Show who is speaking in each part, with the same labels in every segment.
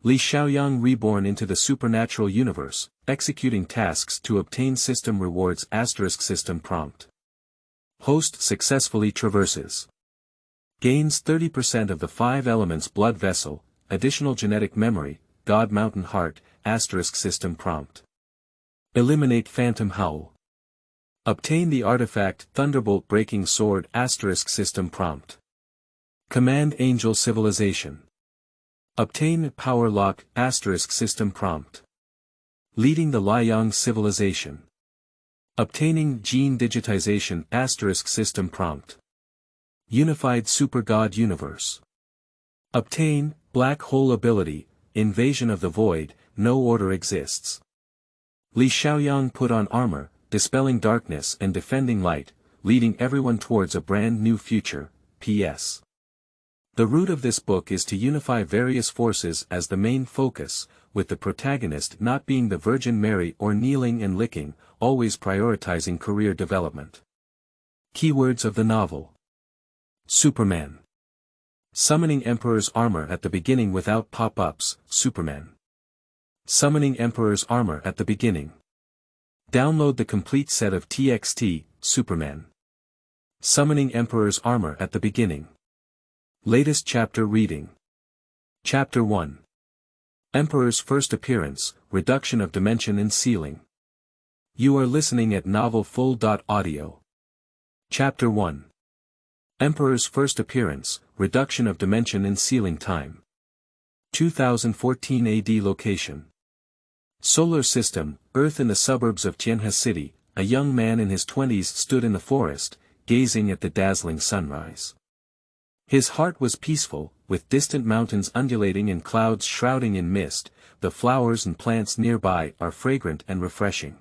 Speaker 1: Li Xiaoyang reborn into the supernatural universe, executing tasks to obtain system rewards * system prompt. Host successfully traverses. Gains 30% of the 5 elements blood vessel, additional genetic memory, God Mountain Heart, * system prompt. Eliminate Phantom Howl. Obtain the artifact Thunderbolt Breaking Sword * system prompt. Command Angel Civilization. Obtain Power Lock * system prompt. Leading the Liang Civilization. Obtaining Gene Digitization * system prompt. Unified Super God Universe. Obtain Black Hole Ability, Invasion of the Void, no order exists. Li Xiaoyang put on armor, dispelling darkness and defending light, leading everyone towards a brand new future. P.S. The root of this book is to unify various forces as the main focus, with the protagonist not being the Virgin Mary or kneeling and licking, always prioritizing career development. Keywords of the novel. Superman. Summoning Emperor's armor at the beginning without pop-ups, Superman. Summoning Emperor's armor at the beginning. Download the complete set of TXT, Superman. Summoning Emperor's armor at the beginning. Latest chapter reading. Chapter 1. Emperor's first appearance, reduction of dimension and ceiling. You are listening at novelfull.audio. Chapter 1. Emperor's first appearance, reduction of dimension and ceiling time. 2014 AD location. Solar System, Earth. In the suburbs of Tianhe City, a young man in his 20s stood in the forest, gazing at the dazzling sunrise. His heart was peaceful, with distant mountains undulating and clouds shrouding in mist. The flowers and plants nearby are fragrant and refreshing.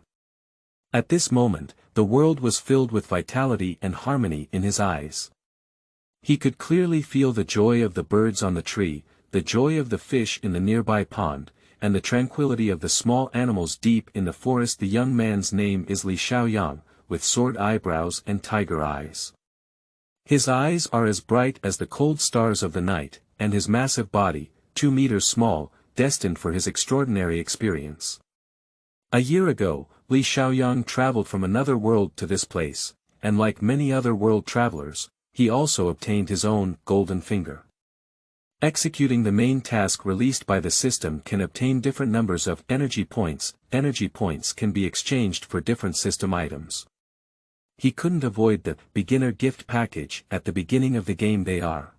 Speaker 1: At this moment, the world was filled with vitality and harmony in his eyes. He could clearly feel the joy of the birds on the tree, the joy of the fish in the nearby pond, and the tranquility of the small animals deep in the forest. The young man's name is Li Xiaoyang, with sword eyebrows and tiger eyes. His eyes are as bright as the cold stars of the night, and his massive body, 2 meters small, destined for his extraordinary experience. A year ago, Li Xiaoyang traveled from another world to this place, and like many other world travelers, he also obtained his own golden finger. Executing the main task released by the system can obtain different numbers of energy points. Energy points can be exchanged for different system items. He couldn't avoid the beginner gift package at the beginning of the game. They are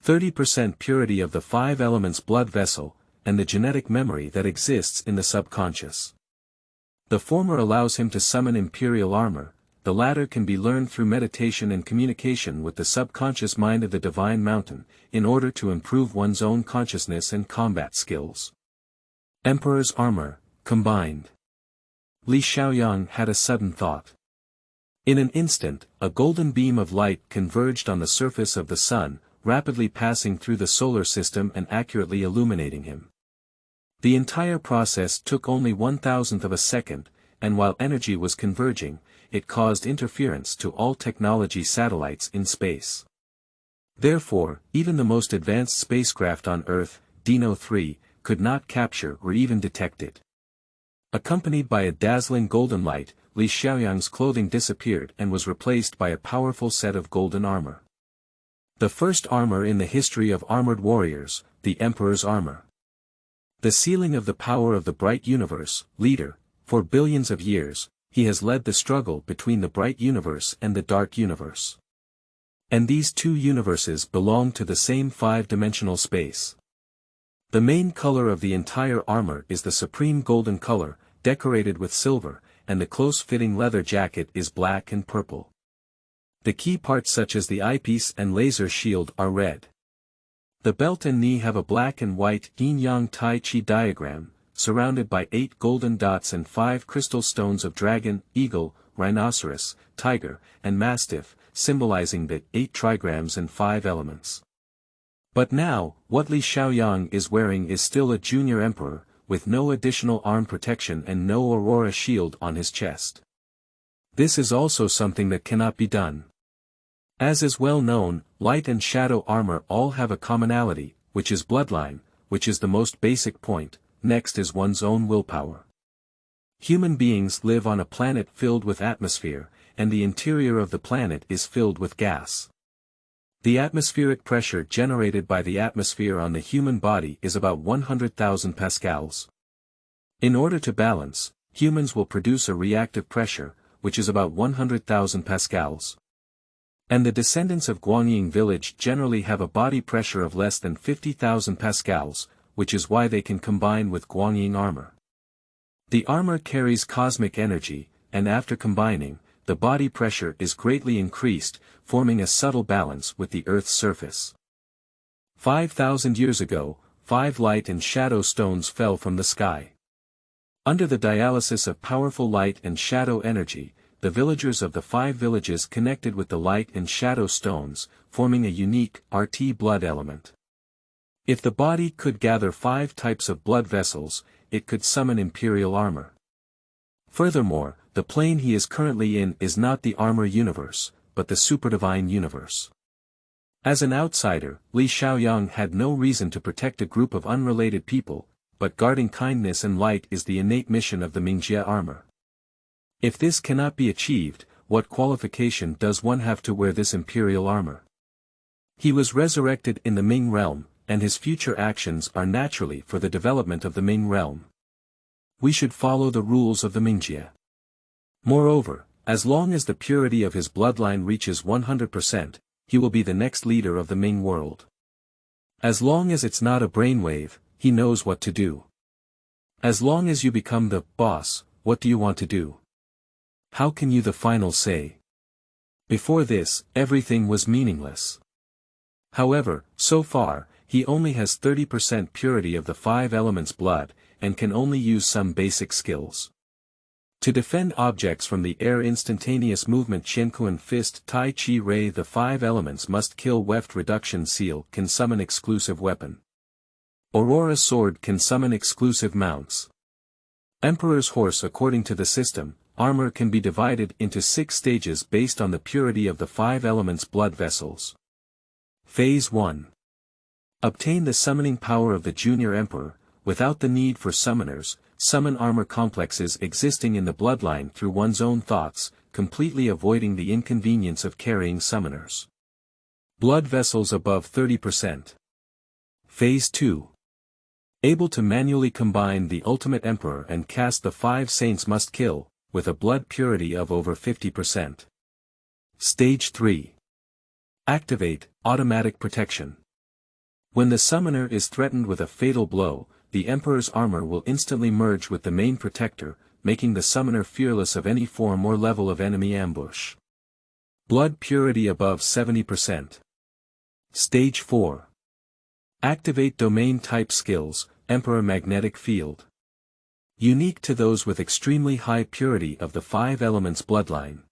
Speaker 1: 30% purity of the 5 elements blood vessel, and the genetic memory that exists in the subconscious. The former allows him to summon imperial armor, the latter can be learned through meditation and communication with the subconscious mind of the Divine Mountain, in order to improve one's own consciousness and combat skills. Emperor's armor, combined. Li Xiaoyang had a sudden thought. In an instant, a golden beam of light converged on the surface of the sun, rapidly passing through the solar system and accurately illuminating him. The entire process took only 1/1000th of a second, and while energy was converging, it caused interference to all technology satellites in space. Therefore, even the most advanced spacecraft on Earth, Dino 3, could not capture or even detect it. Accompanied by a dazzling golden light, Li Xiaoyang's clothing disappeared and was replaced by a powerful set of golden armor. The first armor in the history of armored warriors, the Emperor's armor. The sealing of the power of the bright universe, leader. For billions of years, he has led the struggle between the bright universe and the dark universe. And these two universes belong to the same 5-dimensional space. The main color of the entire armor is the supreme golden color, decorated with silver, and the close-fitting leather jacket is black and purple. The key parts such as the eyepiece and laser shield are red. The belt and knee have a black and white yin-yang tai chi diagram, surrounded by 8 golden dots and 5 crystal stones of dragon, eagle, rhinoceros, tiger, and mastiff, symbolizing the 8 trigrams and 5 elements. But now, what Li Xiaoyang is wearing is still a junior emperor, with no additional arm protection and no aurora shield on his chest. This is also something that cannot be done. As is well known, light and shadow armor all have a commonality, which is bloodline, which is the most basic point. Next is one's own willpower. Human beings live on a planet filled with atmosphere, and the interior of the planet is filled with gas. The atmospheric pressure generated by the atmosphere on the human body is about 100,000 pascals. In order to balance, humans will produce a reactive pressure, which is about 100,000 pascals. And the descendants of Guanyin village generally have a body pressure of less than 50,000 pascals, which is why they can combine with Guanyin armor. The armor carries cosmic energy, and after combining, the body pressure is greatly increased, forming a subtle balance with the Earth's surface. 5,000 years ago, 5 light and shadow stones fell from the sky. Under the dialysis of powerful light and shadow energy, the villagers of the 5 villages connected with the light and shadow stones, forming a unique RT blood element. If the body could gather 5 types of blood vessels, it could summon imperial armor. Furthermore, the plane he is currently in is not the armor universe, but the superdivine universe. As an outsider, Li Xiaoyang had no reason to protect a group of unrelated people, but guarding kindness and light is the innate mission of the Mingjie armor. If this cannot be achieved, what qualification does one have to wear this imperial armor? He was resurrected in the Ming realm, and his future actions are naturally for the development of the Ming realm. We should follow the rules of the Mingjie. Moreover, as long as the purity of his bloodline reaches 100%, he will be the next leader of the Ming world. As long as it's not a brainwave, he knows what to do. As long as you become the boss, what do you want to do? How can you the final say? Before this, everything was meaningless. However, so far, he only has 30% purity of the 5 elements blood, and can only use some basic skills. To defend objects from the air instantaneous movement Qiankuan Fist Tai Chi Ray the 5 elements must kill Weft Reduction Seal can summon exclusive weapon. Aurora Sword can summon exclusive mounts. Emperor's Horse according to the system, armor can be divided into 6 stages based on the purity of the 5 elements blood vessels. Phase 1. Obtain the summoning power of the Junior Emperor, without the need for summoners, summon armor complexes existing in the bloodline through one's own thoughts, completely avoiding the inconvenience of carrying summoners. Blood vessels above 30%. Phase 2. Able to manually combine the Ultimate Emperor and cast the 5 Saints Must Kill, with a blood purity of over 50%. Stage 3. Activate Automatic Protection. When the summoner is threatened with a fatal blow, the Emperor's armor will instantly merge with the main protector, making the summoner fearless of any form or level of enemy ambush. Blood purity above 70%. Stage 4. Activate Domain Type Skills, Emperor Magnetic Field. Unique to those with extremely high purity of the 5 elements bloodline.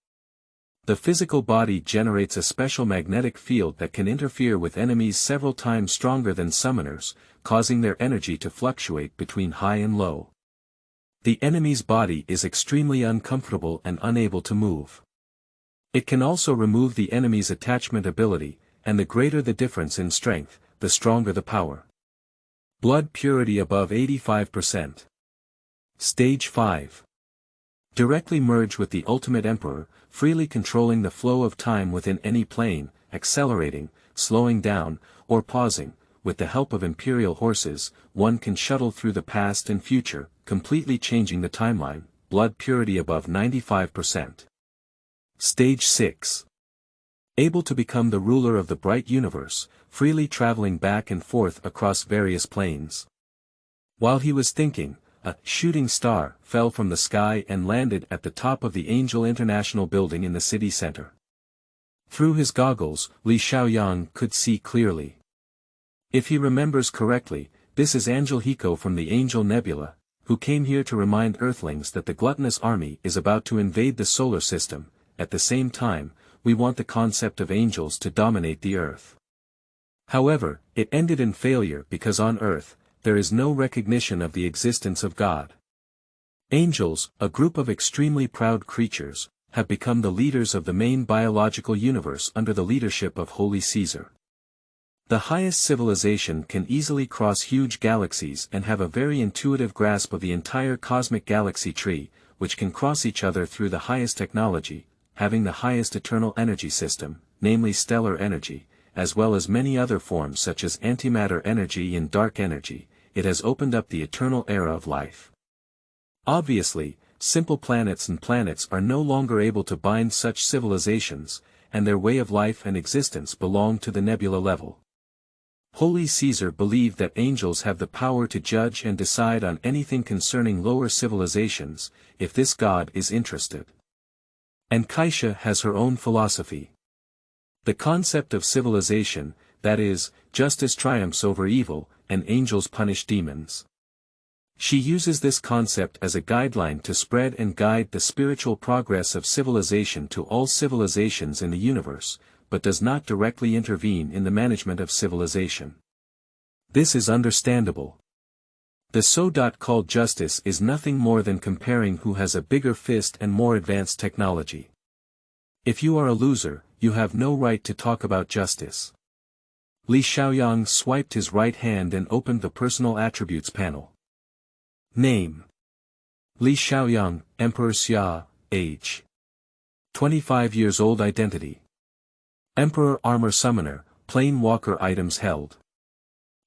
Speaker 1: The physical body generates a special magnetic field that can interfere with enemies several times stronger than summoners, causing their energy to fluctuate between high and low. The enemy's body is extremely uncomfortable and unable to move. It can also remove the enemy's attachment ability, and the greater the difference in strength, the stronger the power. Blood purity above 85%. Stage 5. Directly merge with the Ultimate Emperor, freely controlling the flow of time within any plane, accelerating, slowing down, or pausing. With the help of Imperial horses, one can shuttle through the past and future, completely changing the timeline. Blood purity above 95%. Stage 6. Able to become the ruler of the bright universe, freely traveling back and forth across various planes. While he was thinking, a shooting star fell from the sky and landed at the top of the Angel International building in the city center. Through his goggles, Li Xiaoyang could see clearly. If he remembers correctly, this is Angel Hiko from the Angel Nebula, who came here to remind Earthlings that the gluttonous army is about to invade the solar system. At the same time, we want the concept of angels to dominate the Earth. However, it ended in failure because on Earth, there is no recognition of the existence of God. Angels, a group of extremely proud creatures, have become the leaders of the main biological universe under the leadership of Holy Caesar. The highest civilization can easily cross huge galaxies and have a very intuitive grasp of the entire cosmic galaxy tree, which can cross each other through the highest technology, having the highest eternal energy system, namely stellar energy, as well as many other forms such as antimatter energy and dark energy. It has opened up the eternal era of life. Obviously, simple planets and planets are no longer able to bind such civilizations, and their way of life and existence belong to the nebula level. Holy Caesar believed that angels have the power to judge and decide on anything concerning lower civilizations, if this god is interested. And Kaisha has her own philosophy. The concept of civilization, that is, justice triumphs over evil, and angels punish demons. She uses this concept as a guideline to spread and guide the spiritual progress of civilization to all civilizations in the universe, but does not directly intervene in the management of civilization. This is understandable. The so-called justice is nothing more than comparing who has a bigger fist and more advanced technology. If you are a loser, you have no right to talk about justice. Li Xiaoyang swiped his right hand and opened the personal attributes panel. Name: Li Xiaoyang, Emperor Xia, age 25 years old. Identity: Emperor Armor Summoner, Plane Walker. Items held.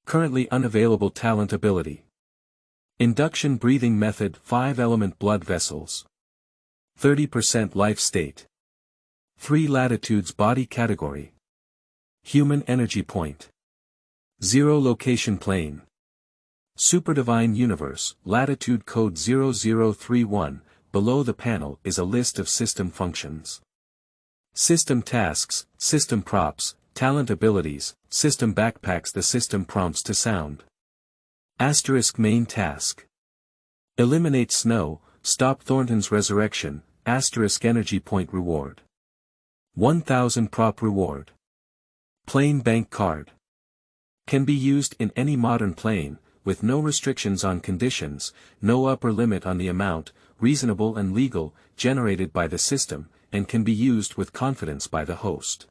Speaker 1: Currently unavailable. Talent ability: Induction breathing method. 5-element blood vessels. 30% life state. 3 latitudes. Body category: Human energy point. 0 location plane. Superdivine Universe, latitude code 0031, below the panel is a list of system functions. System tasks, system props, talent abilities, system backpacks. The system prompts to sound. Asterisk main task: Eliminate Snow, stop Thornton's resurrection, asterisk energy point reward. 1000 prop reward. Plane bank card. Can be used in any modern plane, with no restrictions on conditions, no upper limit on the amount, reasonable and legal, generated by the system, and can be used with confidence by the host.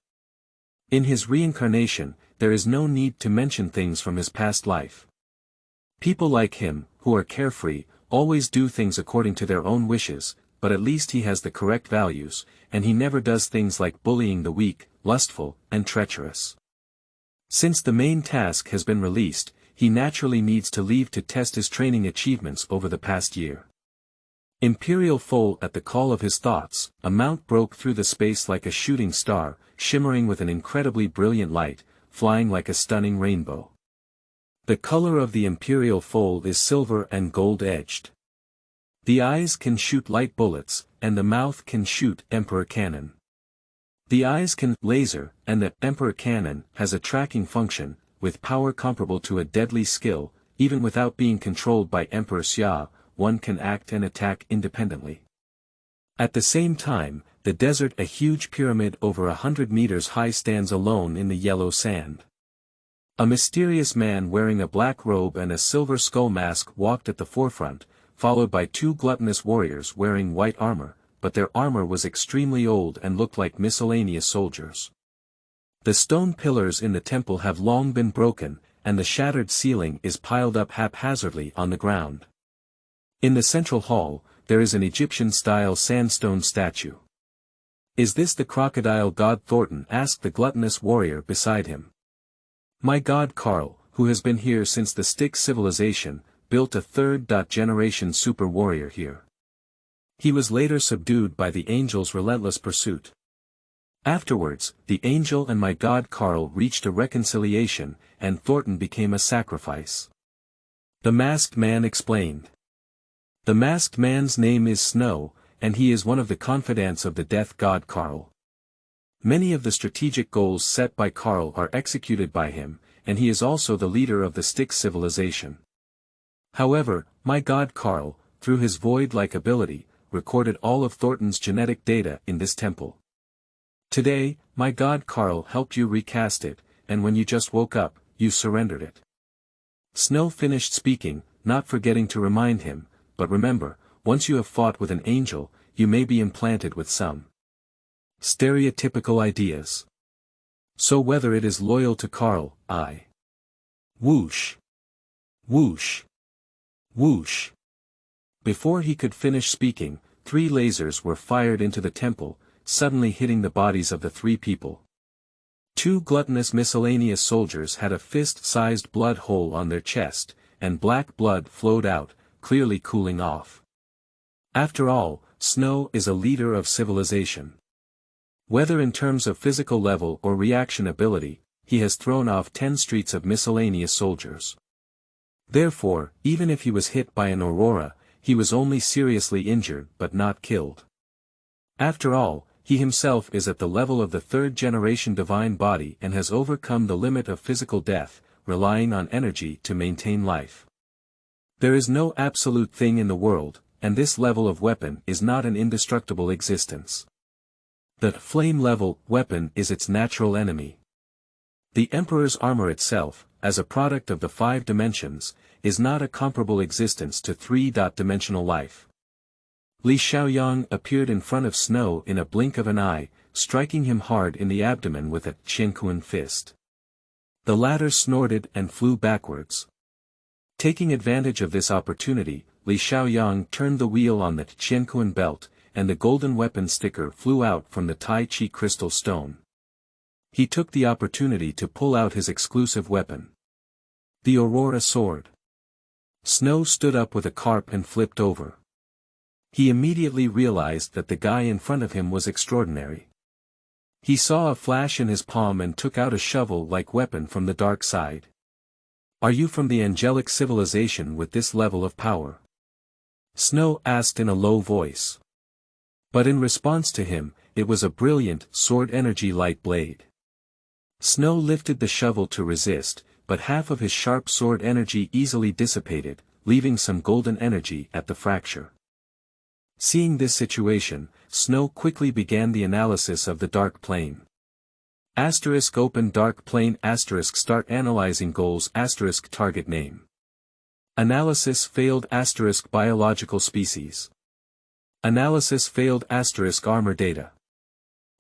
Speaker 1: In his reincarnation, there is no need to mention things from his past life. People like him, who are carefree, always do things according to their own wishes, but at least he has the correct values, and he never does things like bullying the weak, lustful, and treacherous. Since the main task has been released, he naturally needs to leave to test his training achievements over the past year. Imperial Foal. At the call of his thoughts, a mount broke through the space like a shooting star, shimmering with an incredibly brilliant light, flying like a stunning rainbow. The color of the Imperial Foal is silver and gold-edged. The eyes can shoot light bullets, and the mouth can shoot Emperor Cannon. The eyes can laser, and the Emperor Cannon has a tracking function, with power comparable to a deadly skill. Even without being controlled by Emperor Xia, one can act and attack independently. At the same time, the desert, a huge pyramid over 100 meters high, stands alone in the yellow sand. A mysterious man wearing a black robe and a silver skull mask walked at the forefront, followed by 2 gluttonous warriors wearing white armor, but their armor was extremely old and looked like miscellaneous soldiers. The stone pillars in the temple have long been broken, and the shattered ceiling is piled up haphazardly on the ground. In the central hall, there is an Egyptian-style sandstone statue. "Is this the crocodile god?" Thornton asked the gluttonous warrior beside him. "My god Karl, who has been here since the Styx civilization, built a 3rd-generation super warrior here. He was later subdued by the angel's relentless pursuit. Afterwards, the angel and my god Karl reached a reconciliation, and Thornton became a sacrifice." The masked man explained. The masked man's name is Snow, and he is one of the confidants of the death god Karl. Many of the strategic goals set by Karl are executed by him, and he is also the leader of the Styx civilization. However, my god Karl, through his void-like ability, recorded all of Thornton's genetic data in this temple. Today, my god Karl helped you recast it, and when you just woke up, you surrendered it. Snow finished speaking, not forgetting to remind him, but remember, once you have fought with an angel, you may be implanted with some stereotypical ideas. So whether it is loyal to Karl, I. Whoosh. Whoosh. Whoosh. Before he could finish speaking, 3 lasers were fired into the temple, suddenly hitting the bodies of the 3 people. 2 gluttonous miscellaneous soldiers had a fist-sized blood hole on their chest, and black blood flowed out, clearly cooling off. After all, Snow is a leader of civilization. Whether in terms of physical level or reaction ability, he has thrown off 10 streets of miscellaneous soldiers. Therefore, even if he was hit by an aurora, he was only seriously injured but not killed. After all, he himself is at the level of the 3rd-generation divine body and has overcome the limit of physical death, relying on energy to maintain life. There is no absolute thing in the world, and this level of weapon is not an indestructible existence. The flame-level weapon is its natural enemy. The Emperor's armor itself, as a product of the 5 dimensions, is not a comparable existence to 3-dimensional life. Xiaoyang appeared in front of Snow in a blink of an eye, striking him hard in the abdomen with a Qianquan fist. The latter snorted and flew backwards. Taking advantage of this opportunity, Xiaoyang turned the wheel on the Qianquan belt, and the golden weapon sticker flew out from the Tai Chi crystal stone. He took the opportunity to pull out his exclusive weapon. The Aurora Sword. Snow stood up with a carp and flipped over. He immediately realized that the guy in front of him was extraordinary. He saw a flash in his palm and took out a shovel-like weapon from the dark side. Are you from the angelic civilization with this level of power? Snow asked in a low voice. But in response to him, it was a brilliant, sword energy light blade. Snow lifted the shovel to resist, but half of his sharp sword energy easily dissipated, leaving some golden energy at the fracture. Seeing this situation, Snow quickly began the analysis of the dark plane. Open dark plane start analyzing goals target name. Analysis failed biological species. Analysis failed armor data.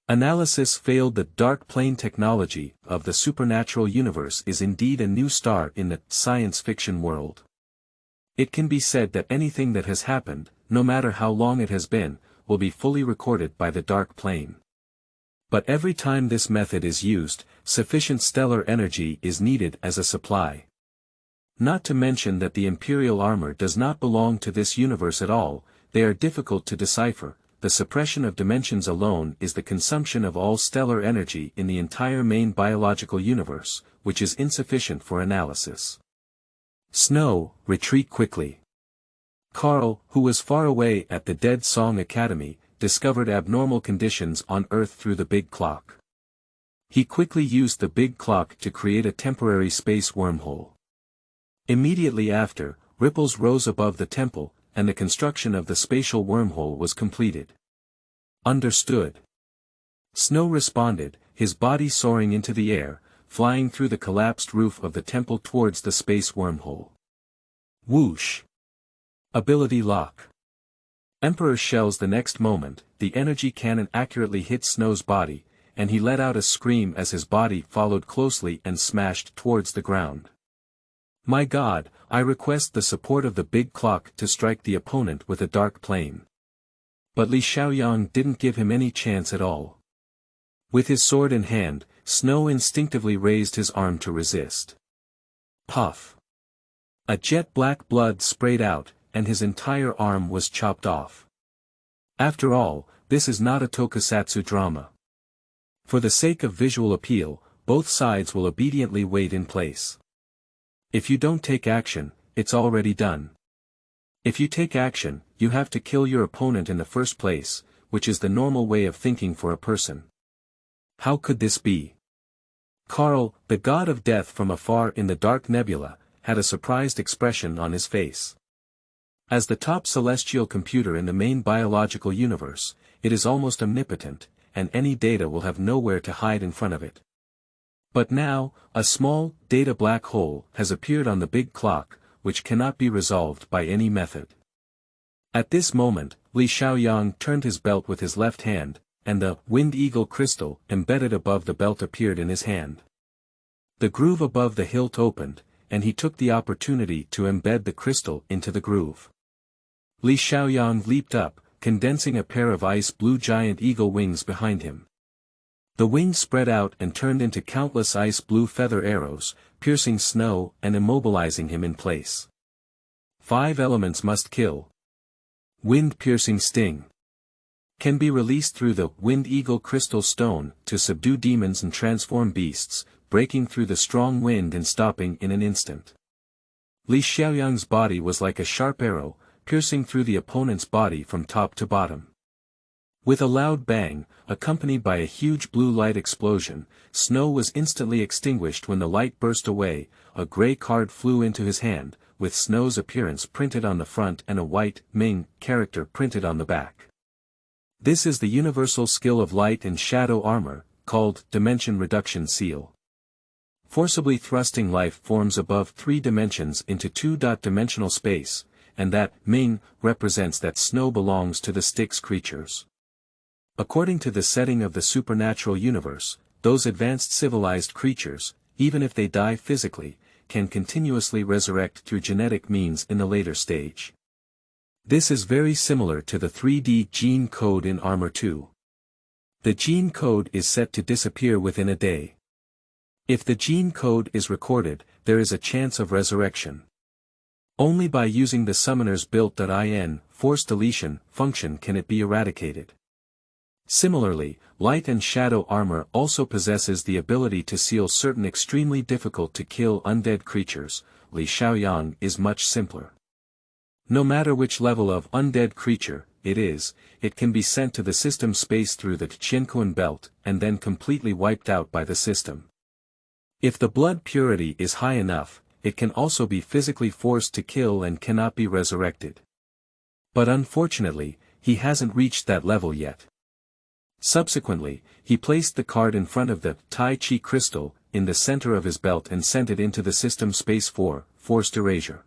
Speaker 1: Analysis failed. The dark plane technology of the supernatural universe is indeed a new star in the science fiction world. It can be said that anything that has happened, no matter how long it has been, will be fully recorded by the dark plane. But every time this method is used, sufficient stellar energy is needed as a supply. Not to mention that the Imperial armor does not belong to this universe at all, they are difficult to decipher. The suppression of dimensions alone is the consumption of all stellar energy in the entire main biological universe, which is insufficient for analysis. Snow, retreat quickly. Karl, who was far away at the Dead Song Academy, discovered abnormal conditions on Earth through the big clock. He quickly used the big clock to create a temporary space wormhole. Immediately after, ripples rose above the temple, and the construction of the spatial wormhole was completed. Understood. Snow responded, his body soaring into the air, flying through the collapsed roof of the temple towards the space wormhole. Whoosh. Ability lock. Emperor shells. The next moment, the energy cannon accurately hit Snow's body, and he let out a scream as his body followed closely and smashed towards the ground. My God, I request the support of the big clock to strike the opponent with a dark plane. But Xiaoyang didn't give him any chance at all. With his sword in hand, Snow instinctively raised his arm to resist. Puff. A jet black blood sprayed out, and his entire arm was chopped off. After all, this is not a tokusatsu drama. For the sake of visual appeal, both sides will obediently wait in place. If you don't take action, it's already done. If you take action, you have to kill your opponent in the first place, which is the normal way of thinking for a person. How could this be? Karl, the god of death from afar in the dark nebula, had a surprised expression on his face. As the top celestial computer in the main biological universe, it is almost omnipotent, and any data will have nowhere to hide in front of it. But now, a small, data black hole has appeared on the big clock, which cannot be resolved by any method. At this moment, Xiaoyang turned his belt with his left hand, and the Wind Eagle crystal embedded above the belt appeared in his hand. The groove above the hilt opened, and he took the opportunity to embed the crystal into the groove. Li Xiaoyang leaped up, condensing a pair of ice blue giant eagle wings behind him. The wings spread out and turned into countless ice blue feather arrows, piercing snow and immobilizing him in place. 5 elements must kill. Wind-piercing sting. Can be released through the Wind Eagle crystal stone to subdue demons and transform beasts, breaking through the strong wind and stopping in an instant. Li Xiaoyang's body was like a sharp arrow, piercing through the opponent's body from top to bottom. With a loud bang, accompanied by a huge blue light explosion, snow was instantly extinguished when the light burst away. A gray card flew into his hand, with Snow's appearance printed on the front and a white Ming character printed on the back. This is the universal skill of light and shadow armor, called Dimension Reduction Seal. Forcibly thrusting life forms above 3 dimensions into 2-dimensional space, and that Ming represents that Snow belongs to the Styx creatures. According to the setting of the supernatural universe, those advanced civilized creatures, even if they die physically, can continuously resurrect through genetic means in the later stage. This is very similar to the 3D gene code in Armor 2. The gene code is set to disappear within a day. If the gene code is recorded, there is a chance of resurrection. Only by using the summoner's built.in force deletion function can it be eradicated. Similarly, light and shadow armor also possesses the ability to seal certain extremely difficult to kill undead creatures. Li Xiaoyang is much simpler. No matter which level of undead creature it can be sent to the system space through the Qianquan belt and then completely wiped out by the system. If the blood purity is high enough, it can also be physically forced to kill and cannot be resurrected. But unfortunately, he hasn't reached that level yet. Subsequently, he placed the card in front of the Tai Chi crystal in the center of his belt and sent it into the system space for forced erasure.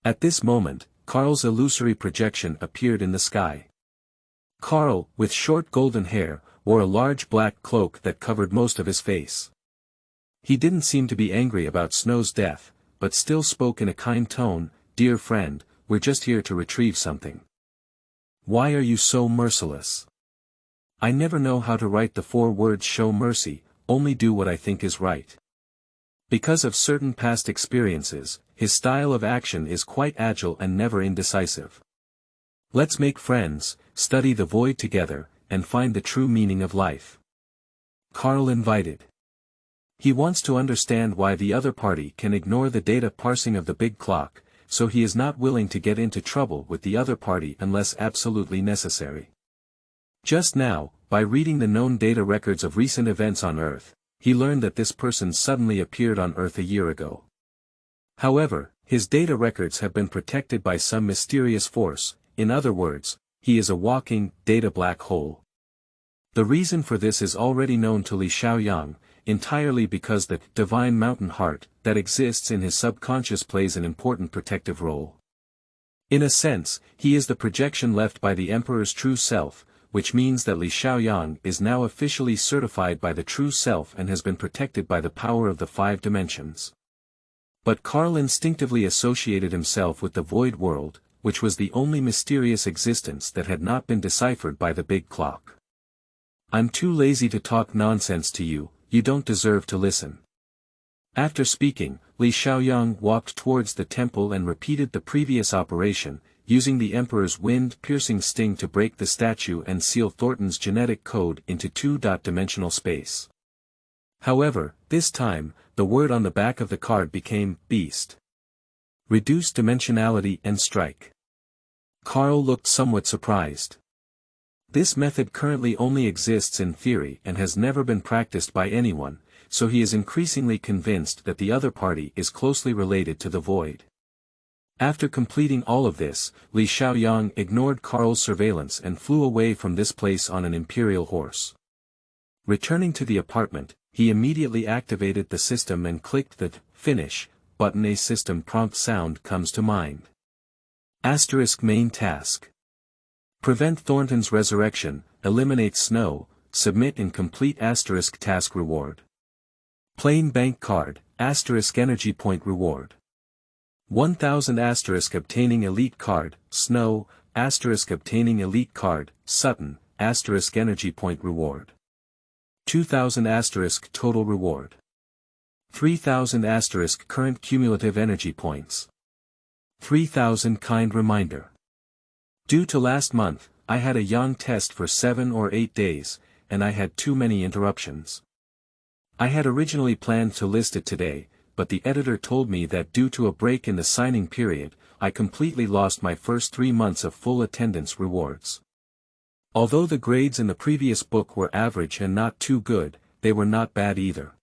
Speaker 1: At this moment, Carl's illusory projection appeared in the sky. Carl, with short golden hair, wore a large black cloak that covered most of his face. He didn't seem to be angry about Snow's death, but still spoke in a kind tone. "Dear friend, we're just here to retrieve something. Why are you so merciless? I never know how to write the 4 words show mercy, only do what I think is right." Because of certain past experiences, his style of action is quite agile and never indecisive. Let's make friends, study the void together, and find the true meaning of life. Carl invited. He wants to understand why the other party can ignore the data parsing of the big clock, so he is not willing to get into trouble with the other party unless absolutely necessary. Just now, by reading the known data records of recent events on Earth, he learned that this person suddenly appeared on Earth a year ago. However, his data records have been protected by some mysterious force. In other words, he is a walking data black hole. The reason for this is already known to Li Xiaoyang, entirely because the divine mountain heart that exists in his subconscious plays an important protective role. In a sense, he is the projection left by the Emperor's true self, which means that Li Xiaoyang is now officially certified by the true self and has been protected by the power of the 5 dimensions. But Carl instinctively associated himself with the void world, which was the only mysterious existence that had not been deciphered by the big clock. "I'm too lazy to talk nonsense to you, you don't deserve to listen." After speaking, Li Xiaoyang walked towards the temple and repeated the previous operation, using the Emperor's wind-piercing sting to break the statue and seal Thornton's genetic code into 2-dimensional space. However, this time, the word on the back of the card became Beast. Reduce dimensionality and strike. Carl looked somewhat surprised. This method currently only exists in theory and has never been practiced by anyone, so he is increasingly convinced that the other party is closely related to the void. After completing all of this, Li Xiaoyang ignored Carl's surveillance and flew away from this place on an imperial horse. Returning to the apartment, he immediately activated the system and clicked the Finish button. A system prompt sound comes to mind. Asterisk main task. Prevent Thornton's resurrection, eliminate Snow, submit in complete * task reward. Plain bank card, * energy point reward. 1000 * obtaining elite card, Snow, * obtaining elite card, Sutton, * energy point reward. 2000 * total reward. 3000 * current cumulative energy points. 3000 kind reminder. Due to last month, I had a Yang test for 7 or 8 days, and I had too many interruptions. I had originally planned to list it today, but the editor told me that due to a break in the signing period, I completely lost my first 3 months of full attendance rewards. Although the grades in the previous book were average and not too good, they were not bad either.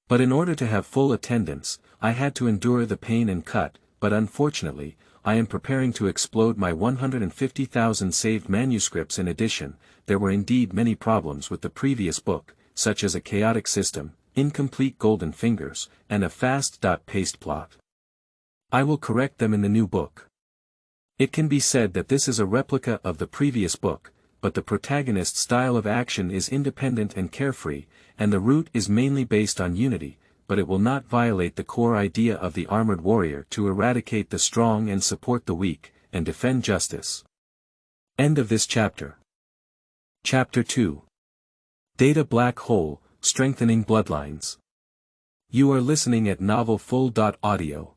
Speaker 1: But in order to have full attendance, I had to endure the pain and cut, but unfortunately, I am preparing to explode my 150,000 saved manuscripts. In addition, there were indeed many problems with the previous book, such as a chaotic system, incomplete golden fingers, and a fast-paced plot. I will correct them in the new book. It can be said that this is a replica of the previous book, but the protagonist's style of action is independent and carefree, and the route is mainly based on unity, but it will not violate the core idea of the armored warrior to eradicate the strong and support the weak, and defend justice. End of this chapter. Chapter 2. Data Black Hole, Strengthening Bloodlines. You are listening at novelfull.audio.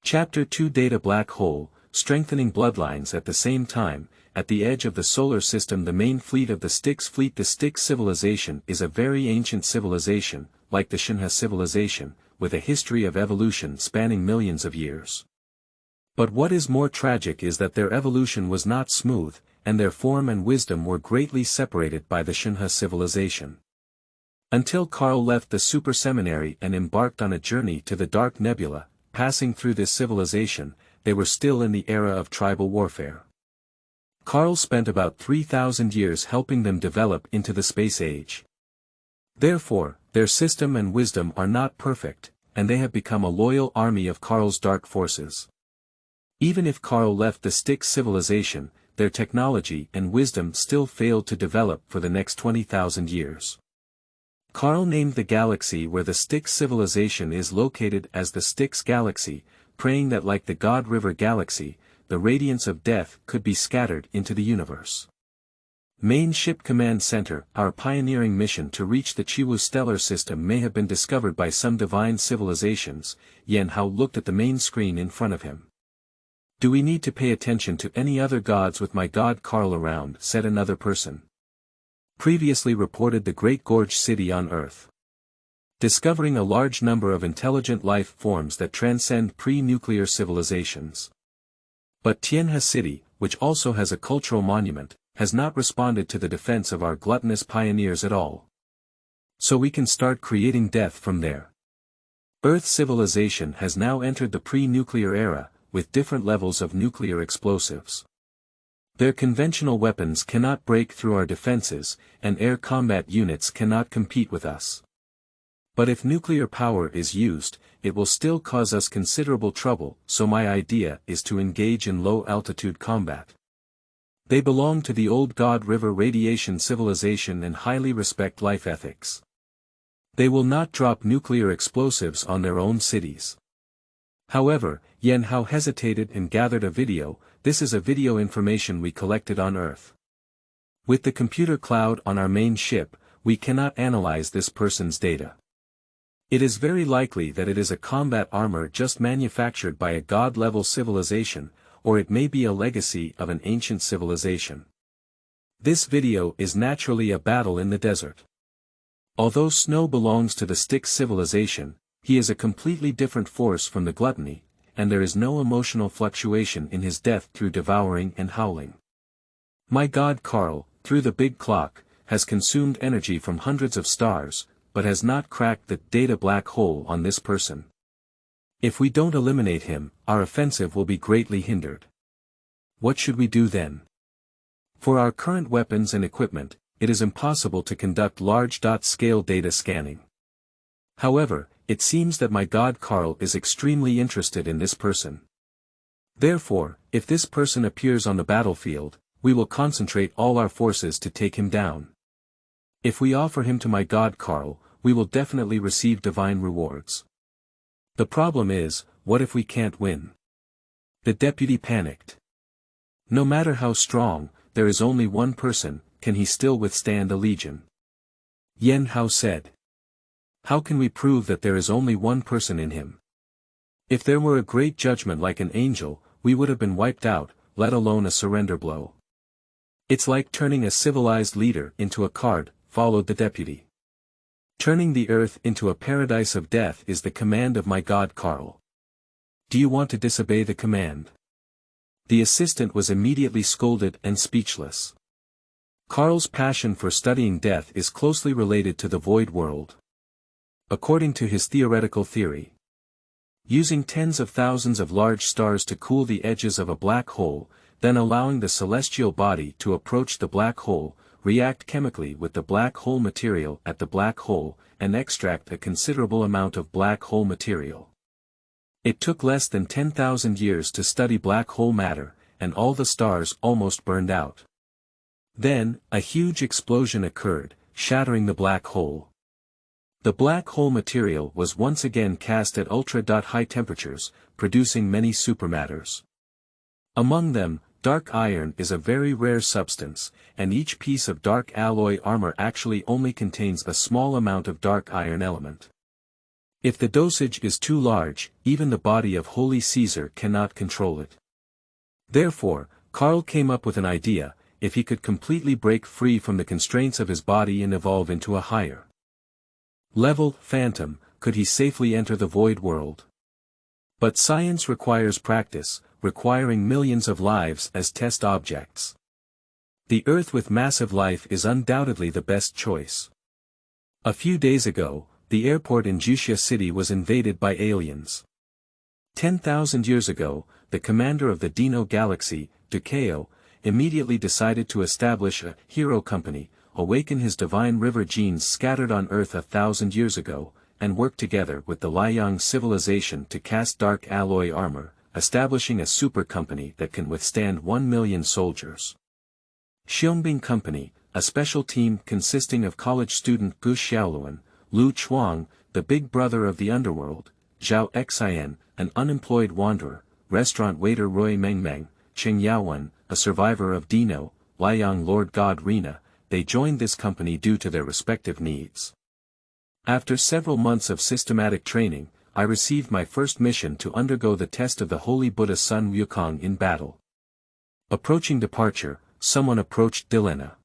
Speaker 1: Chapter 2 Data Black Hole, Strengthening Bloodlines. At the same time, at the edge of the solar system, the main fleet of the Styx fleet. The Styx civilization is a very ancient civilization, like the Shinha civilization, with a history of evolution spanning millions of years. But what is more tragic is that their evolution was not smooth, and their form and wisdom were greatly separated by the Shinha civilization. Until Karl left the Super Seminary and embarked on a journey to the Dark Nebula, passing through this civilization, they were still in the era of tribal warfare. Karl spent about 3,000 years helping them develop into the space age. Therefore, their system and wisdom are not perfect, and they have become a loyal army of Karl's dark forces. Even if Karl left the Styx civilization, their technology and wisdom still failed to develop for the next 20,000 years. Karl named the galaxy where the Styx civilization is located as the Styx Galaxy, praying that like the God River Galaxy, the radiance of death could be scattered into the universe. Main Ship Command Center. Our pioneering mission to reach the Chiwu stellar system may have been discovered by some divine civilizations. Yan Hao looked at the main screen in front of him. Do we need to pay attention to any other gods with my god Karl around? Said another person. Previously reported the Great Gorge City on Earth. Discovering a large number of intelligent life forms that transcend pre-nuclear civilizations. But Tianhe City, which also has a cultural monument, has not responded to the defense of our gluttonous pioneers at all. So we can start creating death from there. Earth civilization has now entered the pre-nuclear era, with different levels of nuclear explosives. Their conventional weapons cannot break through our defenses, and air combat units cannot compete with us. But if nuclear power is used, it will still cause us considerable trouble, so my idea is to engage in low-altitude combat. They belong to the old God River radiation civilization and highly respect life ethics. They will not drop nuclear explosives on their own cities. However, Yan Hao hesitated and gathered a video. This is a video information we collected on Earth. With the computer cloud on our main ship, we cannot analyze this person's data. It is very likely that it is a combat armor just manufactured by a god-level civilization, or it may be a legacy of an ancient civilization. This video is naturally a battle in the desert. Although Snow belongs to the Styx civilization, he is a completely different force from the gluttony, and there is no emotional fluctuation in his death through devouring and howling. My god Karl, through the big clock, has consumed energy from hundreds of stars, but has not cracked the data black hole on this person. If we don't eliminate him, our offensive will be greatly hindered. What should we do then? For our current weapons and equipment, it is impossible to conduct large-scale data scanning. However, it seems that my god Karl is extremely interested in this person. Therefore, if this person appears on the battlefield, we will concentrate all our forces to take him down. If we offer him to my god Karl, we will definitely receive divine rewards. The problem is, what if we can't win? The deputy panicked. No matter how strong, there is only one person, can he still withstand a legion? Yen Hao said. How can we prove that there is only one person in him? If there were a great judgment like an angel, we would have been wiped out, let alone a surrender blow. It's like turning a civilized leader into a card, followed the deputy. Turning the earth into a paradise of death is the command of my god Karl. Do you want to disobey the command? The assistant was immediately scolded and speechless. Karl's passion for studying death is closely related to the void world. According to his theoretical theory, using tens of thousands of large stars to cool the edges of a black hole, then allowing the celestial body to approach the black hole, react chemically with the black hole material at the black hole, and extract a considerable amount of black hole material. It took less than 10,000 years to study black hole matter, and all the stars almost burned out. Then, a huge explosion occurred, shattering the black hole. The black hole material was once again cast at ultra-high temperatures, producing many supermatters. Among them, dark iron is a very rare substance, and each piece of dark alloy armor actually only contains a small amount of dark iron element. If the dosage is too large, even the body of Holy Caesar cannot control it. Therefore, Karl came up with an idea: if he could completely break free from the constraints of his body and evolve into a higher level phantom, could he safely enter the void world? But science requires practice, requiring millions of lives as test objects. The Earth with massive life is undoubtedly the best choice. A few days ago, the airport in Juxia City was invaded by aliens. 10,000 years ago, the commander of the Dino Galaxy, Ducao, immediately decided to establish a hero company, awaken his divine river genes scattered on Earth 1,000 years ago, and work together with the Xiaoyang civilization to cast dark alloy armor, establishing a super company that can withstand 1 million soldiers. Xiaoyang Company, a special team consisting of college student Gu Xiaolan, Lu Chuang, the big brother of the underworld, Zhao Xian, an unemployed wanderer, restaurant waiter Roy Mengmeng, Cheng Yaowen, a survivor of Dino, Liang Lord God Rina. They joined this company due to their respective needs. After several months of systematic training, I received my first mission to undergo the test of the Holy Buddha Sun Wukong in battle. Approaching departure, someone approached Dilena.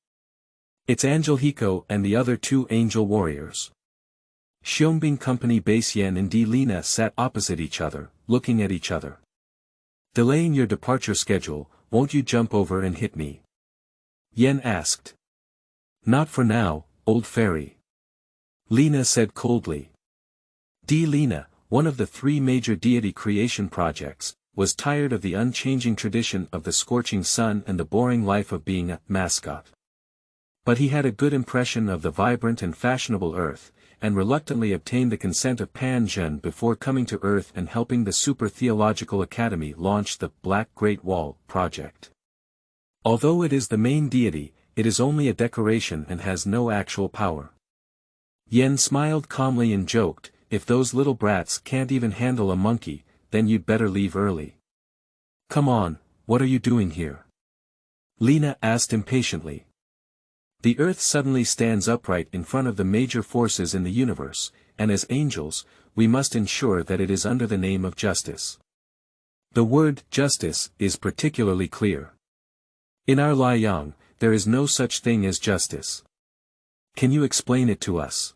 Speaker 1: It's Angel Hiko and the other two angel warriors. Xiaoyang Company Base Yen and Dilena sat opposite each other, looking at each other. Delaying your departure schedule, won't you jump over and hit me? Yen asked. Not for now, old fairy. Lena said coldly. Lena, one of the 3 major deity creation projects, was tired of the unchanging tradition of the scorching sun and the boring life of being a mascot. But he had a good impression of the vibrant and fashionable Earth, and reluctantly obtained the consent of Pan Zhen before coming to Earth and helping the Super Theological Academy launch the Black Great Wall project. Although it is the main deity, it is only a decoration and has no actual power. Yen smiled calmly and joked, if those little brats can't even handle a monkey, then you'd better leave early. Come on, what are you doing here? Lena asked impatiently. The Earth suddenly stands upright in front of the major forces in the universe, and as angels, we must ensure that it is under the name of justice. The word justice is particularly clear. In our Liang, there is no such thing as justice. Can you explain it to us?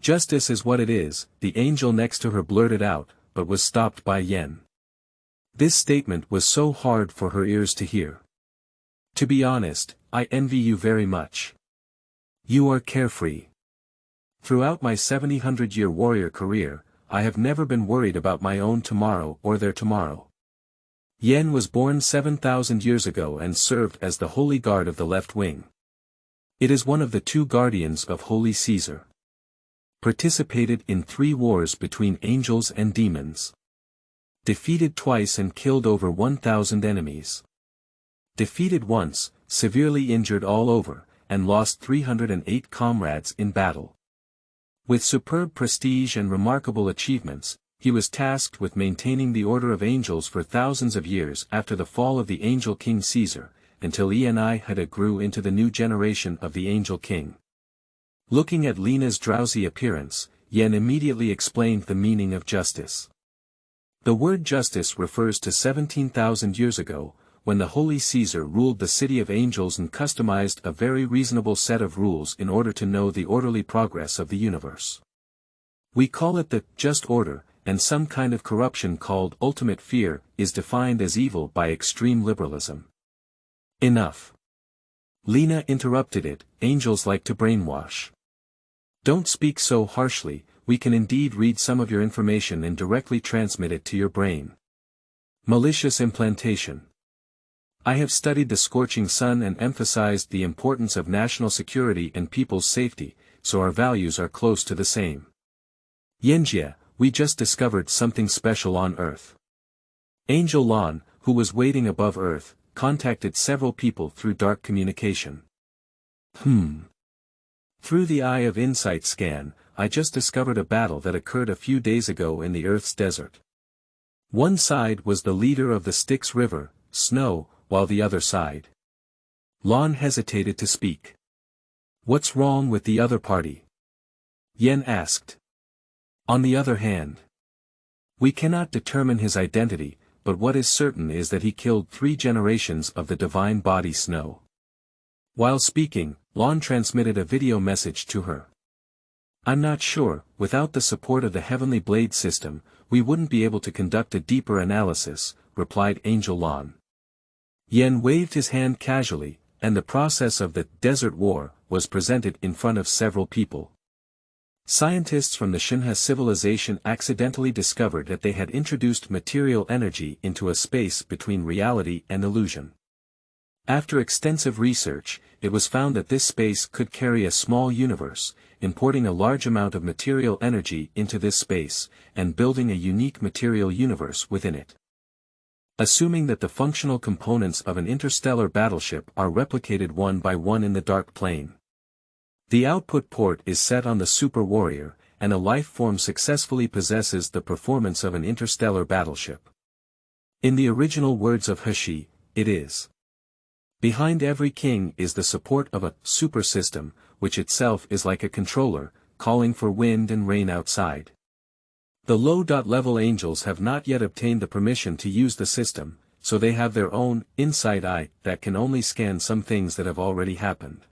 Speaker 1: Justice is what it is, the angel next to her blurted out, but was stopped by Yen. This statement was so hard for her ears to hear. To be honest, I envy you very much. You are carefree. Throughout my 700-year warrior career, I have never been worried about my own tomorrow or their tomorrow. Yen was born 7,000 years ago and served as the Holy Guard of the left wing. It is one of the 2 guardians of Holy Caesar. Participated in 3 wars between angels and demons. Defeated twice and killed over 1,000 enemies. Defeated once, severely injured all over, and lost 308 comrades in battle. With superb prestige and remarkable achievements, he was tasked with maintaining the order of angels for thousands of years after the fall of the angel king Caesar, until Eni had grew into the new generation of the angel king. Looking at Lena's drowsy appearance, Yen immediately explained the meaning of justice. The word justice refers to 17,000 years ago, when the Holy Caesar ruled the city of angels and customized a very reasonable set of rules in order to know the orderly progress of the universe. We call it the just order, and some kind of corruption called ultimate fear is defined as evil by extreme liberalism. Enough. Lena interrupted it, angels like to brainwash. Don't speak so harshly, we can indeed read some of your information and directly transmit it to your brain. Malicious implantation. I have studied the scorching sun and emphasized the importance of national security and people's safety, so our values are close to the same. Yenjie, we just discovered something special on Earth. Angel Lan, who was waiting above Earth, contacted several people through dark communication. Through the Eye of Insight scan, I just discovered a battle that occurred a few days ago in the Earth's desert. One side was the leader of the Styx River, Snow, while the other side. Lan hesitated to speak. What's wrong with the other party? Yen asked. On the other hand, we cannot determine his identity, but what is certain is that he killed 3 generations of the divine body Snow. While speaking, Lan transmitted a video message to her. I'm not sure, without the support of the Heavenly Blade system, we wouldn't be able to conduct a deeper analysis, replied Angel Lan. Yen waved his hand casually, and the process of the Desert War was presented in front of several people. Scientists from the Xinhe civilization accidentally discovered that they had introduced material energy into a space between reality and illusion. After extensive research, it was found that this space could carry a small universe, importing a large amount of material energy into this space, and building a unique material universe within it. Assuming that the functional components of an interstellar battleship are replicated one by one in the dark plane. The output port is set on the Super Warrior, and a life form successfully possesses the performance of an interstellar battleship. In the original words of Heshi, it is. Behind every king is the support of a super system, which itself is like a controller, calling for wind and rain outside. The low-level angels have not yet obtained the permission to use the system, so they have their own inside eye that can only scan some things that have already happened.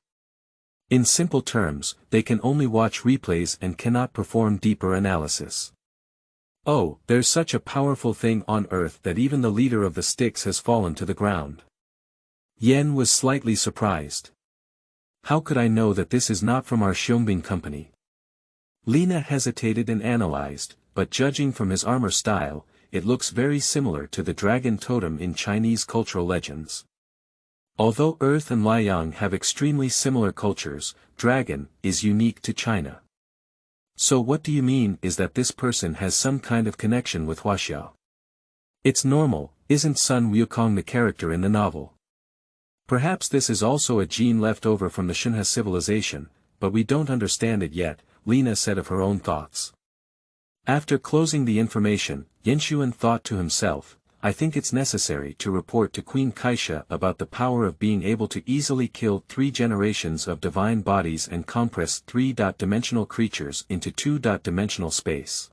Speaker 1: In simple terms, they can only watch replays and cannot perform deeper analysis. Oh, there's such a powerful thing on Earth that even the leader of the Styx has fallen to the ground. Yen was slightly surprised. How could I know that this is not from our Xiaoyang company? Lena hesitated and analyzed, but judging from his armor style, it looks very similar to the dragon totem in Chinese cultural legends. Although Earth and Liang have extremely similar cultures, dragon is unique to China. So what do you mean is that this person has some kind of connection with Huaxiao? It's normal, isn't Sun Wukong the character in the novel? Perhaps this is also a gene left over from the Xinhe civilization, but we don't understand it yet, Lena said of her own thoughts. After closing the information, Yanshuan thought to himself, I think it's necessary to report to Queen Kaisha about the power of being able to easily kill 3 generations of divine bodies and compress 3-dimensional creatures into 2-dimensional space.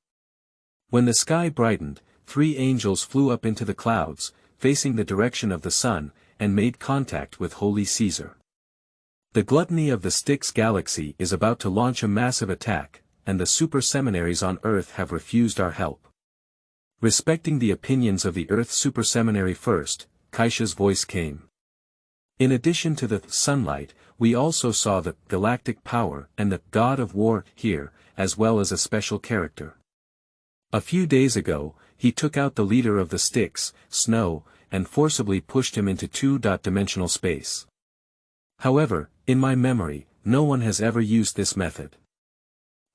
Speaker 1: When the sky brightened, 3 angels flew up into the clouds, facing the direction of the sun, and made contact with Holy Caesar. The gluttony of the Styx galaxy is about to launch a massive attack, and the super seminaries on Earth have refused our help. Respecting the opinions of the Earth Super Seminary first, Kaisha's voice came. In addition to the sunlight, we also saw the galactic power and the god of war here, as well as a special character. A few days ago, he took out the leader of the Styx, Snow, and forcibly pushed him into 2-dimensional space. However, in my memory, no one has ever used this method.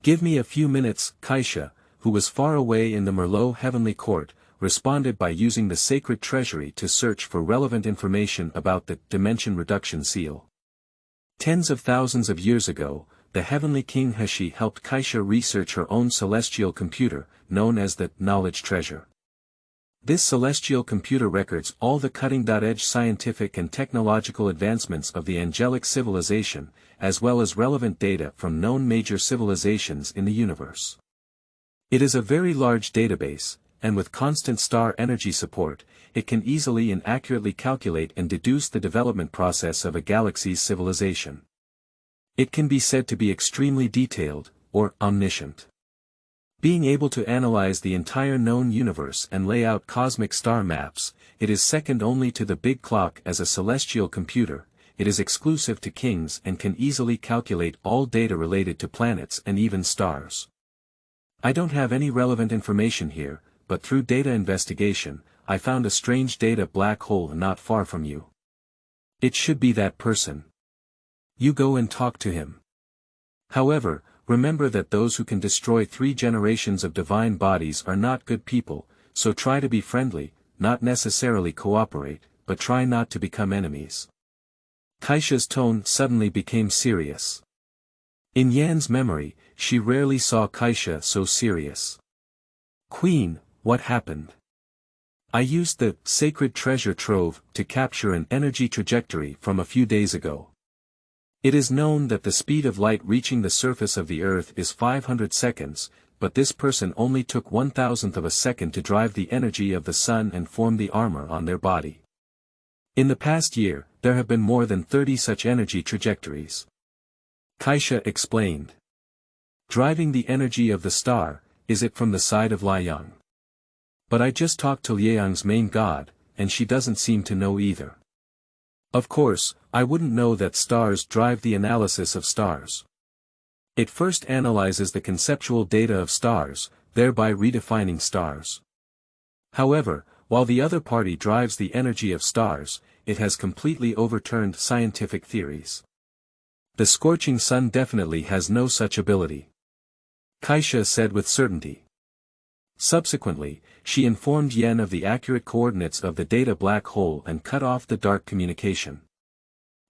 Speaker 1: Give me a few minutes, Kaisha, who was far away in the Merlot heavenly court, responded by using the sacred treasury to search for relevant information about the dimension reduction seal. Tens of thousands of years ago, the heavenly king Heshi helped Kaisha research her own celestial computer, known as the knowledge treasure. This celestial computer records all the cutting-edge scientific and technological advancements of the angelic civilization, as well as relevant data from known major civilizations in the universe. It is a very large database, and with constant star energy support, it can easily and accurately calculate and deduce the development process of a galaxy's civilization. It can be said to be extremely detailed, or omniscient. Being able to analyze the entire known universe and lay out cosmic star maps, it is second only to the big clock as a celestial computer. It is exclusive to kings and can easily calculate all data related to planets and even stars. I don't have any relevant information here, but through data investigation, I found a strange data black hole not far from you. It should be that person. You go and talk to him. However, remember that those who can destroy 3 generations of divine bodies are not good people, so try to be friendly, not necessarily cooperate, but try not to become enemies. Kaisha's tone suddenly became serious. In Yan's memory, she rarely saw Kaisha so serious. Queen, what happened? I used the sacred treasure trove to capture an energy trajectory from a few days ago. It is known that the speed of light reaching the surface of the Earth is 500 seconds, but this person only took 1,000th of a second to drive the energy of the sun and form the armor on their body. In the past year, there have been more than 30 such energy trajectories. Kaisha explained. Driving the energy of the star, is it from the side of Xiaoyang? But I just talked to Xiaoyang's main god, and she doesn't seem to know either. Of course, I wouldn't know that stars drive the analysis of stars. It first analyzes the conceptual data of stars, thereby redefining stars. However, while the other party drives the energy of stars, it has completely overturned scientific theories. The scorching sun definitely has no such ability. Kaisha said with certainty. Subsequently, she informed Yan of the accurate coordinates of the data black hole and cut off the dark communication.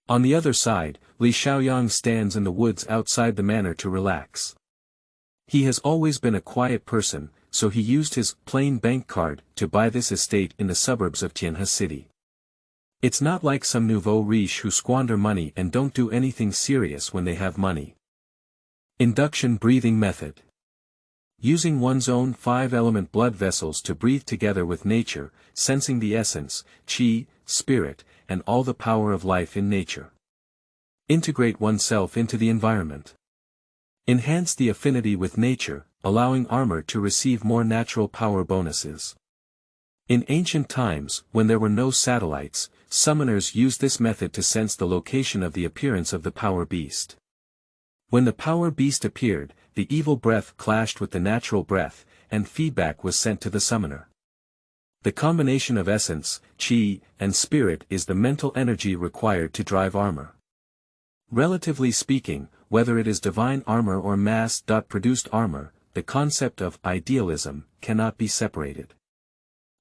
Speaker 1: On the other side, Li Xiaoyang stands in the woods outside the manor to relax. He has always been a quiet person, so he used his plain bank card to buy this estate in the suburbs of Tianhe City. It's not like some nouveau riche who squander money and don't do anything serious when they have money. Induction breathing method. Using one's own 5-element blood vessels to breathe together with nature, sensing the essence, qi, spirit, and all the power of life in nature. Integrate oneself into the environment. Enhance the affinity with nature, allowing armor to receive more natural power bonuses. In ancient times, when there were no satellites, summoners used this method to sense the location of the appearance of the power beast. When the power beast appeared, the evil breath clashed with the natural breath, and feedback was sent to the summoner. The combination of essence, qi, and spirit is the mental energy required to drive armor. Relatively speaking, whether it is divine armor or mass-produced armor, the concept of idealism cannot be separated.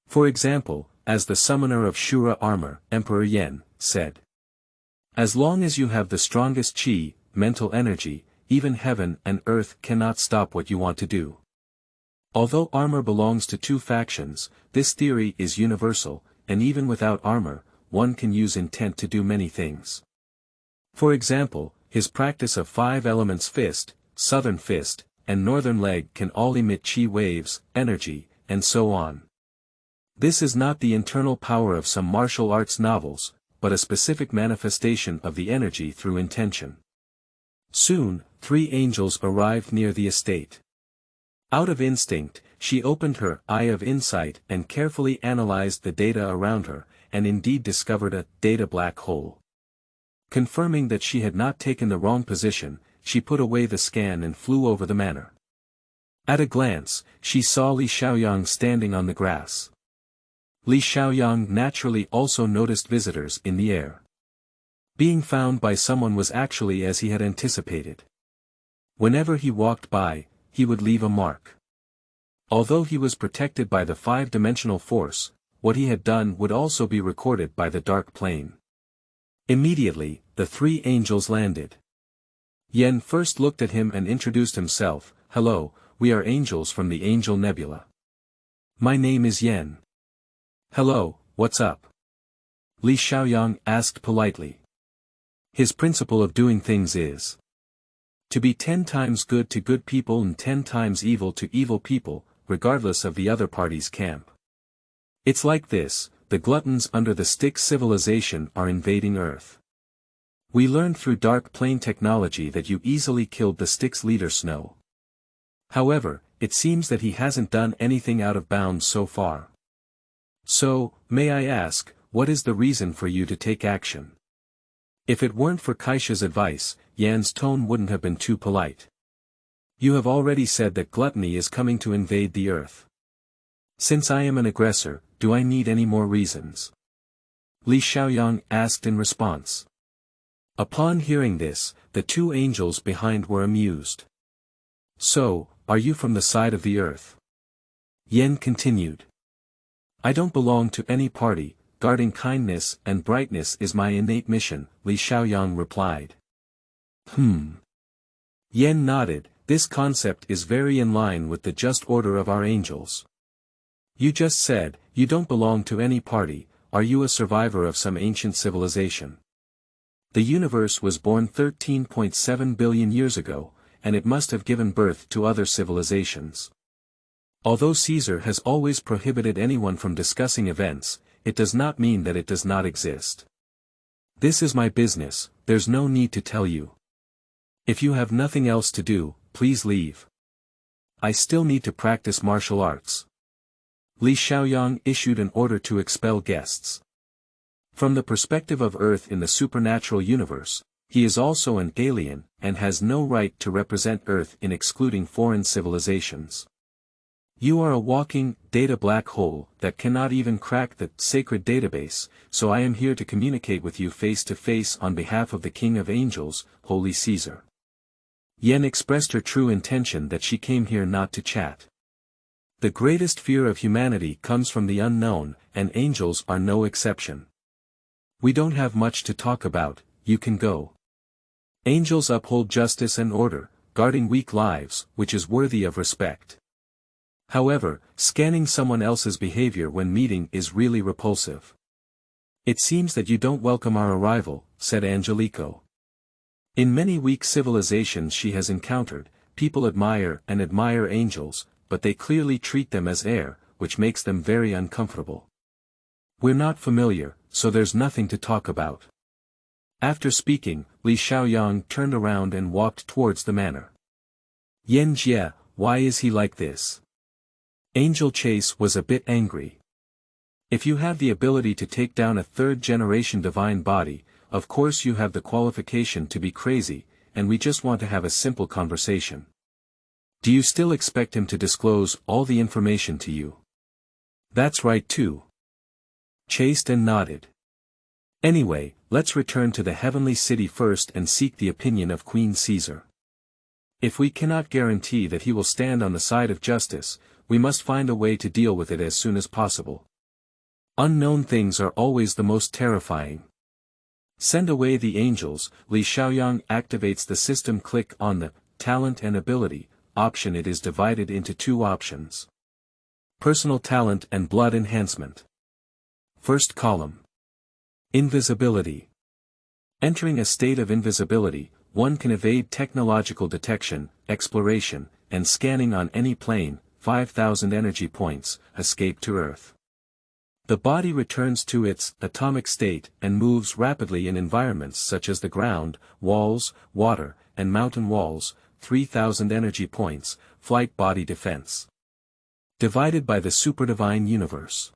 Speaker 1: For example, as the summoner of Shura armor, Emperor Yan, said. As long as you have the strongest qi, mental energy, even heaven and earth cannot stop what you want to do. Although armor belongs to 2 factions, this theory is universal, and even without armor, one can use intent to do many things. For example, his practice of 5 elements fist, southern fist, and northern leg can all emit qi waves, energy, and so on. This is not the internal power of some martial arts novels, but a specific manifestation of the energy through intention. Soon, 3 angels arrived near the estate. Out of instinct, she opened her eye of insight and carefully analyzed the data around her, and indeed discovered a data black hole. Confirming that she had not taken the wrong position, she put away the scan and flew over the manor. At a glance, she saw Li Xiaoyang standing on the grass. Li Xiaoyang naturally also noticed visitors in the air. Being found by someone was actually as he had anticipated. Whenever he walked by, he would leave a mark. Although he was protected by the five-dimensional force, what he had done would also be recorded by the dark plane. Immediately, the three angels landed. Yen first looked at him and introduced himself. "Hello, we are angels from the Angel Nebula. My name is Yen." "Hello, what's up?" Li Xiaoyang asked politely. His principle of doing things is to be 10 times good to good people and 10 times evil to evil people, regardless of the other party's camp. It's like this: the gluttons under the Styx civilization are invading Earth. We learned through dark plane technology that you easily killed the Styx leader Snow. However, it seems that he hasn't done anything out of bounds so far. So, may I ask, what is the reason for you to take action? If it weren't for Kaisha's advice, Yan's tone wouldn't have been too polite. You have already said that gluttony is coming to invade the Earth. Since I am an aggressor, do I need any more reasons? Li Xiaoyang asked in response. Upon hearing this, the two angels behind were amused. So, are you from the side of the Earth? Yen continued. I don't belong to any party. Guarding kindness and brightness is my innate mission, Li Xiaoyang replied. Yen nodded. This concept is very in line with the just order of our angels. You just said, you don't belong to any party. Are you a survivor of some ancient civilization? The universe was born 13.7 billion years ago, and it must have given birth to other civilizations. Although Caesar has always prohibited anyone from discussing events, it does not mean that it does not exist. This is my business, there's no need to tell you. If you have nothing else to do, please leave. I still need to practice martial arts. Li Xiaoyang issued an order to expel guests. From the perspective of Earth in the supernatural universe, he is also an alien, and has no right to represent Earth in excluding foreign civilizations. You are a walking, data black hole that cannot even crack the sacred database, so I am here to communicate with you face to face on behalf of the King of Angels, Holy Caesar. Yen expressed her true intention that she came here not to chat. The greatest fear of humanity comes from the unknown, and angels are no exception. We don't have much to talk about, you can go. Angels uphold justice and order, guarding weak lives, which is worthy of respect. However, scanning someone else's behavior when meeting is really repulsive. It seems that you don't welcome our arrival, said Angelico. In many weak civilizations she has encountered, people admire angels, but they clearly treat them as air, which makes them very uncomfortable. We're not familiar, so there's nothing to talk about. After speaking, Li Xiaoyang turned around and walked towards the manor. Yen Jie, why is he like this? Angel Chase was a bit angry. If you have the ability to take down a third-generation divine body, of course you have the qualification to be crazy, and we just want to have a simple conversation. Do you still expect him to disclose all the information to you? That's right too. Chased and nodded. Anyway, let's return to the heavenly city first and seek the opinion of Queen Caesar. If we cannot guarantee that he will stand on the side of justice, we must find a way to deal with it as soon as possible. Unknown things are always the most terrifying. Send away the angels. Li Xiaoyang activates the system. Click on the talent and ability option. It is divided into two options. Personal talent and blood enhancement. First column. Invisibility. Entering a state of invisibility, one can evade technological detection, exploration, and scanning on any plane. 5,000 energy points, escape to Earth. The body returns to its atomic state and moves rapidly in environments such as the ground, walls, water, and mountain walls. 3,000 energy points, flight body defense. Divided by the superdivine universe.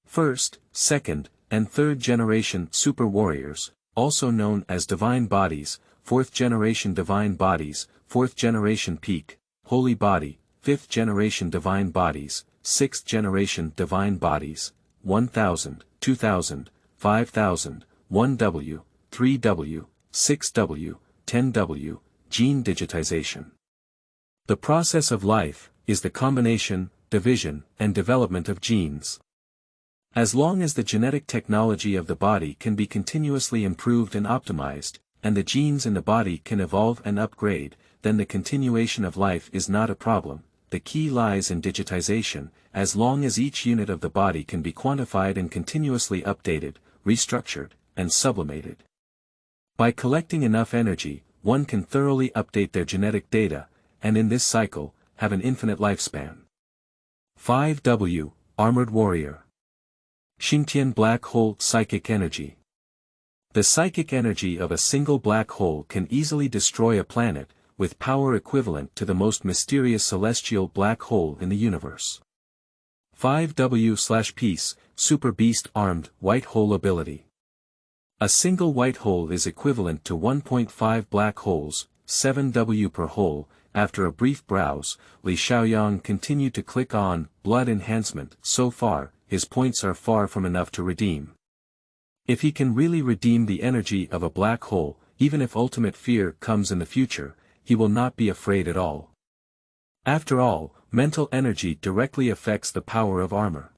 Speaker 1: First, second, and third generation super warriors, also known as divine bodies, fourth generation divine bodies, fourth generation peak, holy body, fifth generation divine bodies, sixth generation divine bodies, 1000, 2000, 5000, 1W, 3W, 6W, 10W, gene digitization. The process of life, is the combination, division, and development of genes. As long as the genetic technology of the body can be continuously improved and optimized, and the genes in the body can evolve and upgrade, then the continuation of life is not a problem. The key lies in digitization, as long as each unit of the body can be quantified and continuously updated, restructured, and sublimated. By collecting enough energy, one can thoroughly update their genetic data, and in this cycle, have an infinite lifespan. 5W, Armored Warrior. Xingtian Black Hole Psychic Energy. The psychic energy of a single black hole can easily destroy a planet, with power equivalent to the most mysterious celestial black hole in the universe. 5W/Peace, Super Beast Armed White Hole Ability. A single white hole is equivalent to 1.5 black holes, 7W per hole. After a brief browse, Xiaoyang continued to click on Blood Enhancement. So far, his points are far from enough to redeem. If he can really redeem the energy of a black hole, even if ultimate fear comes in the future, he will not be afraid at all. After all, mental energy directly affects the power of armor.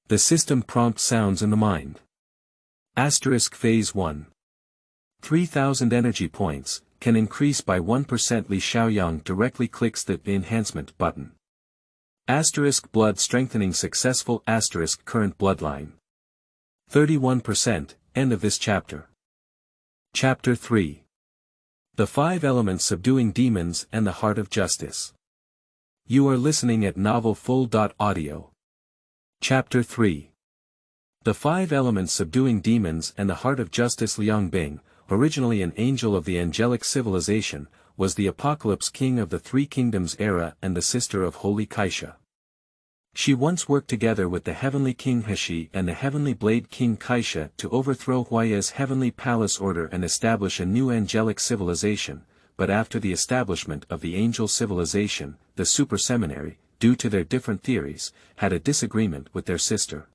Speaker 1: The system prompt sounds in the mind. Phase 1. 3000 energy points, can increase by 1%. Xiaoyang directly clicks the enhancement button. Blood strengthening successful. Current bloodline. 31%, end of this chapter. Chapter 3. The 5 elements subduing demons and the heart of justice. You are listening at novelfull.audio. Chapter 3. The 5 elements subduing demons and the heart of justice. Liang Bing, originally an angel of the angelic civilization, was the Apocalypse King of the Three Kingdoms era and the sister of Holy Kaisha. She once worked together with the Heavenly King Heshi and the Heavenly Blade King Kaisha to overthrow Huaya's Heavenly Palace Order and establish a new angelic civilization, but after the establishment of the angel civilization, the Super Seminary, due to their different theories, had a disagreement with their sister.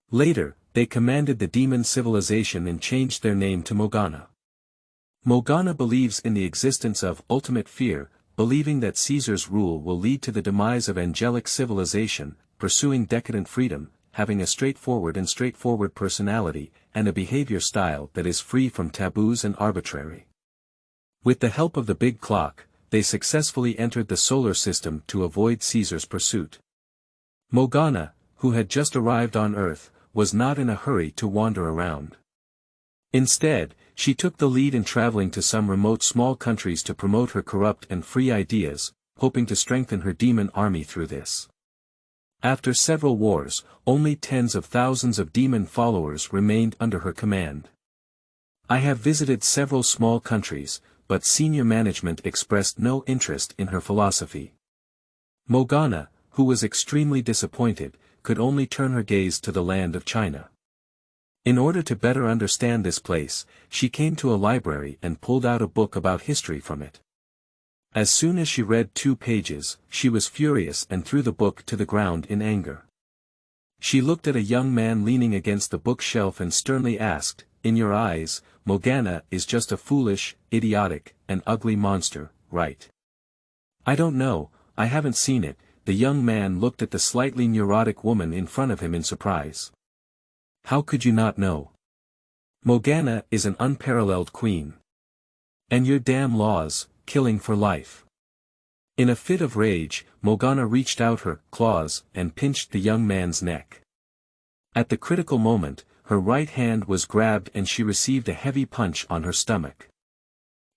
Speaker 1: Later, they commanded the demon civilization and changed their name to Morgana. Morgana believes in the existence of ultimate fear, believing that Caesar's rule will lead to the demise of angelic civilization, pursuing decadent freedom, having a straightforward personality, and a behavior style that is free from taboos and arbitrary. With the help of the big clock, they successfully entered the solar system to avoid Caesar's pursuit. Morgana, who had just arrived on Earth, was not in a hurry to wander around. Instead, she took the lead in traveling to some remote small countries to promote her corrupt and free ideas, hoping to strengthen her demon army through this. After several wars, only tens of thousands of demon followers remained under her command. I have visited several small countries, but senior management expressed no interest in her philosophy. Morgana, who was extremely disappointed, could only turn her gaze to the land of China. In order to better understand this place, she came to a library and pulled out a book about history from it. As soon as she read 2 pages, she was furious and threw the book to the ground in anger. She looked at a young man leaning against the bookshelf and sternly asked, "In your eyes, Morgana is just a foolish, idiotic, and ugly monster, right?" "I don't know, I haven't seen it." The young man looked at the slightly neurotic woman in front of him in surprise. "How could you not know? Morgana is an unparalleled queen. And your damn laws, killing for life." In a fit of rage, Morgana reached out her claws and pinched the young man's neck. At the critical moment, her right hand was grabbed and she received a heavy punch on her stomach.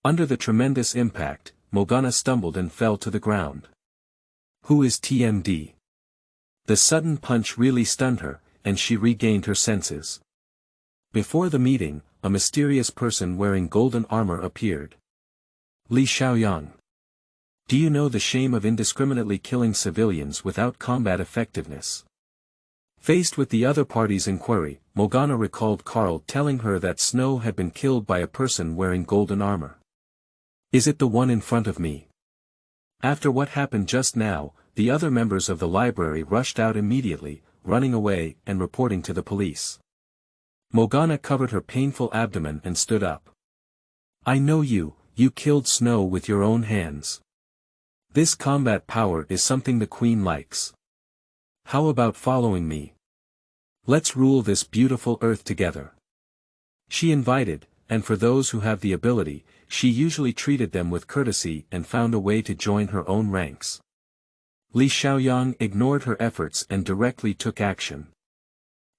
Speaker 1: Under the tremendous impact, Morgana stumbled and fell to the ground. "Who is TMD?" The sudden punch really stunned her, and she regained her senses. Before the meeting, a mysterious person wearing golden armor appeared. Xiaoyang. "Do you know the shame of indiscriminately killing civilians without combat effectiveness?" Faced with the other party's inquiry, Morgana recalled Carl telling her that Snow had been killed by a person wearing golden armor. "Is it the one in front of me?" After what happened just now, the other members of the library rushed out immediately, running away and reporting to the police. Morgana covered her painful abdomen and stood up. "I know you, you killed Snow with your own hands." This combat power is something the Queen likes. How about following me? Let's rule this beautiful earth together. She invited, and for those who have the ability, she usually treated them with courtesy and found a way to join her own ranks. Xiaoyang ignored her efforts and directly took action.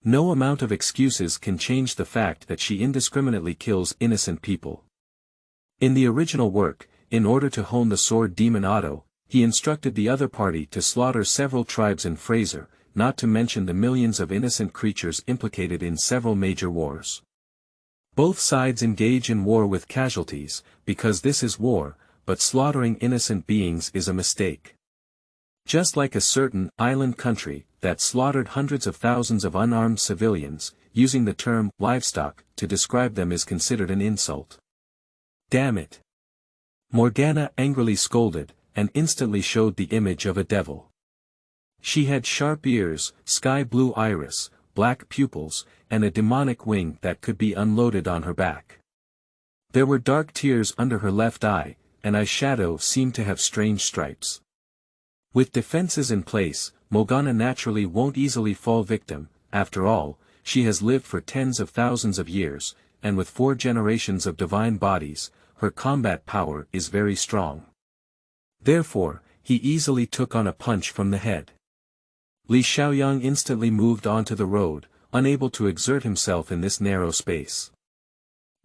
Speaker 1: No amount of excuses can change the fact that she indiscriminately kills innocent people. In the original work, in order to hone the sword demon Otto, he instructed the other party to slaughter several tribes in Fraser, not to mention the millions of innocent creatures implicated in several major wars. Both sides engage in war with casualties, because this is war, but slaughtering innocent beings is a mistake. Just like a certain island country that slaughtered hundreds of thousands of unarmed civilians, using the term livestock to describe them is considered an insult. Damn it! Morgana angrily scolded, and instantly showed the image of a devil. She had sharp ears, sky blue iris, black pupils, and a demonic wing that could be unloaded on her back. There were dark tears under her left eye, and eyeshadow seemed to have strange stripes. With defenses in place, Morgana naturally won't easily fall victim. After all, she has lived for tens of thousands of years, and with 4 generations of divine bodies, her combat power is very strong. Therefore, he easily took on a punch from the head. Xiaoyang instantly moved onto the road, unable to exert himself in this narrow space.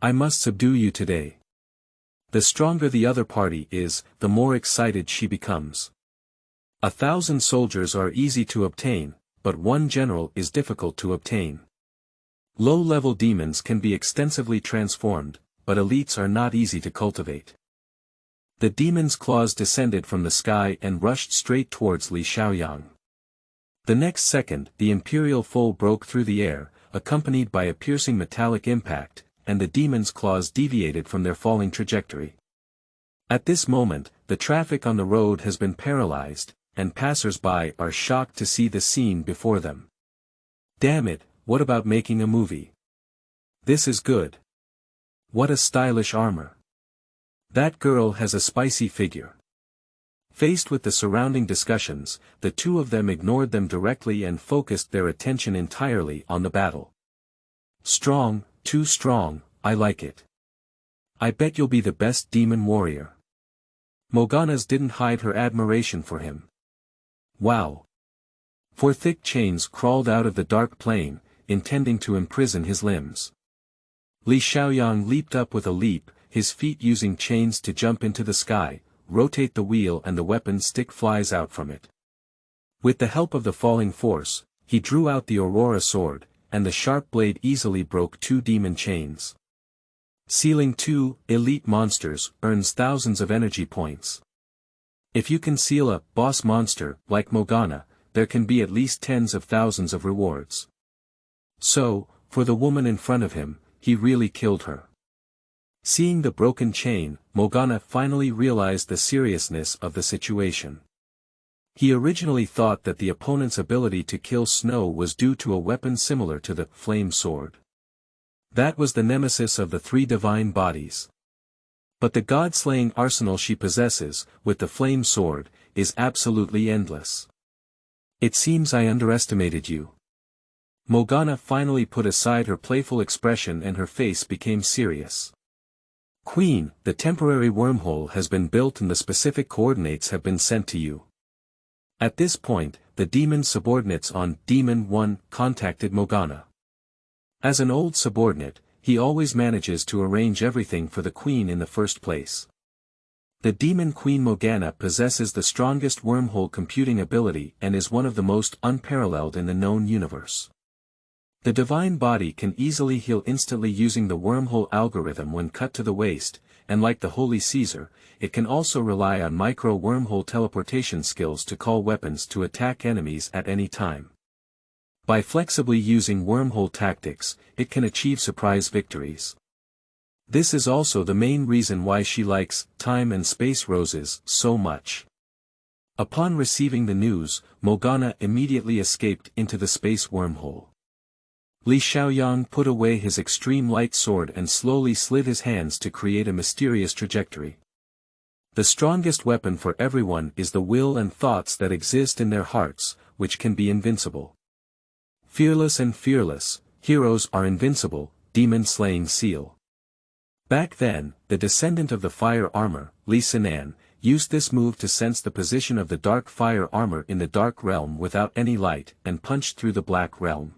Speaker 1: I must subdue you today. The stronger the other party is, the more excited she becomes. 1,000 soldiers are easy to obtain, but 1 general is difficult to obtain. Low-level demons can be extensively transformed, but elites are not easy to cultivate. The demon's claws descended from the sky and rushed straight towards Xiaoyang. The next second, the imperial foal broke through the air, accompanied by a piercing metallic impact, and the demon's claws deviated from their falling trajectory. At this moment, the traffic on the road has been paralyzed, and passers-by are shocked to see the scene before them. Damn it, what about making a movie? This is good. What a stylish armor. That girl has a spicy figure. Faced with the surrounding discussions, the two of them ignored them directly and focused their attention entirely on the battle. Strong, too strong, I like it. I bet you'll be the best demon warrior. Morgana's didn't hide her admiration for him. Wow. 4 thick chains crawled out of the dark plain, intending to imprison his limbs. Xiaoyang leaped up with a leap, his feet using chains to jump into the sky, rotate the wheel and the weapon stick flies out from it. With the help of the falling force, he drew out the Aurora sword, and the sharp blade easily broke 2 demon chains. Sealing 2 elite monsters earns thousands of energy points. If you can seal a boss monster like Morgana, there can be at least tens of thousands of rewards. So, for the woman in front of him, he really killed her. Seeing the broken chain, Morgana finally realized the seriousness of the situation. He originally thought that the opponent's ability to kill Snow was due to a weapon similar to the flame sword. That was the nemesis of the 3 divine bodies. But the god-slaying arsenal she possesses, with the flame sword, is absolutely endless. It seems I underestimated you. Morgana finally put aside her playful expression and her face became serious. Queen, the temporary wormhole has been built and the specific coordinates have been sent to you. At this point, the demon's subordinates on Demon 1 contacted Morgana. As an old subordinate, he always manages to arrange everything for the Queen in the first place. The Demon Queen Morgana possesses the strongest wormhole computing ability and is one of the most unparalleled in the known universe. The divine body can easily heal instantly using the wormhole algorithm when cut to the waist, and like the Holy Caesar, it can also rely on micro-wormhole teleportation skills to call weapons to attack enemies at any time. By flexibly using wormhole tactics, it can achieve surprise victories. This is also the main reason why she likes Time and Space Roses so much. Upon receiving the news, Morgana immediately escaped into the space wormhole. Xiaoyang put away his extreme light sword and slowly slid his hands to create a mysterious trajectory. The strongest weapon for everyone is the will and thoughts that exist in their hearts, which can be invincible. Fearless and fearless, heroes are invincible, demon-slaying seal. Back then, the descendant of the fire armor, Li Sinan, used this move to sense the position of the dark fire armor in the dark realm without any light and punched through the black realm.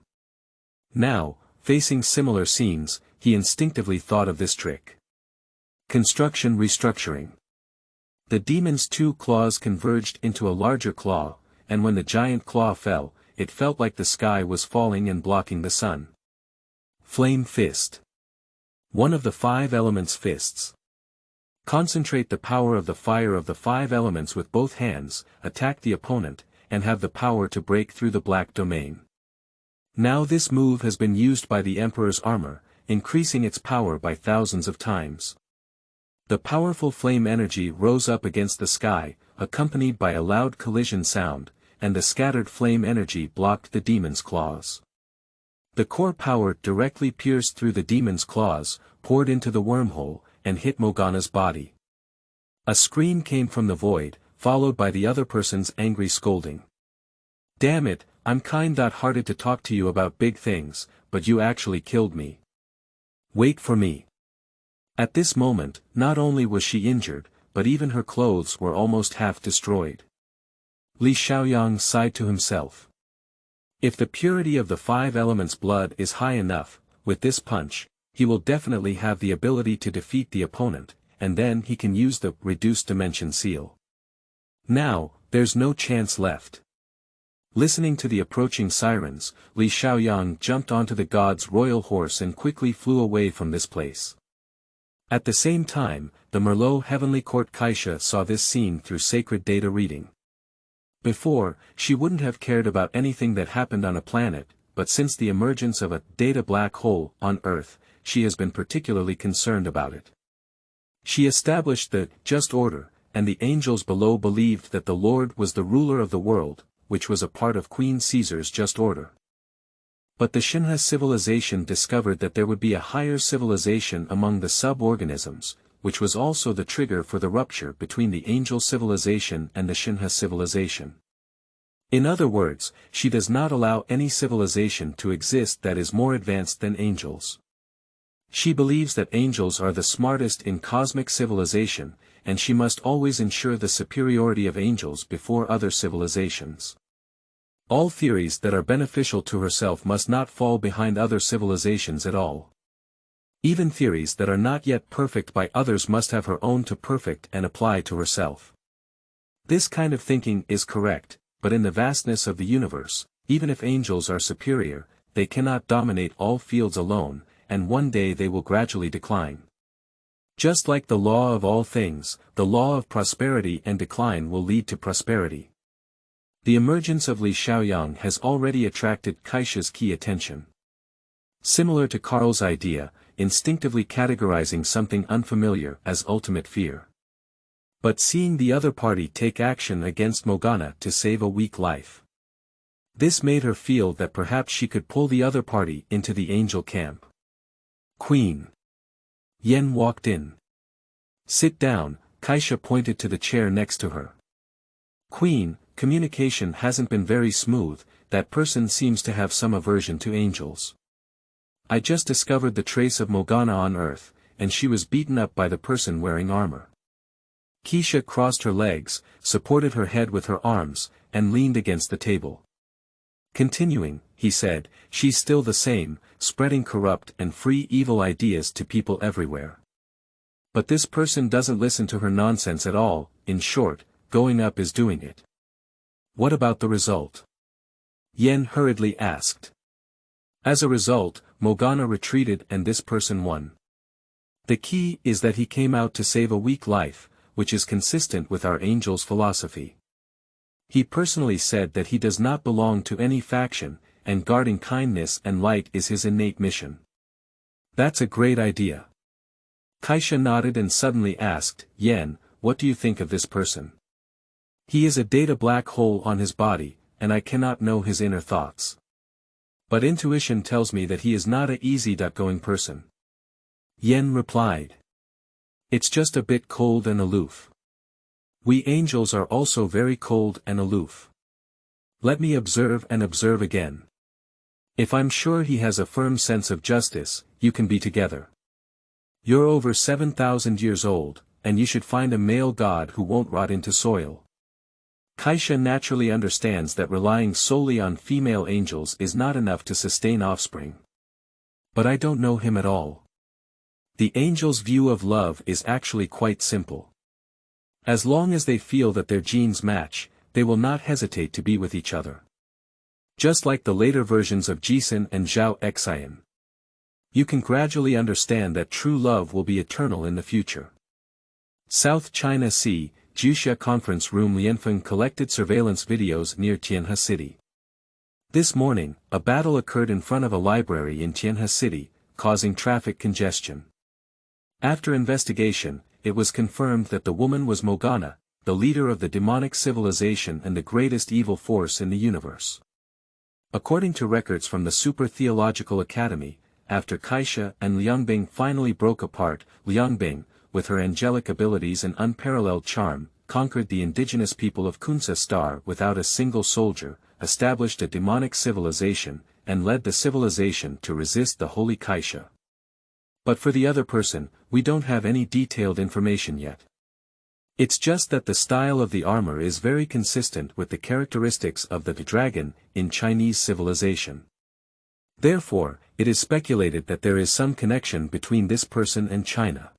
Speaker 1: Now, facing similar scenes, he instinctively thought of this trick. Construction restructuring. The demon's two claws converged into a larger claw, and when the giant claw fell, it felt like the sky was falling and blocking the sun. Flame Fist. One of the 5 elements fists. Concentrate the power of the fire of the 5 elements with both hands, attack the opponent, and have the power to break through the black domain. Now this move has been used by the Emperor's armor, increasing its power by thousands of times. The powerful flame energy rose up against the sky, accompanied by a loud collision sound, and the scattered flame energy blocked the demon's claws. The core power directly pierced through the demon's claws, poured into the wormhole, and hit Morgana's body. A scream came from the void, followed by the other person's angry scolding. "Damn it, I'm kind-hearted to talk to you about big things, but you actually killed me. Wait for me." At this moment, not only was she injured, but even her clothes were almost half destroyed. Li Xiaoyang sighed to himself. If the purity of the 5 elements' blood is high enough, with this punch, he will definitely have the ability to defeat the opponent, and then he can use the reduced dimension seal. Now, there's no chance left. Listening to the approaching sirens, Li Xiaoyang jumped onto the god's royal horse and quickly flew away from this place. At the same time, the Merlot Heavenly Court Kaisha saw this scene through sacred data reading. Before, she wouldn't have cared about anything that happened on a planet, but since the emergence of a data black hole on Earth, she has been particularly concerned about it. She established the just order, and the angels below believed that the Lord was the ruler of the world, which was a part of Queen Caesar's just order. But the Shinha civilization discovered that there would be a higher civilization among the sub-organisms, which was also the trigger for the rupture between the angel civilization and the Shinha civilization. In other words, she does not allow any civilization to exist that is more advanced than angels. She believes that angels are the smartest in cosmic civilization, and she must always ensure the superiority of angels before other civilizations. All theories that are beneficial to herself must not fall behind other civilizations at all. Even theories that are not yet perfect by others must have her own to perfect and apply to herself. This kind of thinking is correct, but in the vastness of the universe, even if angels are superior, they cannot dominate all fields alone, and one day they will gradually decline. Just like the law of all things, the law of prosperity and decline will lead to prosperity. The emergence of Li Xiaoyang has already attracted Kaisha's key attention. Similar to Carl's idea, instinctively categorizing something unfamiliar as ultimate fear. But seeing the other party take action against Morgana to save a weak life. This made her feel that perhaps she could pull the other party into the angel camp. "Queen." Yen walked in. "Sit down," Kaisha pointed to the chair next to her. "Queen, communication hasn't been very smooth, that person seems to have some aversion to angels. I just discovered the trace of Morgana on Earth, and she was beaten up by the person wearing armor." Keisha crossed her legs, supported her head with her arms, and leaned against the table. "Continuing," he said, "she's still the same, spreading corrupt and free evil ideas to people everywhere. But this person doesn't listen to her nonsense at all, in short, going up is doing it." "What about the result?" Yen hurriedly asked. "As a result, Morgana retreated and this person won. The key is that he came out to save a weak life, which is consistent with our angel's philosophy. He personally said that he does not belong to any faction, and guarding kindness and light is his innate mission." "That's a great idea." Kaisha nodded and suddenly asked, "Yen, what do you think of this person?" "He is a data black hole on his body, and I cannot know his inner thoughts. But intuition tells me that he is not an easy-going person." Yen replied. "It's just a bit cold and aloof. We angels are also very cold and aloof. Let me observe and observe again. If I'm sure he has a firm sense of justice, you can be together. You're over 7,000 years old, and you should find a male god who won't rot into soil. Kaisha naturally understands that relying solely on female angels is not enough to sustain offspring. But I don't know him at all. The angels' view of love is actually quite simple. As long as they feel that their genes match, they will not hesitate to be with each other. Just like the later versions of Jisun and Xiaoyang. You can gradually understand that true love will be eternal in the future. South China Sea, Jusha Conference Room. Lianfeng collected surveillance videos near Tianhe City. This morning, a battle occurred in front of a library in Tianhe City, causing traffic congestion. After investigation, it was confirmed that the woman was Morgana, the leader of the demonic civilization and the greatest evil force in the universe. According to records from the Super Theological Academy, after Kaisha and Liangbing finally broke apart, Liangbing, with her angelic abilities and unparalleled charm, conquered the indigenous people of Kunsa Star without a single soldier, established a demonic civilization, and led the civilization to resist the holy Kaisha. But for the other person, we don't have any detailed information yet. It's just that the style of the armor is very consistent with the characteristics of the dragon in Chinese civilization. Therefore, it is speculated that there is some connection between this person and China.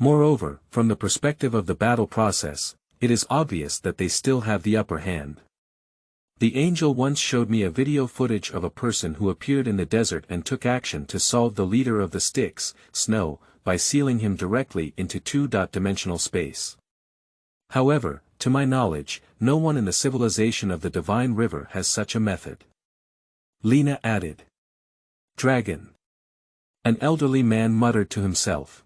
Speaker 1: Moreover, from the perspective of the battle process, it is obvious that they still have the upper hand. The angel once showed me a video footage of a person who appeared in the desert and took action to solve the leader of the Styx, Snow, by sealing him directly into two-dimensional space. However, to my knowledge, no one in the civilization of the Divine River has such a method. Lena added. Dragon. An elderly man muttered to himself.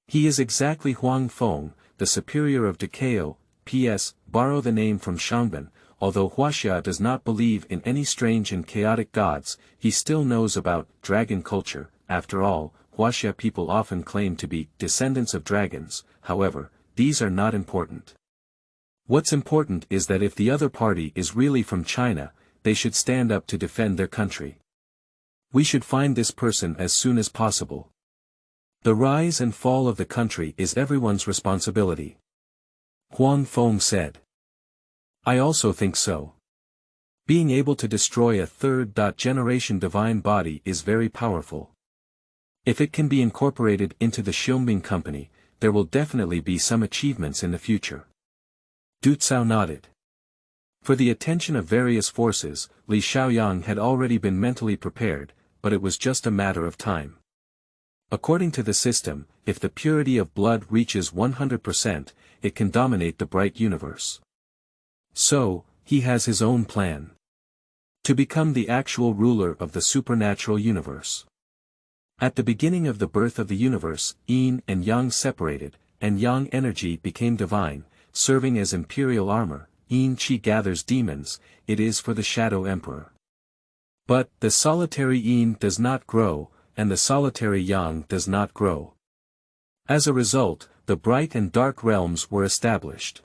Speaker 1: He is exactly Huang Feng, the superior of Dikao, P.S., borrow the name from Shangban. Although Huaxia does not believe in any strange and chaotic gods, he still knows about dragon culture. After all, Huaxia people often claim to be descendants of dragons. However, these are not important. What's important is that if the other party is really from China, they should stand up to defend their country. We should find this person as soon as possible. The rise and fall of the country is everyone's responsibility. Huang Feng said. I also think so. Being able to destroy a third-generation divine body is very powerful. If it can be incorporated into the Xiaoyang company, there will definitely be some achievements in the future. Du Cao nodded. For the attention of various forces, Li Xiaoyang had already been mentally prepared, but it was just a matter of time. According to the system, if the purity of blood reaches 100%, it can dominate the bright universe. So, he has his own plan. To become the actual ruler of the supernatural universe. At the beginning of the birth of the universe, Yin and Yang separated, and Yang energy became divine, serving as imperial armor. Yin Qi gathers demons, it is for the Shadow Emperor. But, the solitary Yin does not grow, and the solitary Yang does not grow. As a result, the bright and dark realms were established.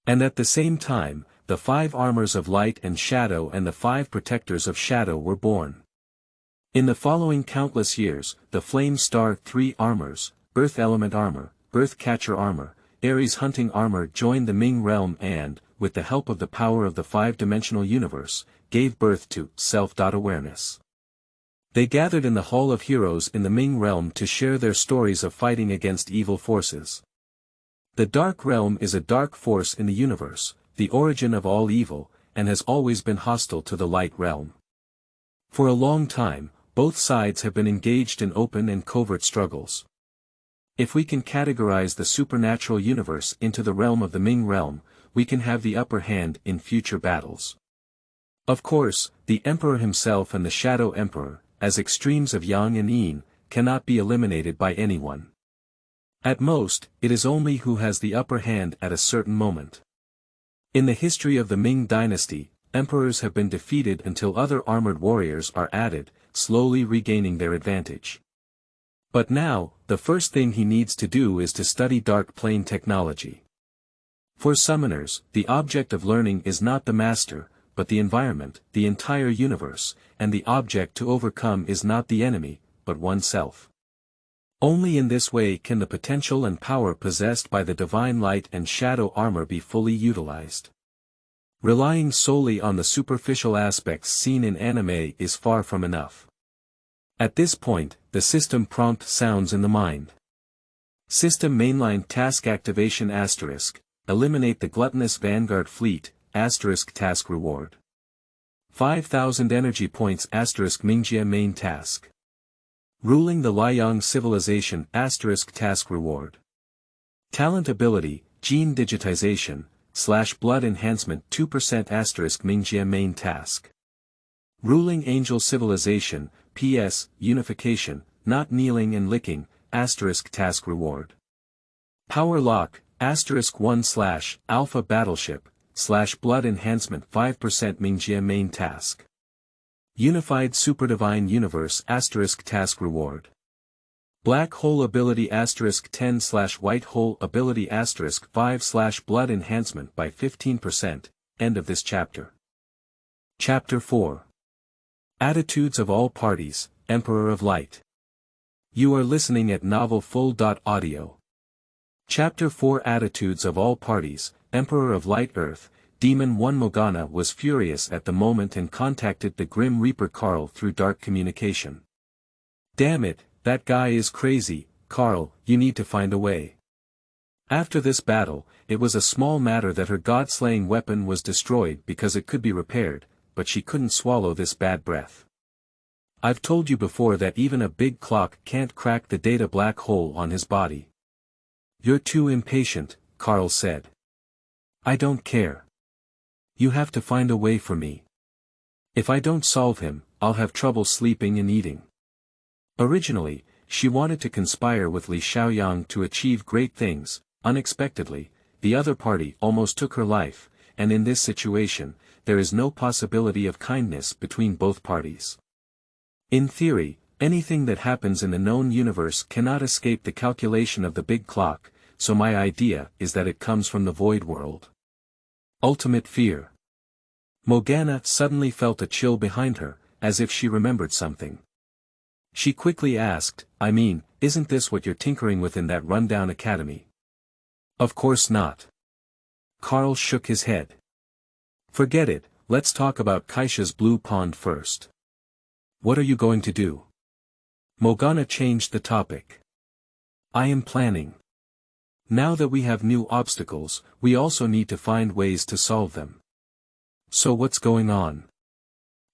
Speaker 1: And at the same time, the 5 armors of light and shadow and the 5 protectors of shadow were born. In the following countless years, the Flame Star 3 armors, Earth Element armor, Earth Catcher armor, Aries Hunting armor joined the Ming realm and, with the help of the power of the 5-dimensional universe, gave birth to self-awareness. They gathered in the Hall of Heroes in the Ming realm to share their stories of fighting against evil forces. The Dark Realm is a dark force in the universe, the origin of all evil, and has always been hostile to the Light Realm. For a long time, both sides have been engaged in open and covert struggles. If we can categorize the supernatural universe into the realm of the Ming realm, we can have the upper hand in future battles. Of course, the Emperor himself and the Shadow Emperor, as extremes of Yang and Yin, cannot be eliminated by anyone. At most, it is only who has the upper hand at a certain moment. In the history of the Ming dynasty, emperors have been defeated until other armored warriors are added, slowly regaining their advantage. But now, the first thing he needs to do is to study dark plane technology. For summoners, the object of learning is not the master, but the environment, the entire universe, and the object to overcome is not the enemy, but oneself. Only in this way can the potential and power possessed by the divine light and shadow armor be fully utilized. Relying solely on the superficial aspects seen in anime is far from enough. At this point, the system prompt sounds in the mind. System mainline task activation *, eliminate the gluttonous vanguard fleet, * task reward. 5,000 energy points * Mingjie main task. Ruling the Xiaoyang civilization * task reward. Talent ability, gene digitization, / blood enhancement 2% * Mingjie main task. Ruling angel civilization, PS, unification, not kneeling and licking, * task reward. Power lock, * 1 / alpha battleship, / blood enhancement 5% Mingjie main task. Unified superdivine universe * task reward. Black hole ability * 10 / white hole ability * 5 / blood enhancement by 15%, end of this chapter. Chapter 4. Attitudes of all parties, Emperor of Light. You are listening at novelfull.audio. Chapter 4 Attitudes of all parties, Emperor of Light. Earth, Demon 1 Morgana was furious at the moment and contacted the Grim Reaper Carl through dark communication. Damn it, that guy is crazy, Carl, you need to find a way. After this battle, it was a small matter that her god-slaying weapon was destroyed because it could be repaired, but she couldn't swallow this bad breath. I've told you before that even a big clock can't crack the data black hole on his body. You're too impatient, Carl said. I don't care. You have to find a way for me. If I don't solve him, I'll have trouble sleeping and eating. Originally, she wanted to conspire with Li Xiaoyang to achieve great things. Unexpectedly, the other party almost took her life, and in this situation, there is no possibility of kindness between both parties. In theory, anything that happens in the known universe cannot escape the calculation of the big clock, so my idea is that it comes from the void world. Ultimate fear. Morgana suddenly felt a chill behind her, as if she remembered something. She quickly asked, isn't this what you're tinkering with in that rundown academy? Of course not. Carl shook his head. Forget it, let's talk about Kaisha's blue pond first. What are you going to do? Morgana changed the topic. I am planning. Now that we have new obstacles, we also need to find ways to solve them. So what's going on?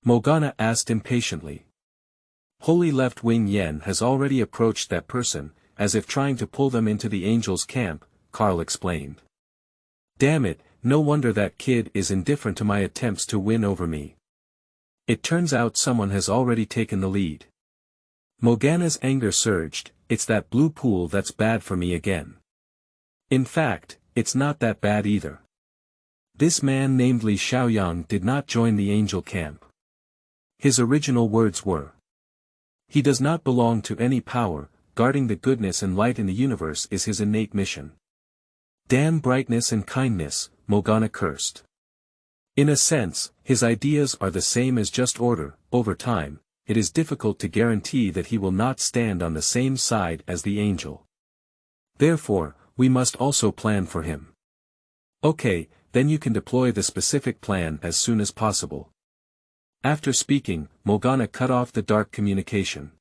Speaker 1: Morgana asked impatiently. Holy Left Wing Yen has already approached that person, as if trying to pull them into the Angels' camp, Carl explained. Damn it, no wonder that kid is indifferent to my attempts to win over me. It turns out someone has already taken the lead. Morgana's anger surged, it's that blue pool that's bad for me again. In fact, it's not that bad either. This man named Li Xiaoyang did not join the angel camp. His original words were, he does not belong to any power, guarding the goodness and light in the universe is his innate mission. Damn brightness and kindness, Morgana cursed. In a sense, his ideas are the same as just order. Over time, it is difficult to guarantee that he will not stand on the same side as the angel. Therefore, we must also plan for him. Okay, then you can deploy the specific plan as soon as possible. After speaking, Morgana cut off the dark communication.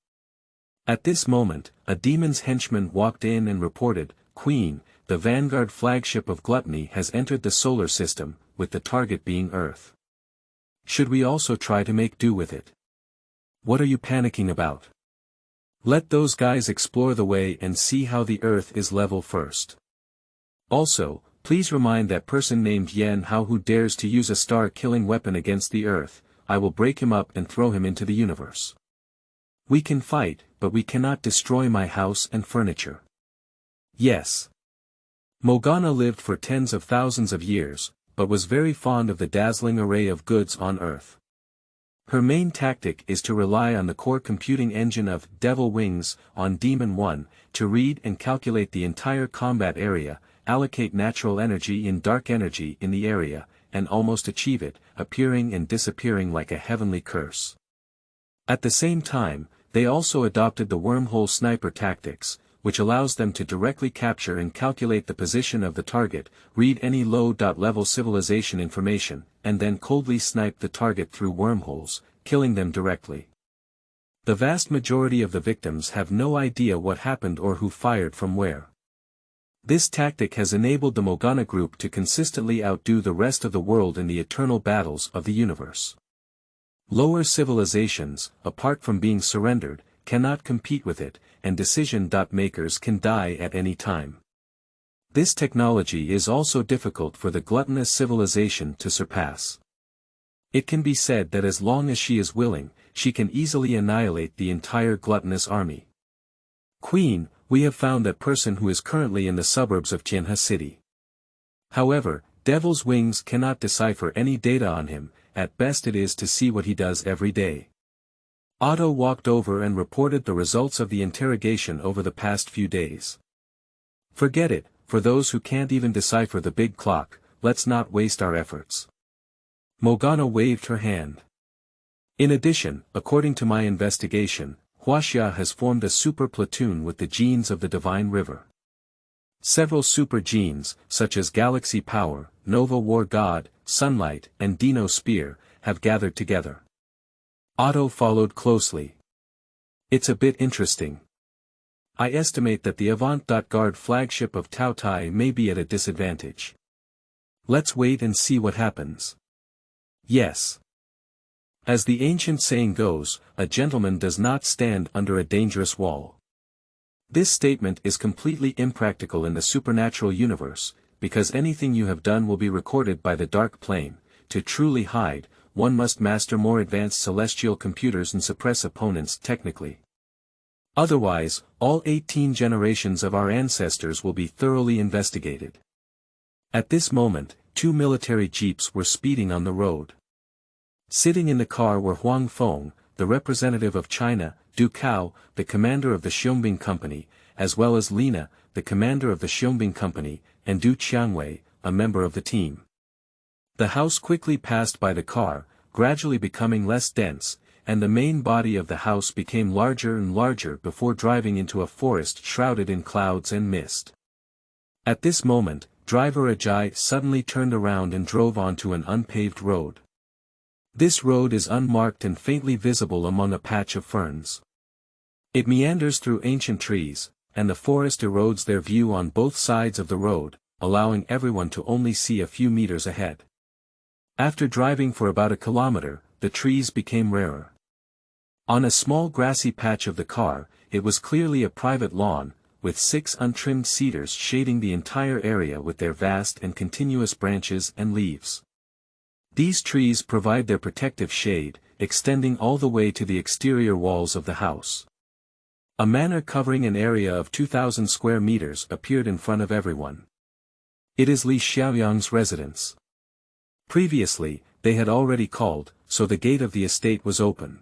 Speaker 1: At this moment, a demon's henchman walked in and reported, Queen, the Vanguard flagship of Gluttony has entered the solar system, with the target being Earth. Should we also try to make do with it? What are you panicking about? Let those guys explore the way and see how the Earth is level first. Also, please remind that person named Yan Hao who dares to use a star-killing weapon against the Earth, I will break him up and throw him into the universe. We can fight, but we cannot destroy my house and furniture. Yes. Morgana lived for tens of thousands of years, but was very fond of the dazzling array of goods on Earth. Her main tactic is to rely on the core computing engine of Devil Wings on Demon 1 to read and calculate the entire combat area, allocate natural energy in dark energy in the area, and almost achieve it, appearing and disappearing like a heavenly curse. At the same time, they also adopted the wormhole sniper tactics, which allows them to directly capture and calculate the position of the target, read any low-level civilization information, and then coldly snipe the target through wormholes, killing them directly. The vast majority of the victims have no idea what happened or who fired from where. This tactic has enabled the Morgana group to consistently outdo the rest of the world in the eternal battles of the universe. Lower civilizations, apart from being surrendered, cannot compete with it, and decision-makers can die at any time. This technology is also difficult for the gluttonous civilization to surpass. It can be said that as long as she is willing, she can easily annihilate the entire gluttonous army. Queen, we have found that person who is currently in the suburbs of Tianhe City. However, Devil's Wings cannot decipher any data on him, at best it is to see what he does every day. Otto walked over and reported the results of the interrogation over the past few days. Forget it, for those who can't even decipher the big clock, let's not waste our efforts. Morgana waved her hand. In addition, according to my investigation, Huaxia has formed a super platoon with the genes of the Divine River. Several super genes, such as Galaxy Power, Nova War God, Sunlight, and Dino Spear, have gathered together. Otto followed closely. It's a bit interesting. I estimate that the Avant-Garde flagship of Tao Tai may be at a disadvantage. Let's wait and see what happens. Yes. As the ancient saying goes, a gentleman does not stand under a dangerous wall. This statement is completely impractical in the supernatural universe, because anything you have done will be recorded by the dark plane. To truly hide, one must master more advanced celestial computers and suppress opponents technically. Otherwise, all 18 generations of our ancestors will be thoroughly investigated. At this moment, 2 military jeeps were speeding on the road. Sitting in the car were Huang Feng, the representative of China, Du Cao, the commander of the Xiaoyang Company, as well as Lina, the commander of the Xiaoyang Company, and Du Qiangwei, a member of the team. The house quickly passed by the car, gradually becoming less dense, and the main body of the house became larger and larger before driving into a forest shrouded in clouds and mist. At this moment, driver Ajay suddenly turned around and drove onto an unpaved road. This road is unmarked and faintly visible among a patch of ferns. It meanders through ancient trees, and the forest erodes their view on both sides of the road, allowing everyone to only see a few meters ahead. After driving for about a kilometer, the trees became rarer. On a small grassy patch of the car, it was clearly a private lawn, with 6 untrimmed cedars shading the entire area with their vast and continuous branches and leaves. These trees provide their protective shade, extending all the way to the exterior walls of the house. A manor covering an area of 2,000 square meters appeared in front of everyone. It is Li Xiaoyang's residence. Previously, they had already called, so the gate of the estate was open.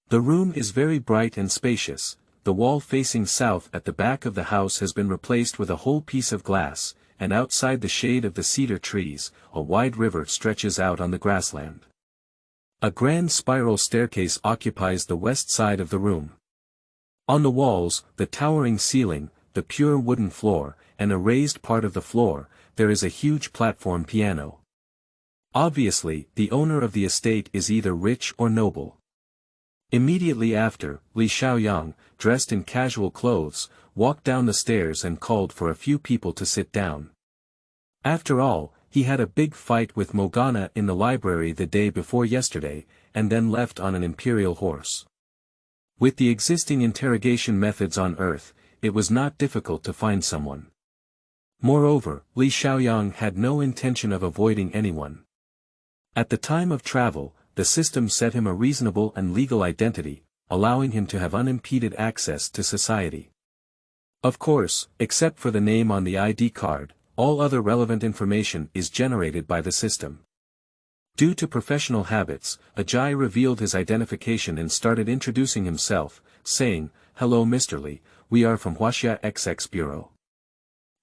Speaker 1: The room is very bright and spacious. The wall facing south at the back of the house has been replaced with a whole piece of glass, and outside the shade of the cedar trees, a wide river stretches out on the grassland. A grand spiral staircase occupies the west side of the room. On the walls, the towering ceiling, the pure wooden floor, and a raised part of the floor, there is a huge platform piano. Obviously, the owner of the estate is either rich or noble. Immediately after, Li Xiaoyang, dressed in casual clothes, walked down the stairs and called for a few people to sit down. After all, he had a big fight with Morgana in the library the day before yesterday, and then left on an imperial horse. With the existing interrogation methods on Earth, it was not difficult to find someone. Moreover, Li Xiaoyang had no intention of avoiding anyone. At the time of travel, the system set him a reasonable and legal identity, allowing him to have unimpeded access to society. Of course, except for the name on the ID card, all other relevant information is generated by the system. Due to professional habits, Ajay revealed his identification and started introducing himself, saying, "Hello Mr. Li, we are from Huaxia XX Bureau."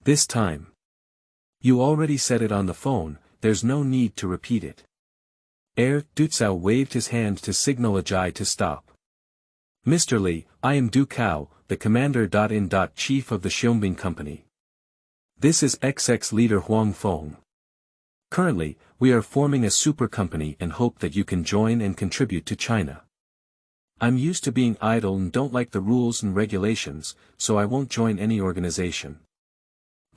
Speaker 1: This time, You already said it on the phone, there's no need to repeat it. Du Cao waved his hand to signal Ajay to stop. Mr. Li, I am Du Cao, the commander-in-chief of the Xiaoyang company. This is XX leader Huang Feng. Currently, we are forming a super company and hope that you can join and contribute to China. I'm used to being idle and don't like the rules and regulations, so I won't join any organization.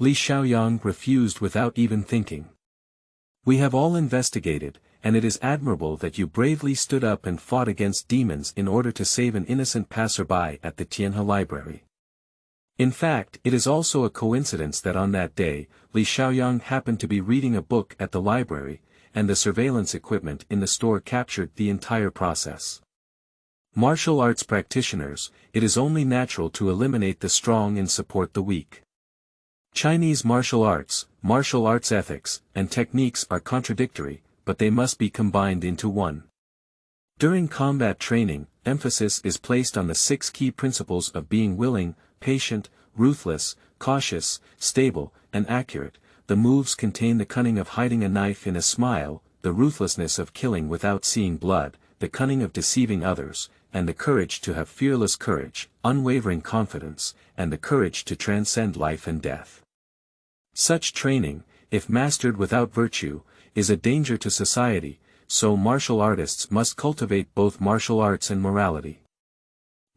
Speaker 1: Li Xiaoyang refused without even thinking. We have all investigated, and it is admirable that you bravely stood up and fought against demons in order to save an innocent passerby at the Tianhe library. In fact, it is also a coincidence that on that day, Li Xiaoyang happened to be reading a book at the library, and the surveillance equipment in the store captured the entire process. Martial arts practitioners, it is only natural to eliminate the strong and support the weak. Chinese martial arts ethics, and techniques are contradictory, but they must be combined into one. During combat training, emphasis is placed on the 6 key principles of being willing, patient, ruthless, cautious, stable, and accurate. The moves contain the cunning of hiding a knife in a smile, the ruthlessness of killing without seeing blood, the cunning of deceiving others, and the courage to have fearless courage, unwavering confidence, and the courage to transcend life and death. Such training, if mastered without virtue, is a danger to society, so martial artists must cultivate both martial arts and morality.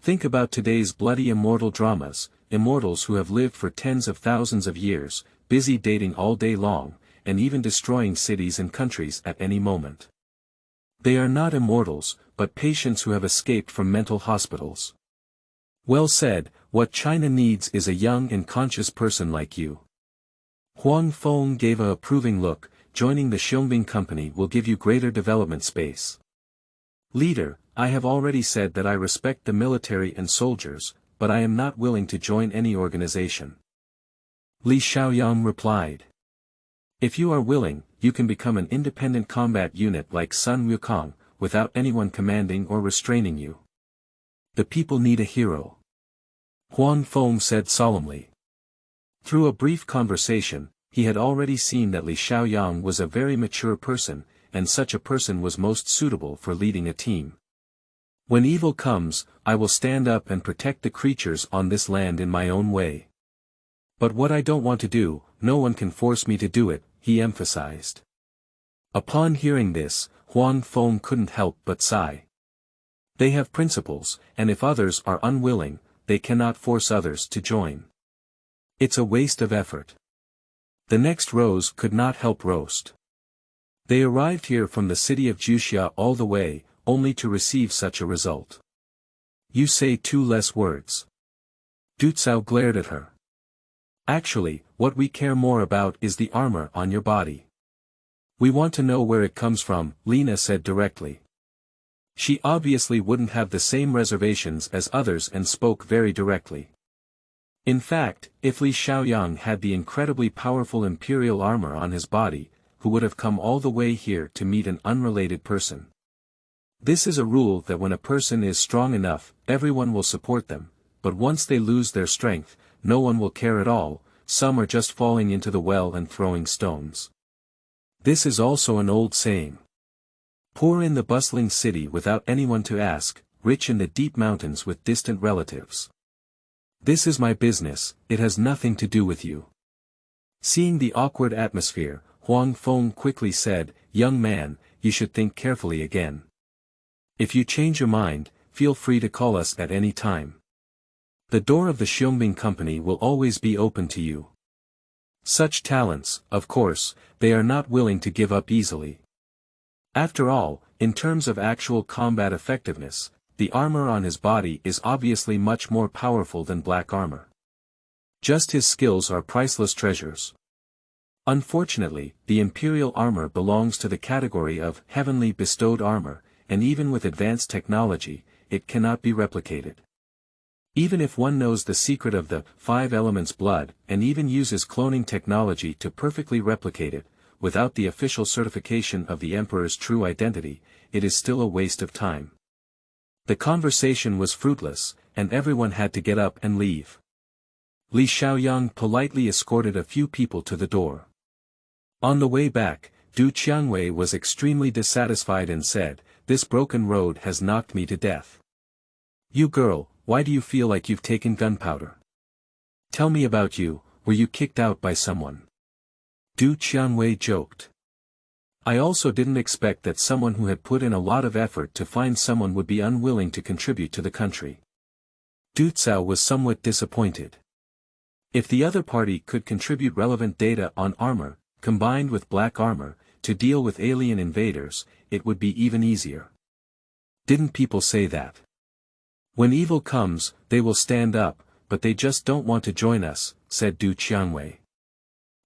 Speaker 1: Think about today's bloody immortal dramas, immortals who have lived for tens of thousands of years, busy dating all day long, and even destroying cities and countries at any moment. They are not immortals, but patients who have escaped from mental hospitals. Well said, what China needs is a young and conscious person like you. Huang Feng gave a approving look. Joining the Xiaoyang company will give you greater development space. Leader, I have already said that I respect the military and soldiers, but I am not willing to join any organization. Li Xiaoyang replied. If you are willing, you can become an independent combat unit like Sun Wukong, without anyone commanding or restraining you. The people need a hero. Huang Feng said solemnly. Through a brief conversation, he had already seen that Li Xiaoyang was a very mature person, and such a person was most suitable for leading a team. When evil comes, I will stand up and protect the creatures on this land in my own way. But what I don't want to do, no one can force me to do it, he emphasized. Upon hearing this, Huang Feng couldn't help but sigh. They have principles, and if others are unwilling, they cannot force others to join. It's a waste of effort. The next rose could not help roast. They arrived here from the city of Juxia all the way, only to receive such a result. You say 2 less words. Du Cao glared at her. Actually, what we care more about is the armor on your body. We want to know where it comes from, Lena said directly. She obviously wouldn't have the same reservations as others and spoke very directly. In fact, if Li Xiaoyang had the incredibly powerful imperial armor on his body, who would have come all the way here to meet an unrelated person? This is a rule that when a person is strong enough, everyone will support them, but once they lose their strength, no one will care at all, some are just falling into the well and throwing stones. This is also an old saying. Poor in the bustling city without anyone to ask, rich in the deep mountains with distant relatives. This is my business, it has nothing to do with you. Seeing the awkward atmosphere, Huang Feng quickly said, Young man, you should think carefully again. If you change your mind, feel free to call us at any time. The door of the Xiaoyang company will always be open to you. Such talents, of course, they are not willing to give up easily. After all, in terms of actual combat effectiveness, the armor on his body is obviously much more powerful than black armor. Just his skills are priceless treasures. Unfortunately, the imperial armor belongs to the category of heavenly bestowed armor, and even with advanced technology, it cannot be replicated. Even if one knows the secret of the 5 elements blood, and even uses cloning technology to perfectly replicate it, without the official certification of the Emperor's true identity, it is still a waste of time. The conversation was fruitless, and everyone had to get up and leave. Li Xiaoyang politely escorted a few people to the door. On the way back, Du Qiangwei was extremely dissatisfied and said, "This broken road has knocked me to death. You girl, why do you feel like you've taken gunpowder? Tell me about you, were you kicked out by someone?" Du Qiangwei joked. "I also didn't expect that someone who had put in a lot of effort to find someone would be unwilling to contribute to the country." Du Cao was somewhat disappointed. If the other party could contribute relevant data on armor, combined with black armor, to deal with alien invaders, it would be even easier. Didn't people say that? When evil comes, they will stand up, but they just don't want to join us, said Du Qiangwei.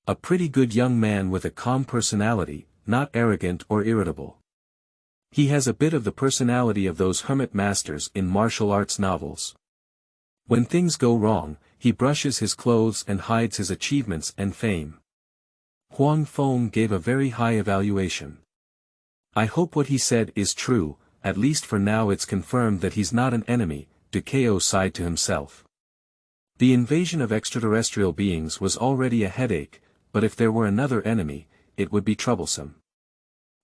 Speaker 1: A pretty good young man with a calm personality, not arrogant or irritable. He has a bit of the personality of those hermit masters in martial arts novels. When things go wrong, he brushes his clothes and hides his achievements and fame. Huang Feng gave a very high evaluation. I hope what he said is true, at least for now it's confirmed that he's not an enemy, Du Kao sighed to himself. The invasion of extraterrestrial beings was already a headache, but if there were another enemy, it would be troublesome.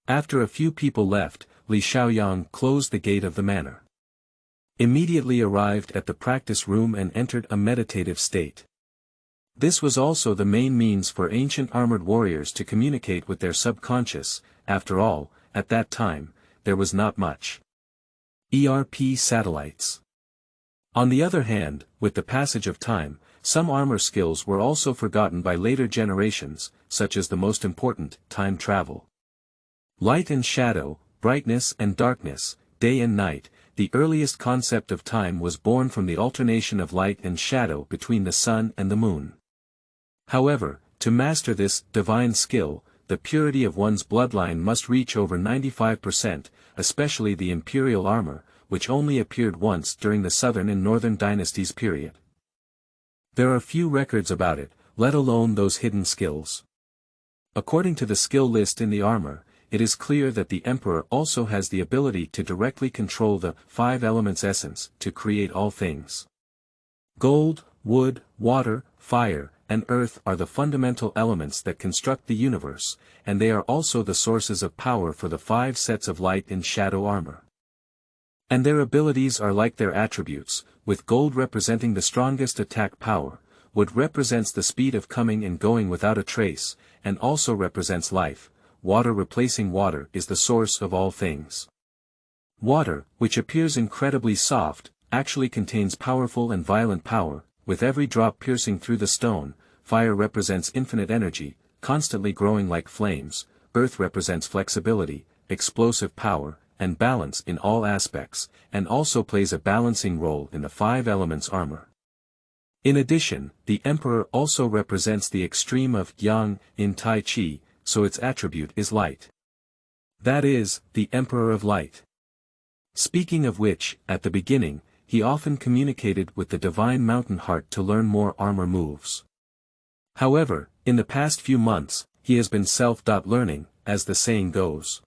Speaker 1: After a few people left, Li Xiaoyang closed the gate of the manor. Immediately arrived at the practice room and entered a meditative state. This was also the main means for ancient armored warriors to communicate with their subconscious. After all, at that time, there was not much ERP satellites. On the other hand, with the passage of time, some armor skills were also forgotten by later generations, such as the most important, time travel. Light and shadow, brightness and darkness, day and night. The earliest concept of time was born from the alternation of light and shadow between the sun and the moon. However, to master this divine skill, the purity of one's bloodline must reach over 95%, especially the imperial armor, which only appeared once during the southern and northern dynasties period. There are few records about it, let alone those hidden skills. According to the skill list in the armor, it is clear that the Emperor also has the ability to directly control the 5 elements essence to create all things. Gold, wood, water, fire, and earth are the fundamental elements that construct the universe, and they are also the sources of power for the 5 sets of light and shadow armor. And their abilities are like their attributes, with gold representing the strongest attack power, wood represents the speed of coming and going without a trace, and also represents life. Water replacing water is the source of all things. Water, which appears incredibly soft, actually contains powerful and violent power, with every drop piercing through the stone. Fire represents infinite energy, constantly growing like flames. Earth represents flexibility, explosive power, and balance in all aspects, and also plays a balancing role in the 5 elements armor. In addition, the Emperor also represents the extreme of Yang in Tai Chi, so its attribute is light. That is, the Emperor of Light. Speaking of which, at the beginning, he often communicated with the divine mountain heart to learn more armor moves. However, in the past few months, he has been self-learning, as the saying goes.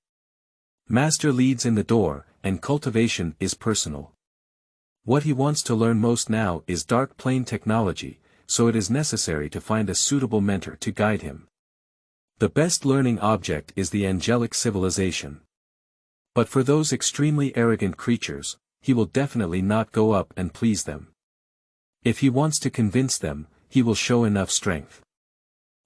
Speaker 1: Master leads in the door, and cultivation is personal. What he wants to learn most now is dark plane technology, so it is necessary to find a suitable mentor to guide him. The best learning object is the angelic civilization. But for those extremely arrogant creatures, he will definitely not go up and please them. If he wants to convince them, he will show enough strength.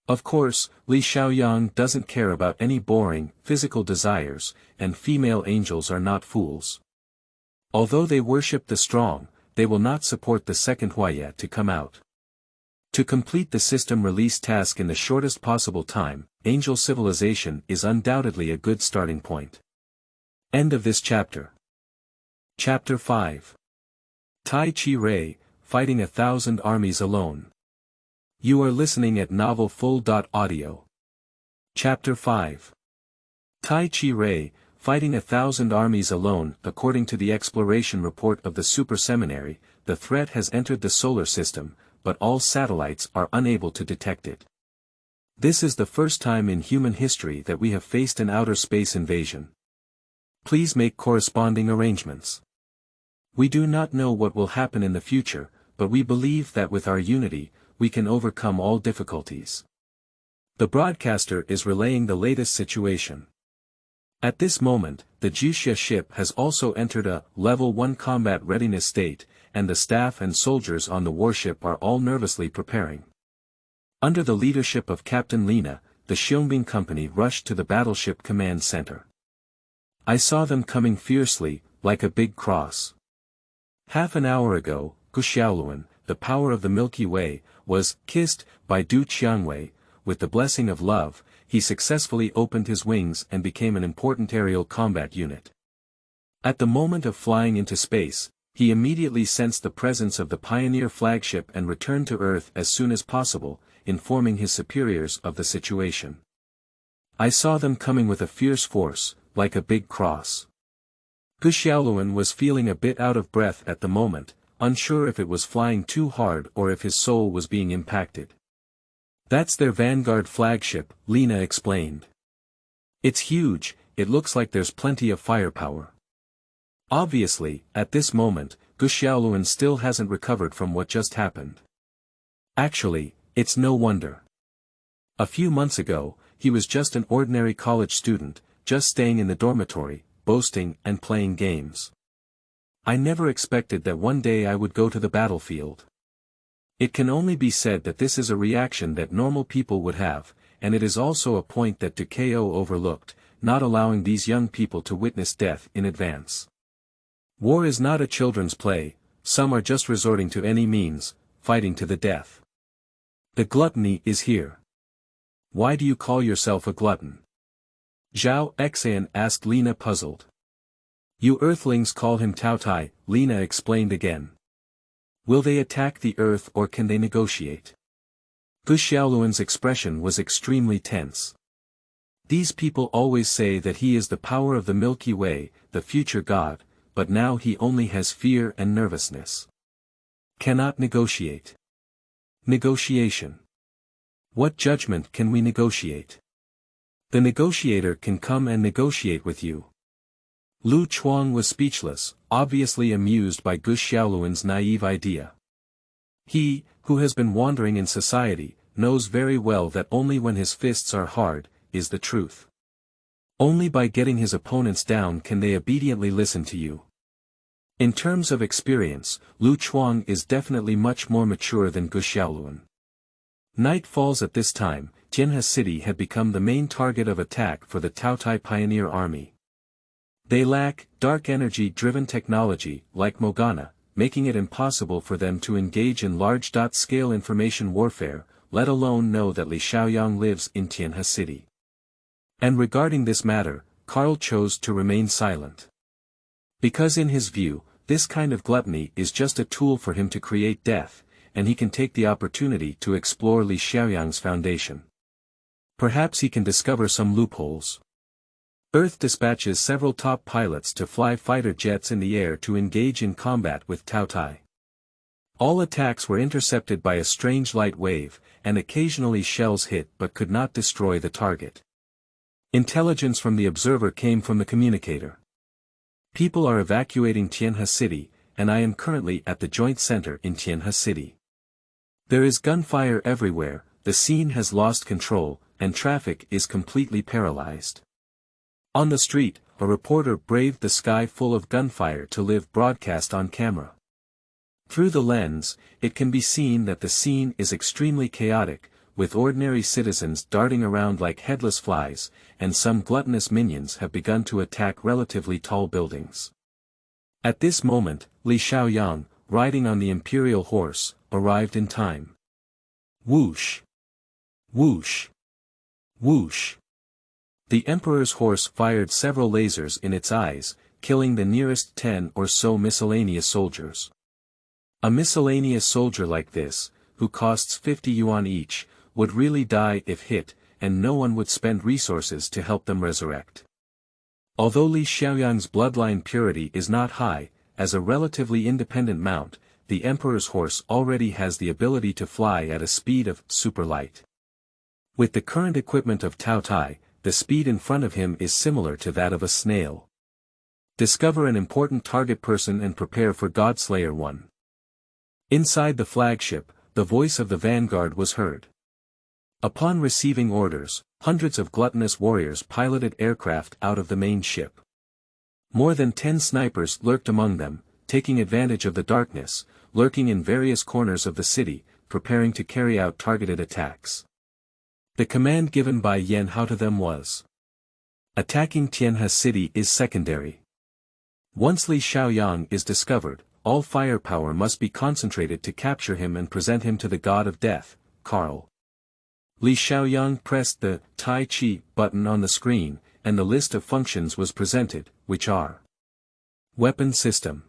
Speaker 1: Of course, Li Xiaoyang doesn't care about any boring, physical desires, and female angels are not fools. Although they worship the strong, they will not support the second Huaya to come out. To complete the system release task in the shortest possible time, angel civilization is undoubtedly a good starting point. End of this chapter. Chapter 5. Tai Chi Rei, Fighting 1,000 Armies Alone. You are listening at novelfull.audio. Chapter 5. Tai Chi Rei, Fighting 1,000 Armies Alone. According to the exploration report of the Super Seminary, the threat has entered the solar system, but all satellites are unable to detect it. This is the first time in human history that we have faced an outer space invasion. Please make corresponding arrangements. We do not know what will happen in the future, but we believe that with our unity, we can overcome all difficulties. The broadcaster is relaying the latest situation. At this moment, the Juxia ship has also entered a Level 1 combat readiness state, and the staff and soldiers on the warship are all nervously preparing. Under the leadership of Captain Lina, the Xiaoyang company rushed to the battleship command center. I saw them coming fiercely, like a big cross. Half an hour ago, Xiaoyang, the power of the Milky Way, was kissed by Du Qiangwei. With the blessing of love, he successfully opened his wings and became an important aerial combat unit. At the moment of flying into space, he immediately sensed the presence of the Pioneer flagship and returned to Earth as soon as possible, informing his superiors of the situation. I saw them coming with a fierce force, like a big cross. Xiaoyang was feeling a bit out of breath at the moment, unsure if it was flying too hard or if his soul was being impacted. That's their Vanguard flagship, Lina explained. It's huge, it looks like there's plenty of firepower. Obviously, at this moment, Xiaoyang still hasn't recovered from what just happened. Actually, it's no wonder. A few months ago, he was just an ordinary college student, just staying in the dormitory, boasting and playing games. I never expected that one day I would go to the battlefield. It can only be said that this is a reaction that normal people would have, and it is also a point that Duko overlooked, not allowing these young people to witness death in advance. War is not a children's play, some are just resorting to any means, fighting to the death. The gluttony is here. Why do you call yourself a glutton? Xiaoyang asked Lina puzzled. You Earthlings call him Taotai, Lina explained again. Will they attack the Earth or can they negotiate? Xiaoyang's expression was extremely tense. These people always say that he is the power of the Milky Way, the future god, but now he only has fear and nervousness. Cannot negotiate. Negotiation. What judgment can we negotiate? The negotiator can come and negotiate with you. Lu Chuang was speechless, obviously amused by Xiaoyang's naive idea. He, who has been wandering in society, knows very well that only when his fists are hard, is the truth. Only by getting his opponents down can they obediently listen to you. In terms of experience, Lu Chuang is definitely much more mature than Xiaoyang. Night falls at this time. Tianhe City had become the main target of attack for the Taotai Pioneer Army. They lack dark energy-driven technology, like Morgana, making it impossible for them to engage in large-scale information warfare, let alone know that Xiaoyang lives in Tianhe City. And regarding this matter, Karl chose to remain silent. Because in his view, this kind of gluttony is just a tool for him to create death, and he can take the opportunity to explore Xiaoyang's foundation. Perhaps he can discover some loopholes. Earth dispatches several top pilots to fly fighter jets in the air to engage in combat with Taotai. All attacks were intercepted by a strange light wave, and occasionally shells hit but could not destroy the target. Intelligence from the observer came from the communicator. People are evacuating Tianhe City, and I am currently at the joint center in Tianhe City. There is gunfire everywhere, the scene has lost control, and traffic is completely paralyzed. On the street, a reporter braved the sky full of gunfire to live broadcast on camera. Through the lens, it can be seen that the scene is extremely chaotic, with ordinary citizens darting around like headless flies, and some gluttonous minions have begun to attack relatively tall buildings. At this moment, Xiaoyang, riding on the imperial horse, arrived in time. Whoosh! Whoosh! Whoosh! The Emperor's horse fired several lasers in its eyes, killing the nearest 10 or so miscellaneous soldiers. A miscellaneous soldier like this, who costs 50 yuan each, would really die if hit, and no one would spend resources to help them resurrect. Although Xiaoyang's bloodline purity is not high, as a relatively independent mount, the Emperor's horse already has the ability to fly at a speed of super light. With the current equipment of Taotai, the speed in front of him is similar to that of a snail. Discover an important target person and prepare for Godslayer 1. Inside the flagship, the voice of the Vanguard was heard. Upon receiving orders, hundreds of gluttonous warriors piloted aircraft out of the main ship. More than 10 snipers lurked among them, taking advantage of the darkness, lurking in various corners of the city, preparing to carry out targeted attacks. The command given by Yan Hao to them was: attacking Tianhe City is secondary. Once Li Xiaoyang is discovered, all firepower must be concentrated to capture him and present him to the god of death, Karl. Li Xiaoyang pressed the Tai Chi button on the screen, and the list of functions was presented, which are: Weapon System,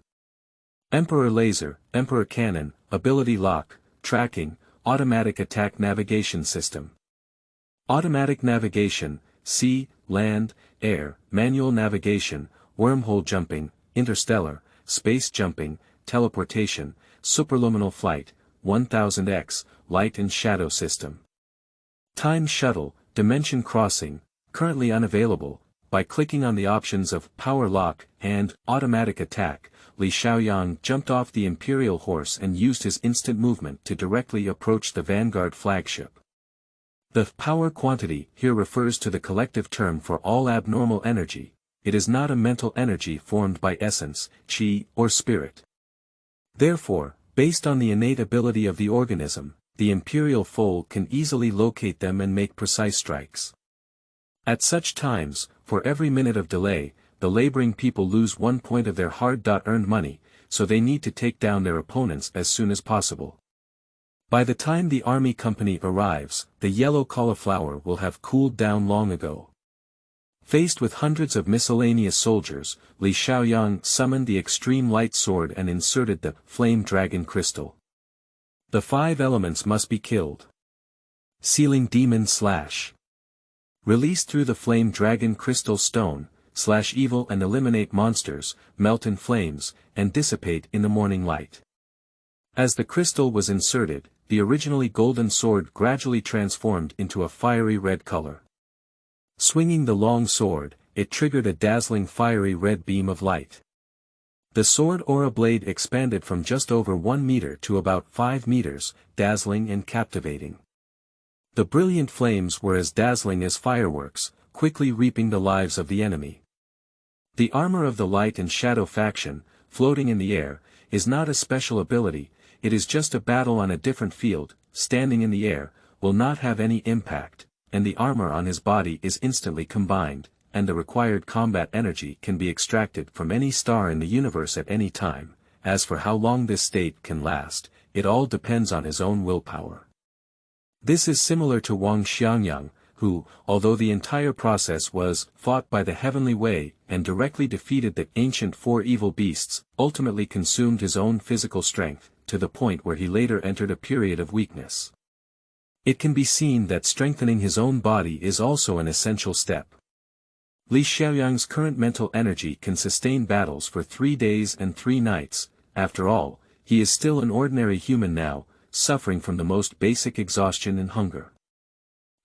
Speaker 1: Emperor Laser, Emperor Cannon, Ability Lock, Tracking, Automatic Attack Navigation System. Automatic Navigation, Sea, Land, Air, Manual Navigation, Wormhole Jumping, Interstellar, Space Jumping, Teleportation, Superluminal Flight, 1000X, Light and Shadow System. Time Shuttle, Dimension Crossing, currently unavailable. By clicking on the options of Power Lock and Automatic Attack, Li Xiaoyang jumped off the Imperial Horse and used his instant movement to directly approach the Vanguard flagship. The power quantity here refers to the collective term for all abnormal energy. It is not a mental energy formed by essence, qi, or spirit. Therefore, based on the innate ability of the organism, the Imperial foal can easily locate them and make precise strikes. At such times, for every minute of delay, the laboring people lose 1 point of their hard-earned money, so they need to take down their opponents as soon as possible. By the time the army company arrives, the yellow cauliflower will have cooled down long ago. Faced with hundreds of miscellaneous soldiers, Li Xiaoyang summoned the extreme light sword and inserted the flame dragon crystal. The 5 elements must be killed. Sealing Demon Slash. Release through the flame dragon crystal stone, slash evil and eliminate monsters, melt in flames, and dissipate in the morning light. As the crystal was inserted, the originally golden sword gradually transformed into a fiery red color. Swinging the long sword, it triggered a dazzling fiery red beam of light. The sword aura blade expanded from just over 1 meter to about 5 meters, dazzling and captivating. The brilliant flames were as dazzling as fireworks, quickly reaping the lives of the enemy. The armor of the light and shadow faction, floating in the air, is not a special ability, it is just a battle on a different field. Standing in the air, will not have any impact, and the armor on his body is instantly combined, and the required combat energy can be extracted from any star in the universe at any time. As for how long this state can last, it all depends on his own willpower. This is similar to Wang Xiangyang, who, although the entire process was fought by the heavenly way and directly defeated the ancient 4 evil beasts, ultimately consumed his own physical strength, to the point where he later entered a period of weakness. It can be seen that strengthening his own body is also an essential step. Li Xiaoyang's current mental energy can sustain battles for 3 days and 3 nights. After all, he is still an ordinary human now, suffering from the most basic exhaustion and hunger.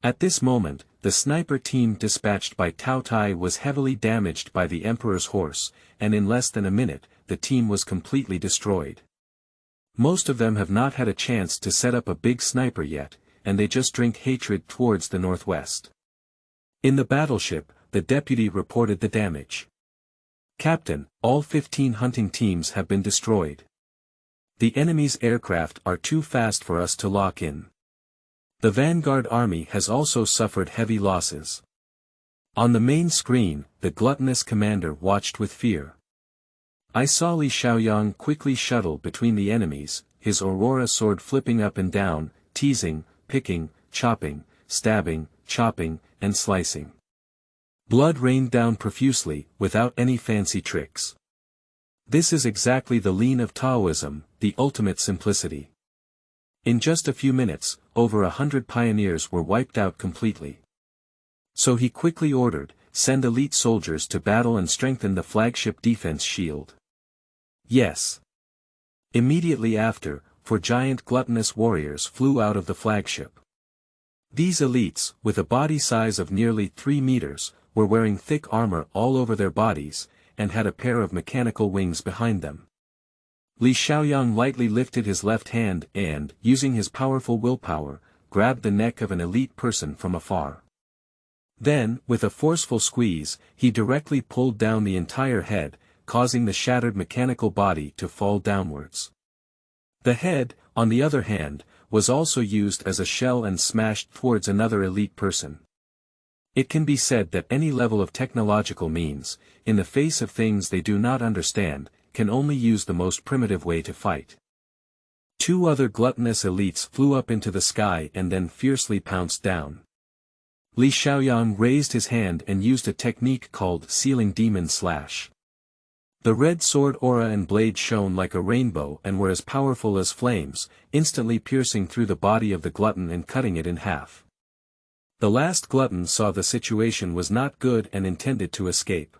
Speaker 1: At this moment, the sniper team dispatched by Tao Tai was heavily damaged by the Emperor's horse, and in less than a minute, the team was completely destroyed. Most of them have not had a chance to set up a big sniper yet, and they just drink hatred towards the northwest. In the battleship, the deputy reported the damage. Captain, all 15 hunting teams have been destroyed. The enemy's aircraft are too fast for us to lock in. The Vanguard army has also suffered heavy losses. On the main screen, the gluttonous commander watched with fear. I saw Li Xiaoyang quickly shuttle between the enemies, his aurora sword flipping up and down, teasing, picking, chopping, stabbing, chopping, and slicing. Blood rained down profusely, without any fancy tricks. This is exactly the lean of Taoism, the ultimate simplicity. In just a few minutes, over 100 pioneers were wiped out completely. So he quickly ordered, send elite soldiers to battle and strengthen the flagship defense shield. Yes. Immediately after, 4 giant gluttonous warriors flew out of the flagship. These elites, with a body size of nearly 3 meters, were wearing thick armor all over their bodies, and had a pair of mechanical wings behind them. Li Xiaoyang lightly lifted his left hand and, using his powerful willpower, grabbed the neck of an elite person from afar. Then, with a forceful squeeze, he directly pulled down the entire head, causing the shattered mechanical body to fall downwards. The head, on the other hand, was also used as a shell and smashed towards another elite person. It can be said that any level of technological means, in the face of things they do not understand, can only use the most primitive way to fight. Two other gluttonous elites flew up into the sky and then fiercely pounced down. Xiaoyang raised his hand and used a technique called Sealing Demon Slash. The red sword aura and blade shone like a rainbow and were as powerful as flames, instantly piercing through the body of the glutton and cutting it in half. The last glutton saw the situation was not good and intended to escape.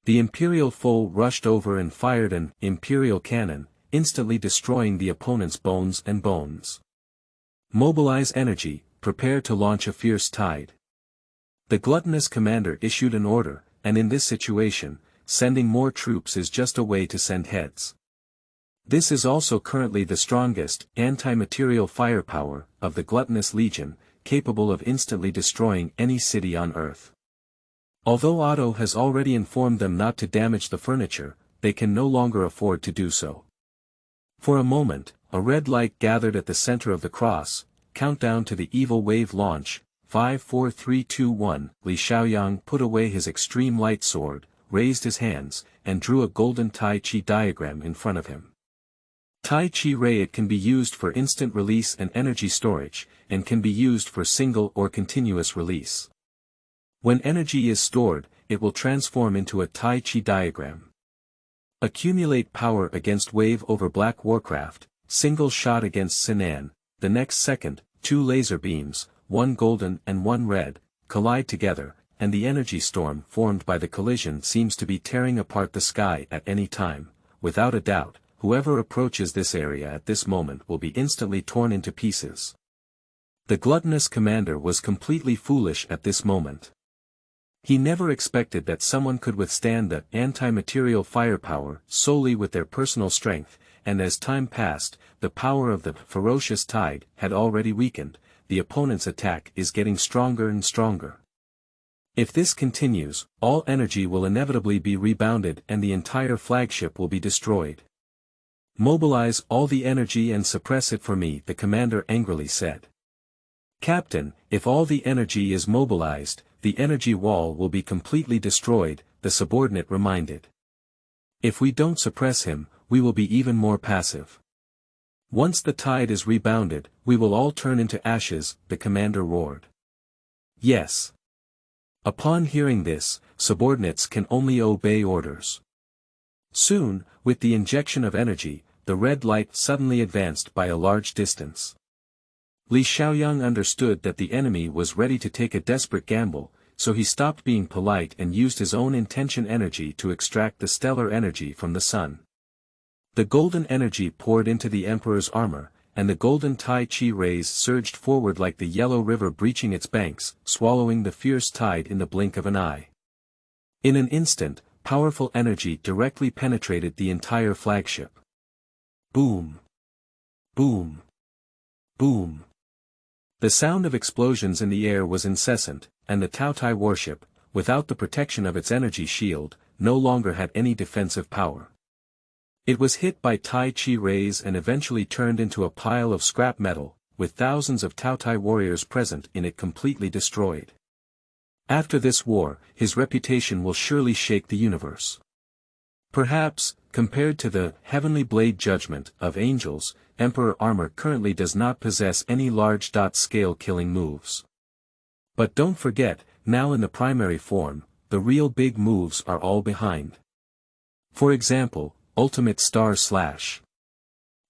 Speaker 1: The Imperial foe rushed over and fired an Imperial cannon, instantly destroying the opponent's bones and bones. Mobilize energy, prepare to launch a fierce tide. The gluttonous commander issued an order, and in this situation, sending more troops is just a way to send heads. This is also currently the strongest, anti-material firepower, of the gluttonous legion, capable of instantly destroying any city on Earth. Although Otto has already informed them not to damage the furniture, they can no longer afford to do so. For a moment, a red light gathered at the center of the cross. Countdown to the evil wave launch, 5 4 3 2 1, Xiaoyang put away his extreme light sword, raised his hands, and drew a golden Tai Chi diagram in front of him. Tai Chi Ray. It can be used for instant release and energy storage, and can be used for single or continuous release. When energy is stored, it will transform into a Tai Chi diagram. Accumulate power against wave over Black Warcraft, single shot against Sinan, the next second, 2 laser beams, 1 golden and 1 red, collide together, and the energy storm formed by the collision seems to be tearing apart the sky at any time. Without a doubt, whoever approaches this area at this moment will be instantly torn into pieces. The gluttonous commander was completely foolish at this moment. He never expected that someone could withstand the anti-material firepower solely with their personal strength, and as time passed, the power of the ferocious tide had already weakened. The opponent's attack is getting stronger and stronger. If this continues, all energy will inevitably be rebounded and the entire flagship will be destroyed. Mobilize all the energy and suppress it for me, the commander angrily said. Captain, if all the energy is mobilized, the energy wall will be completely destroyed, the subordinate reminded. If we don't suppress him, we will be even more passive. Once the tide is rebounded, we will all turn into ashes, the commander roared. Yes. Upon hearing this, subordinates can only obey orders. Soon, with the injection of energy, the red light suddenly advanced by a large distance. Xiaoyang understood that the enemy was ready to take a desperate gamble, so he stopped being polite and used his own intention energy to extract the stellar energy from the sun. The golden energy poured into the Emperor's armor, and the golden Tai Chi rays surged forward like the yellow river breaching its banks, swallowing the fierce tide in the blink of an eye. In an instant, powerful energy directly penetrated the entire flagship. Boom! Boom! Boom! The sound of explosions in the air was incessant, and the Taotai warship, without the protection of its energy shield, no longer had any defensive power. It was hit by Tai Chi rays and eventually turned into a pile of scrap metal, with thousands of Taotai warriors present in it completely destroyed. After this war, his reputation will surely shake the universe. Perhaps, compared to the heavenly blade judgment of angels, Emperor armor currently does not possess any large-scale killing moves. But don't forget, now in the primary form, the real big moves are all behind. For example, Ultimate Star Slash.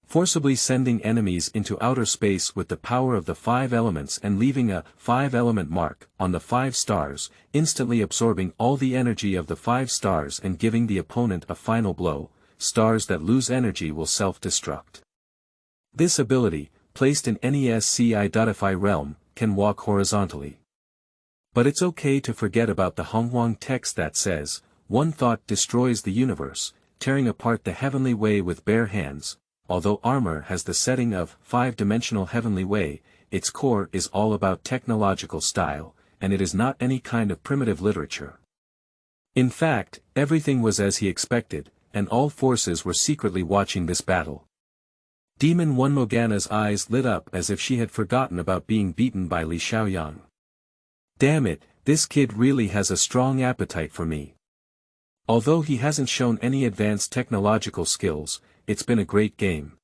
Speaker 1: Forcibly sending enemies into outer space with the power of the 5 elements and leaving a 5-element mark on the 5 stars, instantly absorbing all the energy of the 5 stars and giving the opponent a final blow. Stars that lose energy will self-destruct. This ability, placed in any SCI.FI realm, can walk horizontally. But it's okay to forget about the Honghuang text that says, one thought destroys the universe, tearing apart the heavenly way with bare hands. Although armor has the setting of 5-dimensional heavenly way, its core is all about technological style, and it is not any kind of primitive literature. In fact, everything was as he expected, and all forces were secretly watching this battle. Demon 1 Morgana's eyes lit up as if she had forgotten about being beaten by Li Xiaoyang. Damn it, this kid really has a strong appetite for me. Although he hasn't shown any advanced technological skills, it's been a great game.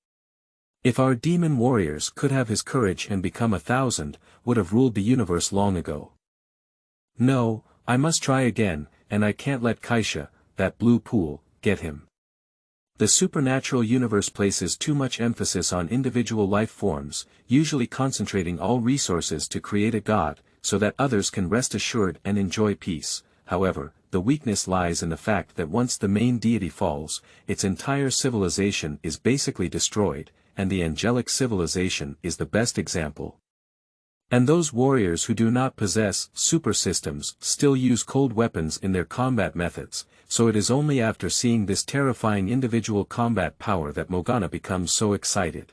Speaker 1: If our demon warriors could have his courage and become 1,000, would have ruled the universe long ago. No, I must try again, and I can't let Kaisha, that blue pool, get him. The supernatural universe places too much emphasis on individual life forms, usually concentrating all resources to create a god, so that others can rest assured and enjoy peace. However, the weakness lies in the fact that once the main deity falls, its entire civilization is basically destroyed, and the angelic civilization is the best example. And those warriors who do not possess super systems still use cold weapons in their combat methods, so it is only after seeing this terrifying individual combat power that Morgana becomes so excited.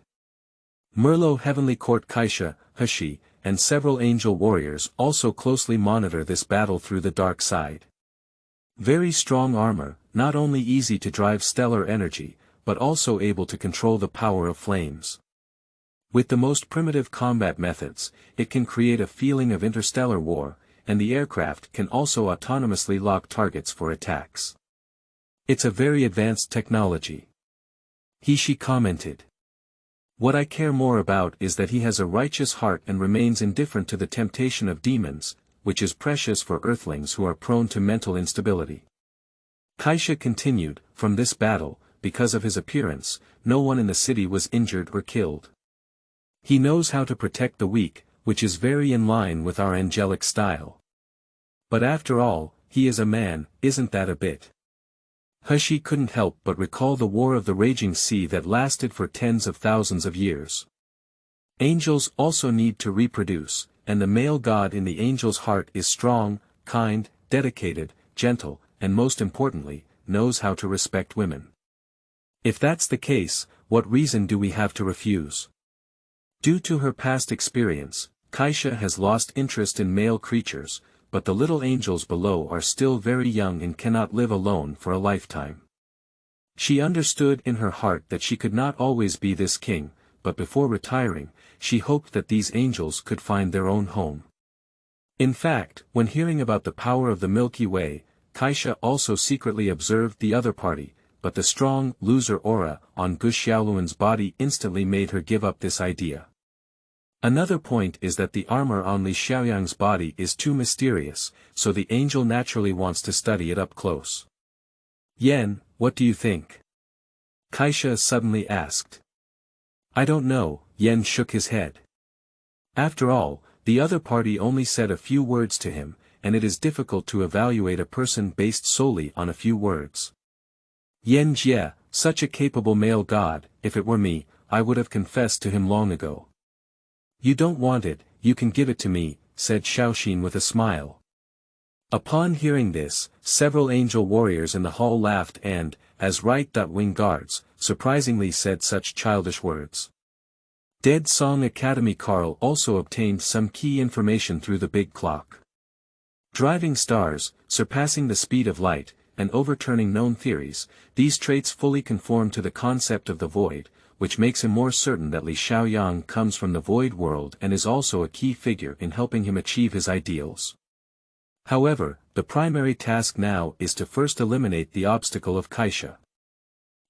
Speaker 1: Merlot Heavenly Court Kaisha, Hashi, and several angel warriors also closely monitor this battle through the dark side. Very strong armor, not only easy to drive stellar energy, but also able to control the power of flames. With the most primitive combat methods, it can create a feeling of interstellar war, and the aircraft can also autonomously lock targets for attacks. It's a very advanced technology. Hishi commented. What I care more about is that he has a righteous heart and remains indifferent to the temptation of demons, which is precious for earthlings who are prone to mental instability. Kaisha continued, from this battle, because of his appearance, no one in the city was injured or killed. He knows how to protect the weak, which is very in line with our angelic style. But after all, he is a man, isn't that a bit? Hashi couldn't help but recall the War of the Raging Sea that lasted for tens of thousands of years. Angels also need to reproduce, and the male god in the angel's heart is strong, kind, dedicated, gentle, and most importantly, knows how to respect women. If that's the case, what reason do we have to refuse? Due to her past experience, Kaisha has lost interest in male creatures, but the little angels below are still very young and cannot live alone for a lifetime. She understood in her heart that she could not always be this king, but before retiring, she hoped that these angels could find their own home. In fact, when hearing about the power of the Milky Way, Kaisha also secretly observed the other party, but the strong, loser aura on Gu Xiaoluan's body instantly made her give up this idea. Another point is that the armor on Li Xiaoyang's body is too mysterious, so the angel naturally wants to study it up close. Yen, what do you think? Kaisha suddenly asked. I don't know, Yen shook his head. After all, the other party only said a few words to him, and it is difficult to evaluate a person based solely on a few words. Yen Jie, such a capable male god, if it were me, I would have confessed to him long ago. You don't want it, you can give it to me, said Xiaoxin with a smile. Upon hearing this, several angel warriors in the hall laughed and, as right-wing guards, surprisingly said such childish words. Dead Song Academy Carl also obtained some key information through the big clock. Driving stars, surpassing the speed of light, and overturning known theories, these traits fully conform to the concept of the void, which makes him more certain that Li Xiaoyang comes from the void world and is also a key figure in helping him achieve his ideals. However, the primary task now is to first eliminate the obstacle of Kaisha.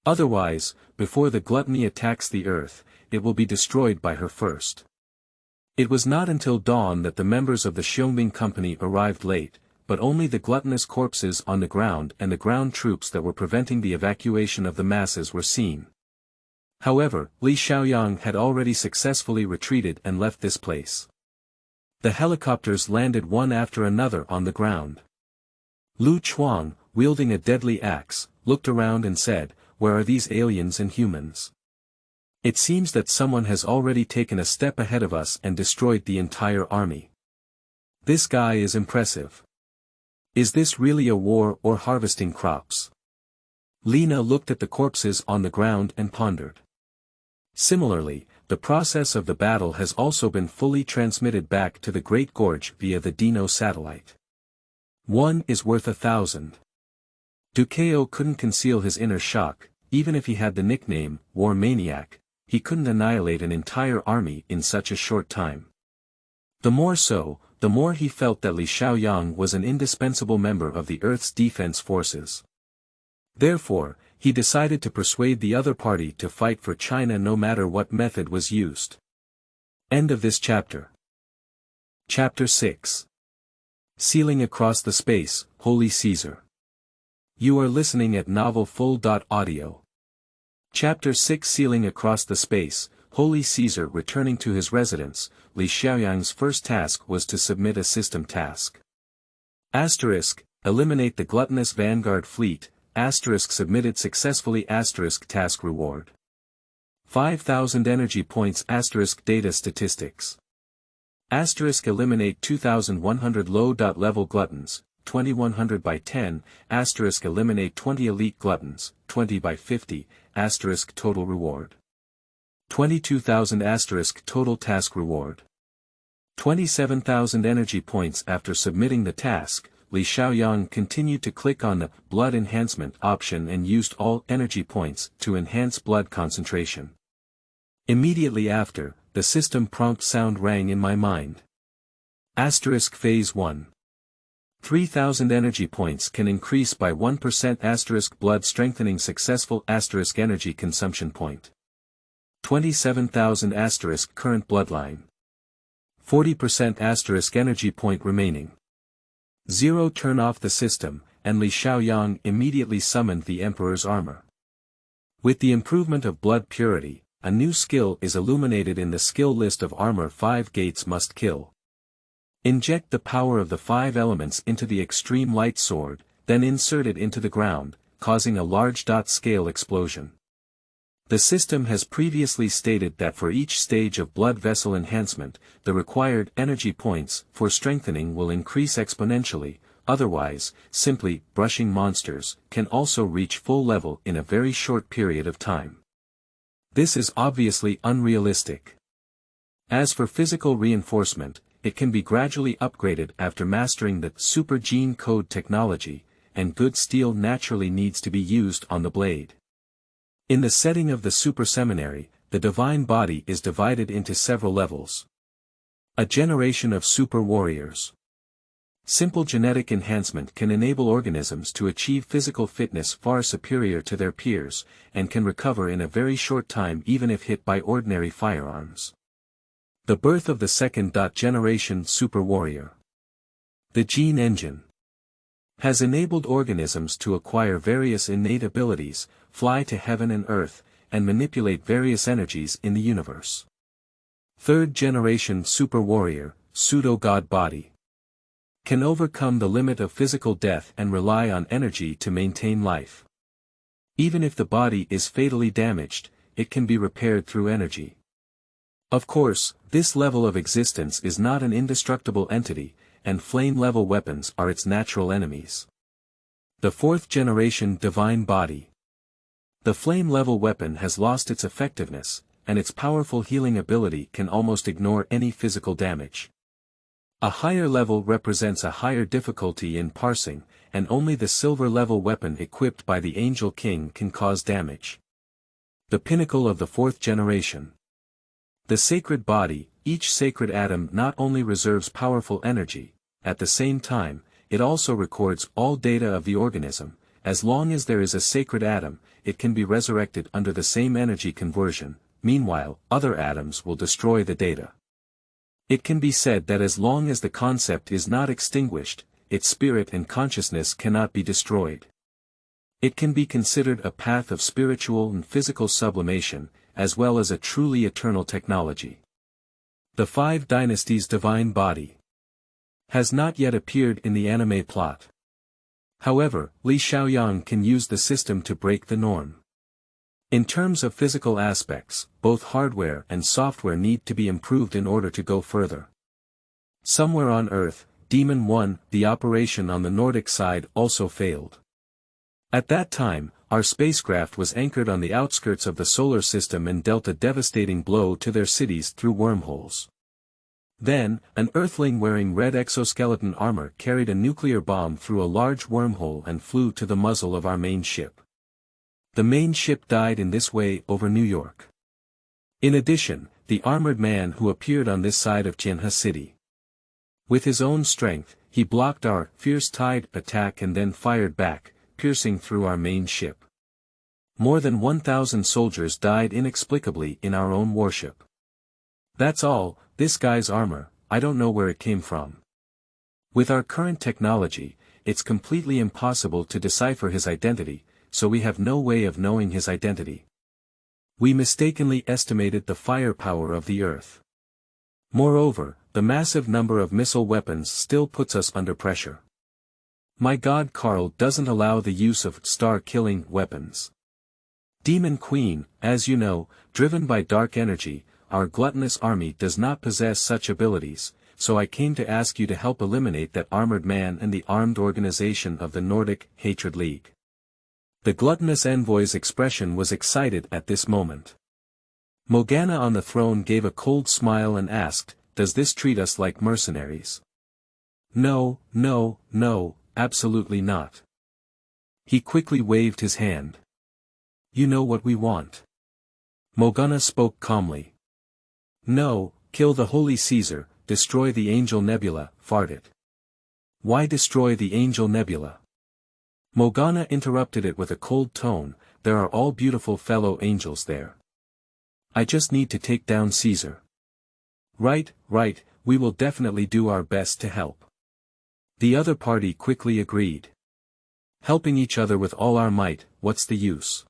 Speaker 1: Otherwise, before the gluttony attacks the earth, it will be destroyed by her first. It was not until dawn that the members of the Xiongming company arrived late, but only the gluttonous corpses on the ground and the ground troops that were preventing the evacuation of the masses were seen. However, Li Xiaoyang had already successfully retreated and left this place. The helicopters landed one after another on the ground. Lu Chuang, wielding a deadly axe, looked around and said, "Where are these aliens and humans? It seems that someone has already taken a step ahead of us and destroyed the entire army. This guy is impressive. Is this really a war or harvesting crops?" Lina looked at the corpses on the ground and pondered. Similarly, the process of the battle has also been fully transmitted back to the Great Gorge via the Dino satellite. 1 is worth 1,000. Dukeo couldn't conceal his inner shock. Even if he had the nickname, War Maniac, he couldn't annihilate an entire army in such a short time. The more so, the more he felt that Li Xiaoyang was an indispensable member of the Earth's defense forces. Therefore, he decided to persuade the other party to fight for China no matter what method was used. End of this chapter. Chapter 6. Sealing Across the Space, Holy Caesar. You are listening at novelfull.audio. Chapter 6 Sealing Across the Space, Holy Caesar. Returning to his residence, Li Xiaoyang's first task was to submit a system task. Eliminate the gluttonous vanguard fleet. Submitted successfully. Task reward 5,000 energy points. Data statistics. Eliminate 2,100 low-level gluttons, 2,100 by 10. Eliminate 20 elite gluttons, 20 by 50. Total reward 22,000. Total task reward 27,000 energy points. After submitting the task, Li Xiaoyang continued to click on the blood enhancement option and used all energy points to enhance blood concentration. Immediately after, the system prompt sound rang in my mind. Phase 1. 3,000 energy points can increase by 1%. Blood strengthening successful. Energy consumption point 27,000. Current bloodline 40%. Energy point remaining 0. Turn off the system, and Li Xiaoyang immediately summoned the Emperor's armor. With the improvement of blood purity, a new skill is illuminated in the skill list of armor. 5 gates must kill. Inject the power of the 5 elements into the extreme light sword, then insert it into the ground, causing a large scale explosion. The system has previously stated that for each stage of blood vessel enhancement, the required energy points for strengthening will increase exponentially, otherwise, simply brushing monsters can also reach full level in a very short period of time. This is obviously unrealistic. As for physical reinforcement, it can be gradually upgraded after mastering the super gene code technology, and good steel naturally needs to be used on the blade. In the setting of the Super Seminary, the divine body is divided into several levels. A generation of super warriors. Simple genetic enhancement can enable organisms to achieve physical fitness far superior to their peers, and can recover in a very short time even if hit by ordinary firearms. The birth of the second generation super warrior. The gene engine has enabled organisms to acquire various innate abilities, fly to heaven and earth, and manipulate various energies in the universe. Third generation super warrior, pseudo-god body. Can overcome the limit of physical death and rely on energy to maintain life. Even if the body is fatally damaged, it can be repaired through energy. Of course, this level of existence is not an indestructible entity, and flame-level weapons are its natural enemies. The fourth generation divine body. The flame-level weapon has lost its effectiveness, and its powerful healing ability can almost ignore any physical damage. A higher level represents a higher difficulty in parsing, and only the silver-level weapon equipped by the Angel King can cause damage. The pinnacle of the fourth generation. The sacred body. Each sacred atom not only reserves powerful energy, at the same time, it also records all data of the organism. As long as there is a sacred atom, it can be resurrected under the same energy conversion. Meanwhile, other atoms will destroy the data. It can be said that as long as the concept is not extinguished, its spirit and consciousness cannot be destroyed. It can be considered a path of spiritual and physical sublimation, as well as a truly eternal technology. The Five Dynasties divine body has not yet appeared in the anime plot. However, Li Xiaoyang can use the system to break the norm. In terms of physical aspects, both hardware and software need to be improved in order to go further. Somewhere on Earth, Demon 1, the operation on the Nordic side also failed. At that time, our spacecraft was anchored on the outskirts of the solar system and dealt a devastating blow to their cities through wormholes. Then, an Earthling wearing red exoskeleton armor carried a nuclear bomb through a large wormhole and flew to the muzzle of our main ship. The main ship died in this way over New York. In addition, the armored man who appeared on this side of Tianhe City. With his own strength, he blocked our fierce tide attack and then fired back, piercing through our main ship. More than 1,000 soldiers died inexplicably in our own warship. That's all. This guy's armor, I don't know where it came from. With our current technology, it's completely impossible to decipher his identity, so we have no way of knowing his identity. We mistakenly estimated the firepower of the Earth. Moreover, the massive number of missile weapons still puts us under pressure. My god Karl doesn't allow the use of star-killing weapons. Demon Queen, as you know, driven by dark energy, our gluttonous army does not possess such abilities, so I came to ask you to help eliminate that armored man and the armed organization of the Nordic Hatred League. The gluttonous envoy's expression was excited at this moment. Morgana on the throne gave a cold smile and asked, "Does this treat us like mercenaries?" No, no, no, absolutely not. He quickly waved his hand. You know what we want. Morgana spoke calmly. No, kill the Holy Caesar, destroy the Angel Nebula, fart. Why destroy the Angel Nebula? Morgana interrupted it with a cold tone, there are all beautiful fellow angels there. I just need to take down Caesar. Right, we will definitely do our best to help. The other party quickly agreed. Helping each other with all our might, what's the use?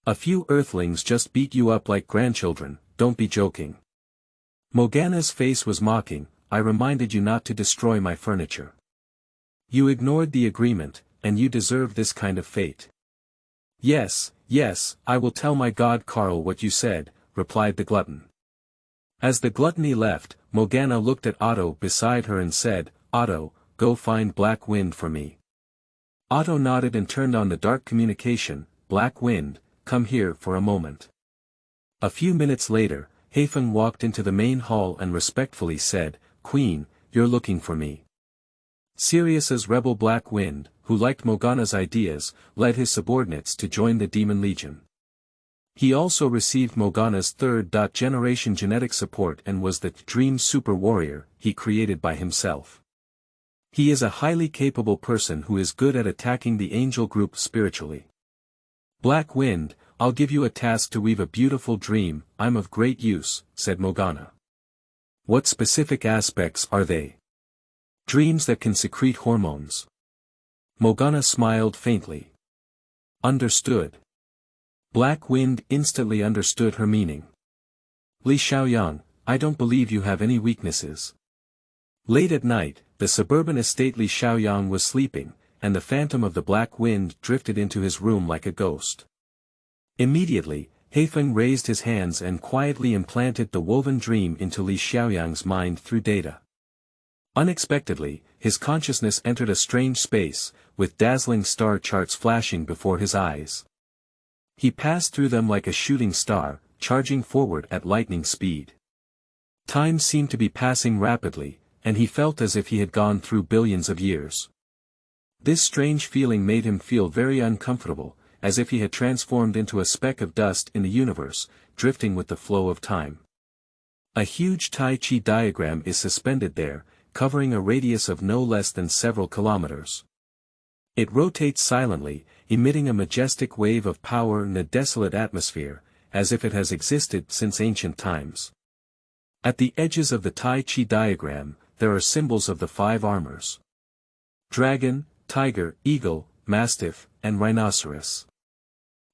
Speaker 1: A few Earthlings just beat you up like grandchildren, don't be joking. Morgana's face was mocking, I reminded you not to destroy my furniture. You ignored the agreement, and you deserve this kind of fate. Yes, I will tell my god Karl what you said, replied the glutton. As the gluttony left, Morgana looked at Otto beside her and said, Otto, go find Black Wind for me. Otto nodded and turned on the dark communication, Black Wind, come here for a moment. A few minutes later, Hafen walked into the main hall and respectfully said, Queen, you're looking for me. Sirius's rebel Black Wind, who liked Morgana's ideas, led his subordinates to join the Demon Legion. He also received Morgana's third-generation genetic support and was the Dream Super Warrior he created by himself. He is a highly capable person who is good at attacking the angel group spiritually. Black Wind, I'll give you a task to weave a beautiful dream, I'm of great use, said Morgana. What specific aspects are they? Dreams that can secrete hormones. Morgana smiled faintly. Understood. Black Wind instantly understood her meaning. Li Xiaoyang, I don't believe you have any weaknesses. Late at night, the suburban estate Li Xiaoyang was sleeping, and the phantom of the Black Wind drifted into his room like a ghost. Immediately, Hafen raised his hands and quietly implanted the woven dream into Li Xiaoyang's mind through data. Unexpectedly, his consciousness entered a strange space, with dazzling star charts flashing before his eyes. He passed through them like a shooting star, charging forward at lightning speed. Time seemed to be passing rapidly, and he felt as if he had gone through billions of years. This strange feeling made him feel very uncomfortable, as if he had transformed into a speck of dust in the universe, drifting with the flow of time. A huge Tai Chi diagram is suspended there, covering a radius of no less than several kilometers. It rotates silently, emitting a majestic wave of power in a desolate atmosphere, as if it has existed since ancient times. At the edges of the Tai Chi diagram, there are symbols of the 5 armors. Dragon, tiger, eagle, mastiff, and rhinoceros.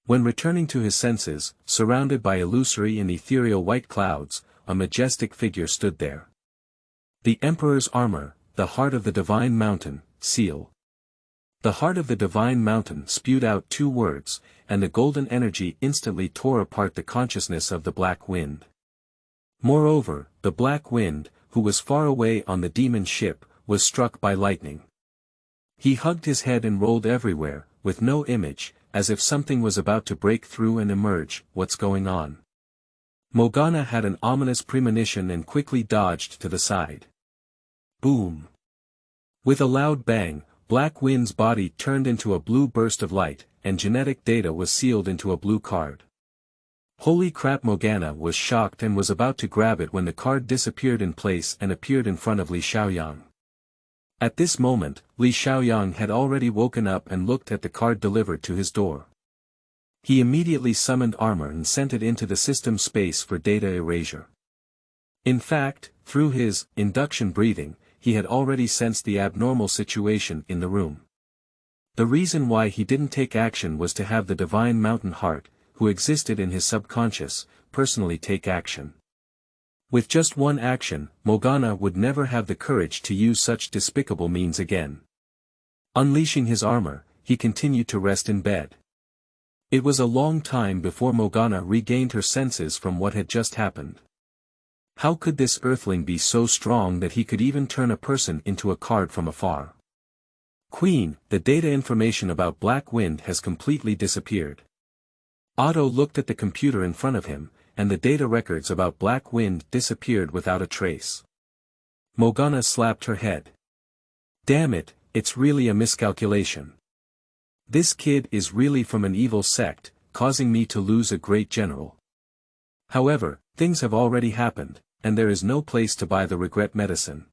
Speaker 1: When returning to his senses, surrounded by illusory and ethereal white clouds, a majestic figure stood there. The Emperor's armor, the heart of the Divine Mountain, seal. The heart of the Divine Mountain spewed out 2 words, and the golden energy instantly tore apart the consciousness of the Black Wind. Moreover, the Black Wind, who was far away on the demon ship, was struck by lightning. He hugged his head and rolled everywhere, with no image, as if something was about to break through and emerge. What's going on? Morgana had an ominous premonition and quickly dodged to the side. Boom! With a loud bang, Black Wind's body turned into a blue burst of light, and genetic data was sealed into a blue card. Holy crap! Morgana was shocked and was about to grab it when the card disappeared in place and appeared in front of Li Xiaoyang. At this moment, Li Xiaoyang had already woken up and looked at the card delivered to his door. He immediately summoned armor and sent it into the system space for data erasure. In fact, through his induction breathing, he had already sensed the abnormal situation in the room. The reason why he didn't take action was to have the divine mountain heart, who existed in his subconscious, personally take action. With just one action, Morgana would never have the courage to use such despicable means again. Unleashing his armor, he continued to rest in bed. It was a long time before Morgana regained her senses from what had just happened. How could this earthling be so strong that he could even turn a person into a card from afar? Queen, the data information about Black Wind has completely disappeared. Otto looked at the computer in front of him, and the data records about Black Wind disappeared without a trace. Morgana slapped her head. Damn it, it's really a miscalculation. This kid is really from an evil sect, causing me to lose a great general. However, things have already happened, and there is no place to buy the regret medicine.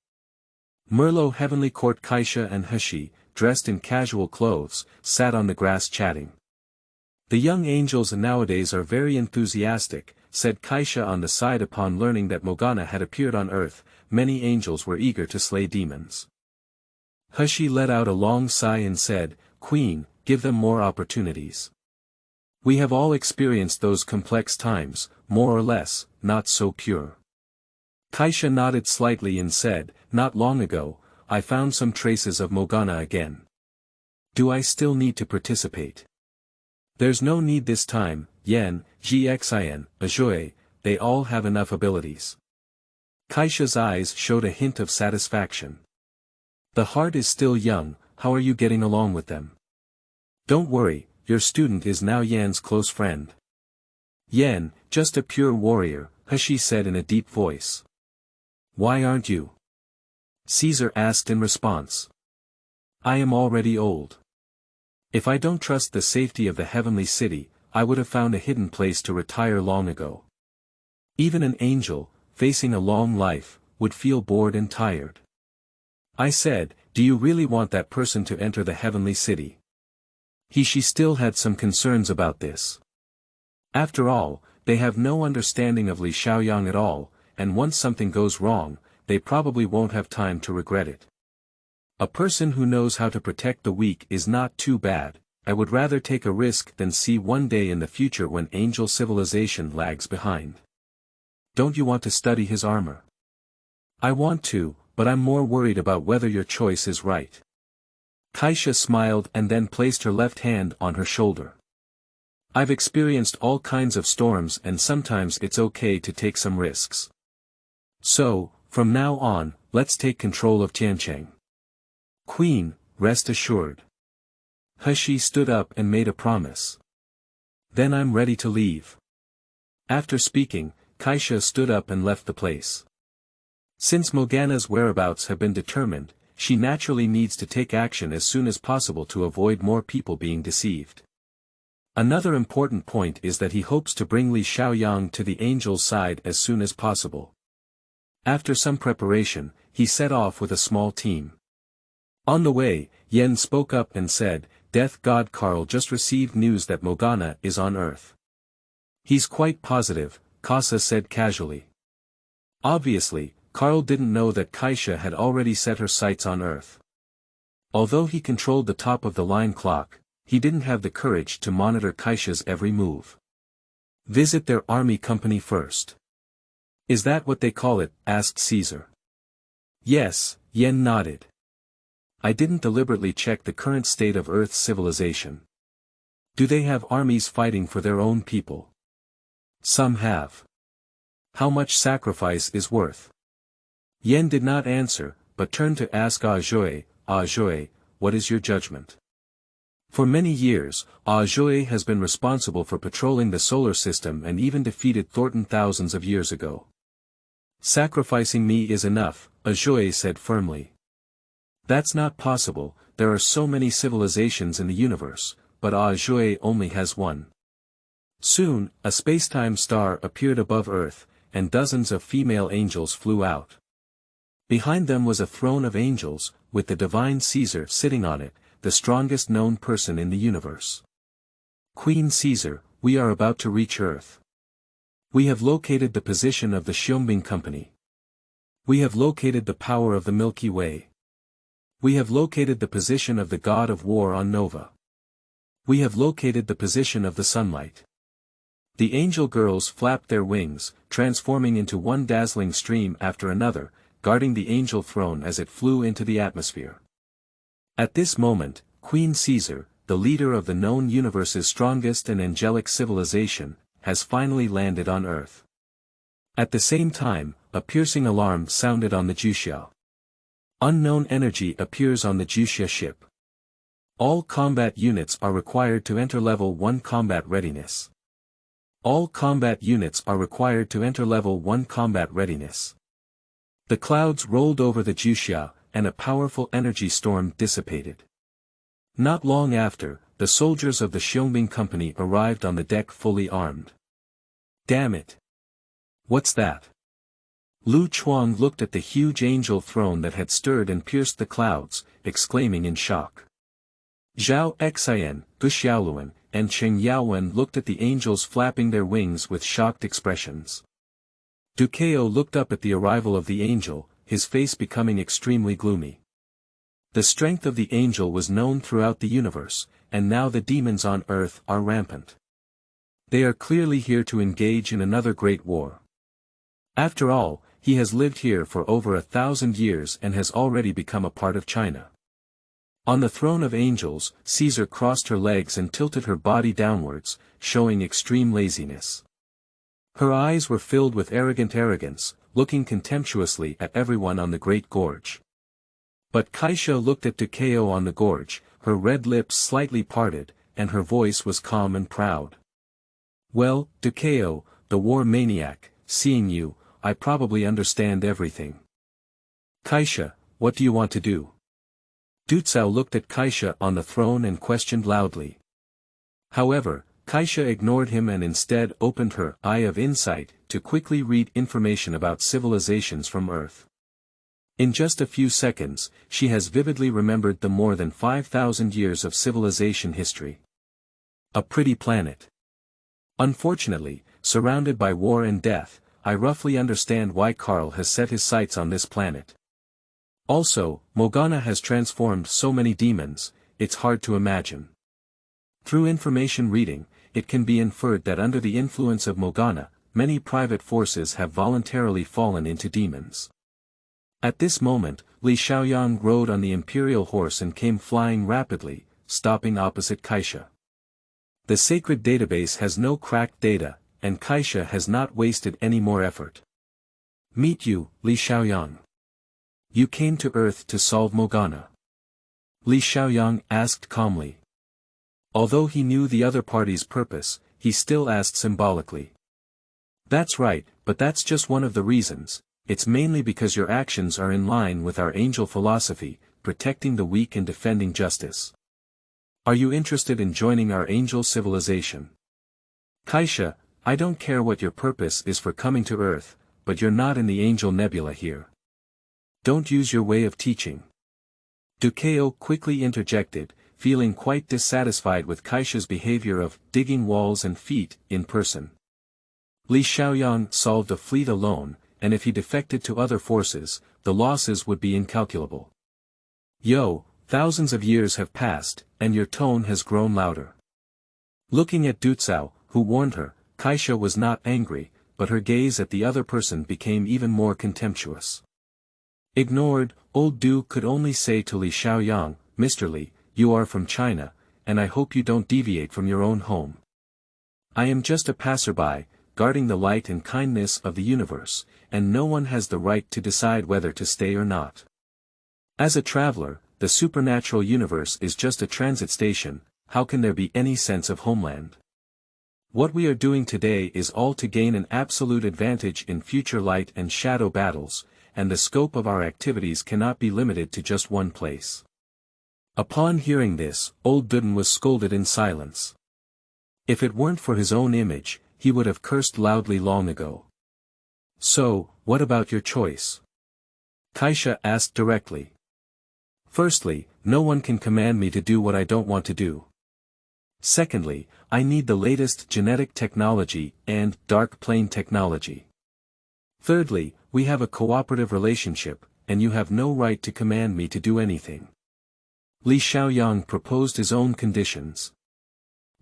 Speaker 1: Merlot Heavenly Court Kaisha and Hashi, dressed in casual clothes, sat on the grass chatting. The young angels nowadays are very enthusiastic, said Kaisha on the side. Upon learning that Morgana had appeared on Earth, many angels were eager to slay demons. Hashi let out a long sigh and said, Queen, give them more opportunities. We have all experienced those complex times, more or less, not so pure. Kaisha nodded slightly and said, not long ago, I found some traces of Morgana again. Do I still need to participate? There's no need this time. Yen, Gxin, Ajoy, they all have enough abilities. Kaisha's eyes showed a hint of satisfaction. The heart is still young, how are you getting along with them? Don't worry, your student is now Yan's close friend. Yan, just a pure warrior, Hashi said in a deep voice. Why aren't you? Caesar asked in response. I am already old. If I don't trust the safety of the heavenly city, I would have found a hidden place to retire long ago. Even an angel, facing a long life, would feel bored and tired. I said, do you really want that person to enter the heavenly city? She still had some concerns about this. After all, they have no understanding of Li Xiaoyang at all, and once something goes wrong, they probably won't have time to regret it. A person who knows how to protect the weak is not too bad. I would rather take a risk than see one day in the future when angel civilization lags behind. Don't you want to study his armor? I want to, but I'm more worried about whether your choice is right. Kaisha smiled and then placed her left hand on her shoulder. I've experienced all kinds of storms and sometimes it's okay to take some risks. So, from now on, let's take control of Tiancheng. Queen, rest assured. Hashi stood up and made a promise. Then I'm ready to leave. After speaking, Kaisha stood up and left the place. Since Morgana's whereabouts have been determined, she naturally needs to take action as soon as possible to avoid more people being deceived. Another important point is that he hopes to bring Li Xiaoyang to the angel's side as soon as possible. After some preparation, he set off with a small team. On the way, Yen spoke up and said, Death God Karl just received news that Morgana is on Earth. He's quite positive, Kasa said casually. Obviously, Karl didn't know that Kaisha had already set her sights on Earth. Although he controlled the top of the line clock, he didn't have the courage to monitor Kaisha's every move. Visit their army company first. Is that what they call it? Asked Caesar. Yes, Yen nodded. I didn't deliberately check the current state of Earth's civilization. Do they have armies fighting for their own people? Some have. How much sacrifice is worth? Yen did not answer, but turned to ask Ajoy, what is your judgment? For many years, Zhuoye has been responsible for patrolling the solar system and even defeated Thornton thousands of years ago. Sacrificing me is enough, Zhuoye said firmly. That's not possible, there are so many civilizations in the universe, but Zhuoye only has one. Soon, a spacetime star appeared above Earth, and dozens of female angels flew out. Behind them was a throne of angels, with the divine Caesar sitting on it, the strongest known person in the universe. Queen Caesar, we are about to reach Earth. We have located the position of the Xiaoyang Company. We have located the power of the Milky Way. We have located the position of the god of war on Nova. We have located the position of the sunlight. The angel girls flapped their wings, transforming into one dazzling stream after another, guarding the angel throne as it flew into the atmosphere. At this moment, Queen Caesar, the leader of the known universe's strongest and angelic civilization, has finally landed on Earth. At the same time, a piercing alarm sounded on the Juxiao. Unknown energy appears on the Juxia ship. All combat units are required to enter level 1 combat readiness. All combat units are required to enter level 1 combat readiness. The clouds rolled over the Juxia, and a powerful energy storm dissipated. Not long after, the soldiers of the Xiaoyang Company arrived on the deck fully armed. Damn it! What's that? Lu Chuang looked at the huge angel throne that had stirred and pierced the clouds, exclaiming in shock. Zhao Xian, Gu Xiaoluan, and Cheng Yaowen looked at the angels flapping their wings with shocked expressions. Dukeo looked up at the arrival of the angel, his face becoming extremely gloomy. The strength of the angel was known throughout the universe, and now the demons on Earth are rampant. They are clearly here to engage in another great war. After all, he has lived here for over 1,000 years and has already become a part of China. On the throne of angels, Caesar crossed her legs and tilted her body downwards, showing extreme laziness. Her eyes were filled with arrogance, looking contemptuously at everyone on the Great Gorge. But Kaisha looked at Dukeo on the gorge, her red lips slightly parted, and her voice was calm and proud. Well, Dukeo, the war maniac, seeing you, I probably understand everything. Kaisha, what do you want to do? Ducao looked at Kaisha on the throne and questioned loudly. However, Kaisha ignored him and instead opened her eye of insight to quickly read information about civilizations from Earth. In just a few seconds, she has vividly remembered the more than 5,000 years of civilization history. A pretty planet. Unfortunately, surrounded by war and death, I roughly understand why Karl has set his sights on this planet. Also, Morgana has transformed so many demons, it's hard to imagine. Through information reading, it can be inferred that under the influence of Morgana, many private forces have voluntarily fallen into demons. At this moment, Li Xiaoyang rode on the imperial horse and came flying rapidly, stopping opposite Kaisha. The sacred database has no cracked data, and Kaisha has not wasted any more effort. Meet you, Li Xiaoyang. You came to Earth to solve Morgana? Li Xiaoyang asked calmly. Although he knew the other party's purpose, he still asked symbolically. That's right, but that's just one of the reasons, it's mainly because your actions are in line with our angel philosophy, protecting the weak and defending justice. Are you interested in joining our angel civilization? Kaisha, I don't care what your purpose is for coming to Earth, but you're not in the angel nebula here. Don't use your way of teaching. Dukeo quickly interjected, feeling quite dissatisfied with Kaisha's behavior of digging walls and feet in person. Li Xiaoyang solved a fleet alone, and if he defected to other forces, the losses would be incalculable. Yo, thousands of years have passed, and your tone has grown louder. Looking at Ducao, who warned her, Kaisha was not angry, but her gaze at the other person became even more contemptuous. Ignored, old Du could only say to Li Xiaoyang, Mr. Li, you are from China, and I hope you don't deviate from your own home. I am just a passerby, guarding the light and kindness of the universe, and no one has the right to decide whether to stay or not. As a traveler, the supernatural universe is just a transit station, how can there be any sense of homeland? What we are doing today is all to gain an absolute advantage in future light and shadow battles, and the scope of our activities cannot be limited to just one place. Upon hearing this, old Duden was scolded in silence. If it weren't for his own image, he would have cursed loudly long ago. So, what about your choice? Kaisha asked directly. Firstly, no one can command me to do what I don't want to do. Secondly, I need the latest genetic technology and dark plane technology. Thirdly, we have a cooperative relationship, and you have no right to command me to do anything. Li Xiaoyang proposed his own conditions.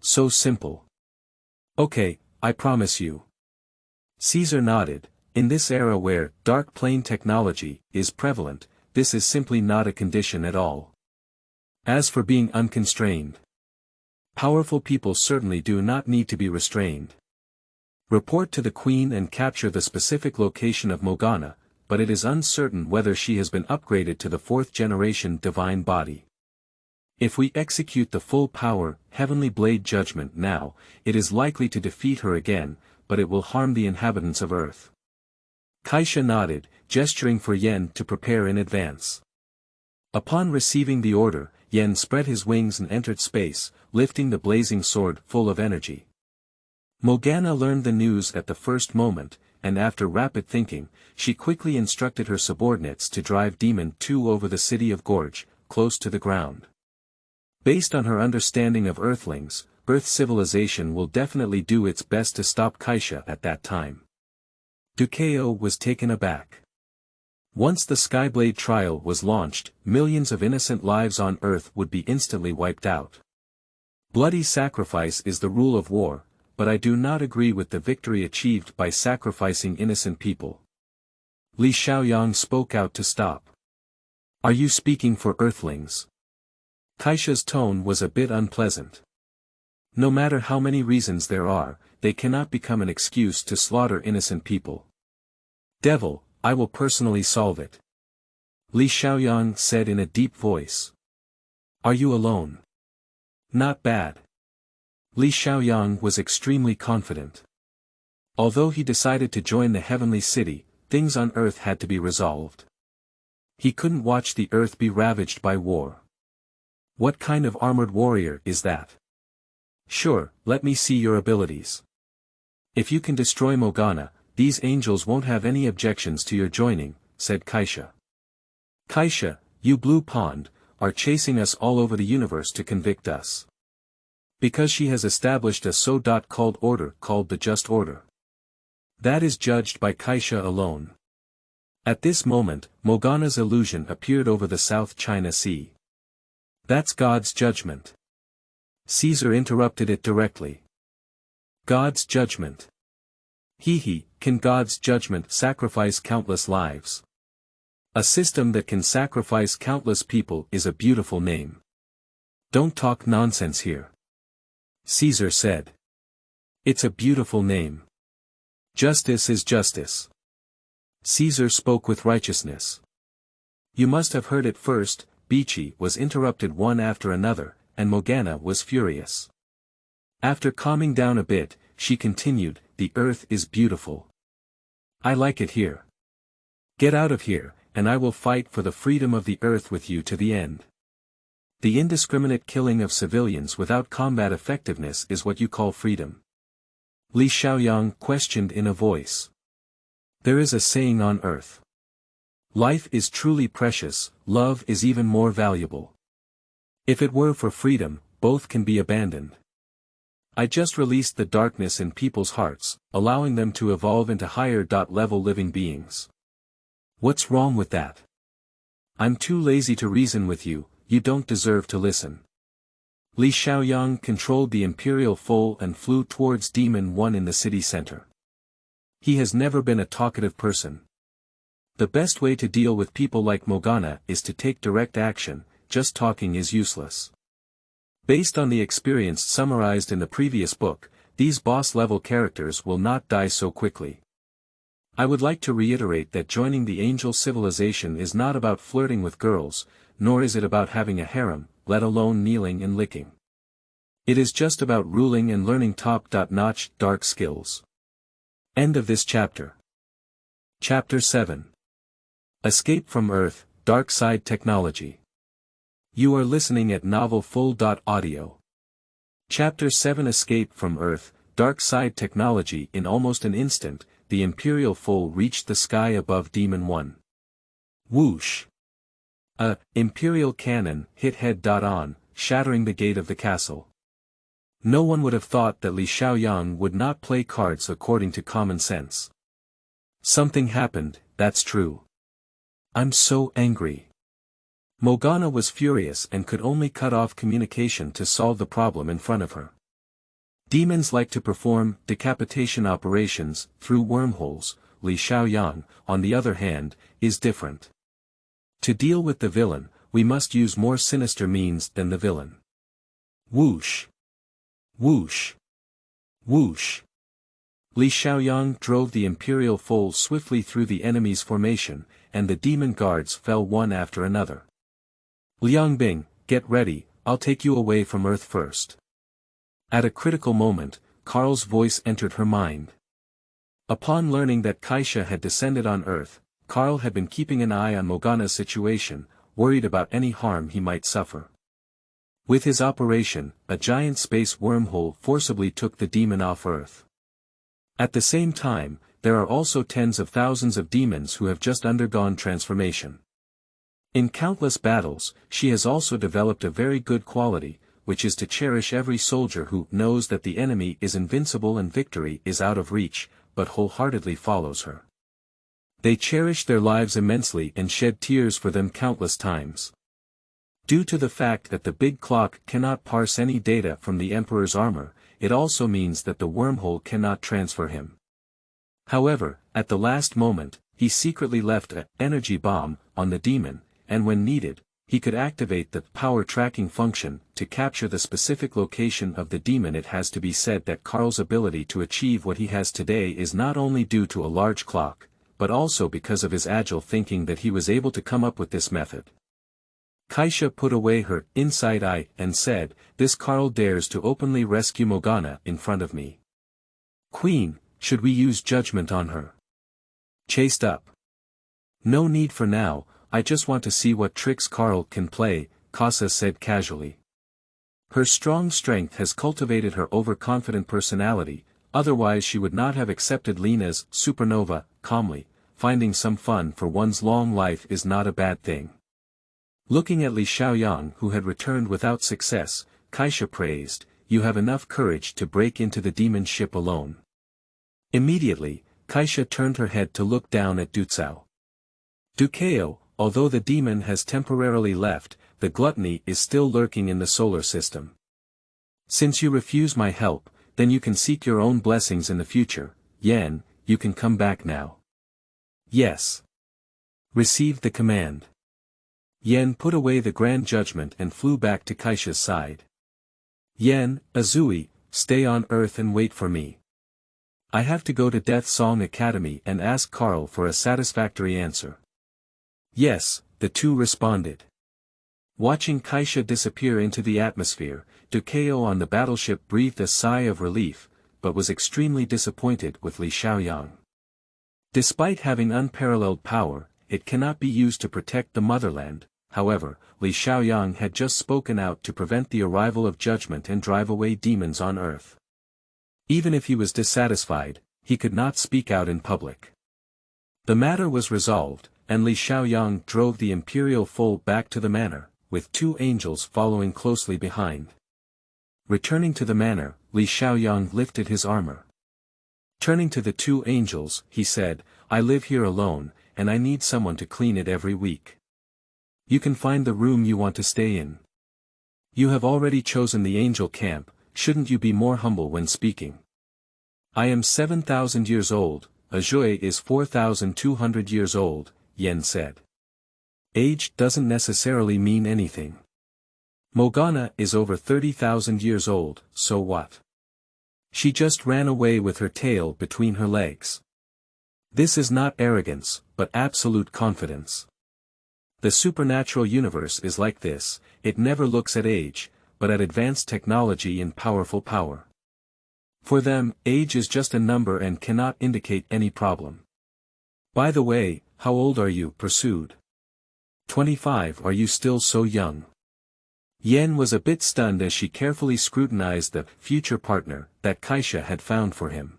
Speaker 1: So simple. Okay, I promise you. Caesar nodded. In this era where dark plane technology is prevalent, this is simply not a condition at all. As for being unconstrained, powerful people certainly do not need to be restrained. Report to the Queen and capture the specific location of Morgana, but it is uncertain whether she has been upgraded to the 4th generation divine body. If we execute the full power, Heavenly Blade Judgment now, it is likely to defeat her again, but it will harm the inhabitants of Earth. Kaisha nodded, gesturing for Yen to prepare in advance. Upon receiving the order, Yen spread his wings and entered space, lifting the blazing sword full of energy. Morgana learned the news at the first moment, and after rapid thinking, she quickly instructed her subordinates to drive Demon 2 over the city of Gorge, close to the ground. Based on her understanding of Earthlings, Earth civilization will definitely do its best to stop Kaisha at that time. Dukeo was taken aback. Once the Skyblade trial was launched, millions of innocent lives on Earth would be instantly wiped out. Bloody sacrifice is the rule of war, but I do not agree with the victory achieved by sacrificing innocent people. Li Xiaoyang spoke out to stop. Are you speaking for Earthlings? Kaisha's tone was a bit unpleasant. No matter how many reasons there are, they cannot become an excuse to slaughter innocent people. Devil, I will personally solve it. Li Xiaoyang said in a deep voice. Are you alone? Not bad. Li Xiaoyang was extremely confident. Although he decided to join the Heavenly City, things on Earth had to be resolved. He couldn't watch the Earth be ravaged by war. What kind of armored warrior is that? Sure, let me see your abilities. If you can destroy Morgana, these angels won't have any objections to your joining, said Kaisha. Kaisha, you Blue Pond, are chasing us all over the universe to convict us. Because she has established a so-called order called the Just Order. That is judged by Kaisha alone. At this moment, Morgana's illusion appeared over the South China Sea. That's God's judgment. Caesar interrupted it directly. God's judgment. Can God's judgment sacrifice countless lives? A system that can sacrifice countless people is a beautiful name. Don't talk nonsense here. Caesar said. It's a beautiful name. Justice is justice. Caesar spoke with righteousness. You must have heard it first, Beachy was interrupted one after another, and Morgana was furious. After calming down a bit, she continued, the Earth is beautiful. I like it here. Get out of here, and I will fight for the freedom of the Earth with you to the end. The indiscriminate killing of civilians without combat effectiveness is what you call freedom? Li Xiaoyang questioned in a voice. There is a saying on Earth. Life is truly precious, love is even more valuable. If it were for freedom, both can be abandoned. I just released the darkness in people's hearts, allowing them to evolve into higher-level living beings. What's wrong with that? I'm too lazy to reason with you, you don't deserve to listen. Li Xiaoyang controlled the Imperial foal and flew towards Demon 1 in the city center. He has never been a talkative person. The best way to deal with people like Morgana is to take direct action, just talking is useless. Based on the experience summarized in the previous book, these boss-level characters will not die so quickly. I would like to reiterate that joining the angel civilization is not about flirting with girls, nor is it about having a harem, let alone kneeling and licking. It is just about ruling and learning top-notch dark skills. End of this chapter. Chapter 7. Escape from Earth, Dark Side Technology. You are listening at novelfull.audio. Chapter 7. Escape from Earth, Dark Side Technology. In almost an instant, the Imperial foal reached the sky above Demon 1. Whoosh! A Imperial cannon hit head-on, shattering the gate of the castle. No one would have thought that Xiaoyang would not play cards according to common sense. Something happened, that's true. I'm so angry. Morgana was furious and could only cut off communication to solve the problem in front of her. Demons like to perform decapitation operations through wormholes. Xiaoyang, on the other hand, is different. To deal with the villain, we must use more sinister means than the villain. Whoosh! Whoosh! Whoosh! Xiaoyang drove the Imperial foal swiftly through the enemy's formation, and the demon guards fell one after another. Liangbing, get ready, I'll take you away from Earth first. At a critical moment, Karl's voice entered her mind. Upon learning that Kaisha had descended on Earth, Karl had been keeping an eye on Morgana's situation, worried about any harm he might suffer. With his operation, a giant space wormhole forcibly took the demon off Earth. At the same time, there are also tens of thousands of demons who have just undergone transformation. In countless battles, she has also developed a very good quality, which is to cherish every soldier who knows that the enemy is invincible and victory is out of reach, but wholeheartedly follows her. They cherish their lives immensely and shed tears for them countless times. Due to the fact that the big clock cannot parse any data from the Emperor's armor, it also means that the wormhole cannot transfer him. However, at the last moment, he secretly left an energy bomb on the demon, and when needed, he could activate the power tracking function to capture the specific location of the demon. It has to be said that Karl's ability to achieve what he has today is not only due to a large clock, but also because of his agile thinking that he was able to come up with this method. Kaisha put away her inside eye and said, "This Karl dares to openly rescue Morgana in front of me. Queen, should we use judgment on her?" Chased up. "No need for now, I just want to see what tricks Karl can play," Kasa said casually. Her strong strength has cultivated her overconfident personality, otherwise she would not have accepted Lena's supernova calmly. Finding some fun for one's long life is not a bad thing. Looking at Xiaoyang, who had returned without success, Kaisha praised, "You have enough courage to break into the demon ship alone." Immediately, Kaisha turned her head to look down at Ducao. "Ducao, although the demon has temporarily left, the gluttony is still lurking in the solar system. Since you refuse my help, then you can seek your own blessings in the future. Yan, you can come back now." "Yes." Received the command. Yan put away the grand judgment and flew back to Kaisha's side. "Yan, Azui, stay on Earth and wait for me. I have to go to Death Song Academy and ask Karl for a satisfactory answer." "Yes," the two responded. Watching Kaisha disappear into the atmosphere, Ducao on the battleship breathed a sigh of relief, but was extremely disappointed with Xiaoyang. Despite having unparalleled power, it cannot be used to protect the motherland. However, Xiaoyang had just spoken out to prevent the arrival of judgment and drive away demons on Earth. Even if he was dissatisfied, he could not speak out in public. The matter was resolved, and Xiaoyang drove the Imperial foal back to the manor, with two angels following closely behind. Returning to the manor, Xiaoyang lifted his armor. Turning to the two angels, he said, "I live here alone, and I need someone to clean it every week. You can find the room you want to stay in. You have already chosen the angel camp, shouldn't you be more humble when speaking?" "I am 7,000 years old, Azui is 4,200 years old, Yen said. "Age doesn't necessarily mean anything. Morgana is over 30,000 years old, so what? She just ran away with her tail between her legs. This is not arrogance, but absolute confidence. The supernatural universe is like this, it never looks at age, but at advanced technology and powerful power. For them, age is just a number and cannot indicate any problem. By the way, how old are you? Pursued. 25. Are you still so young? Yen was a bit stunned as she carefully scrutinized the future partner that Kaisha had found for him.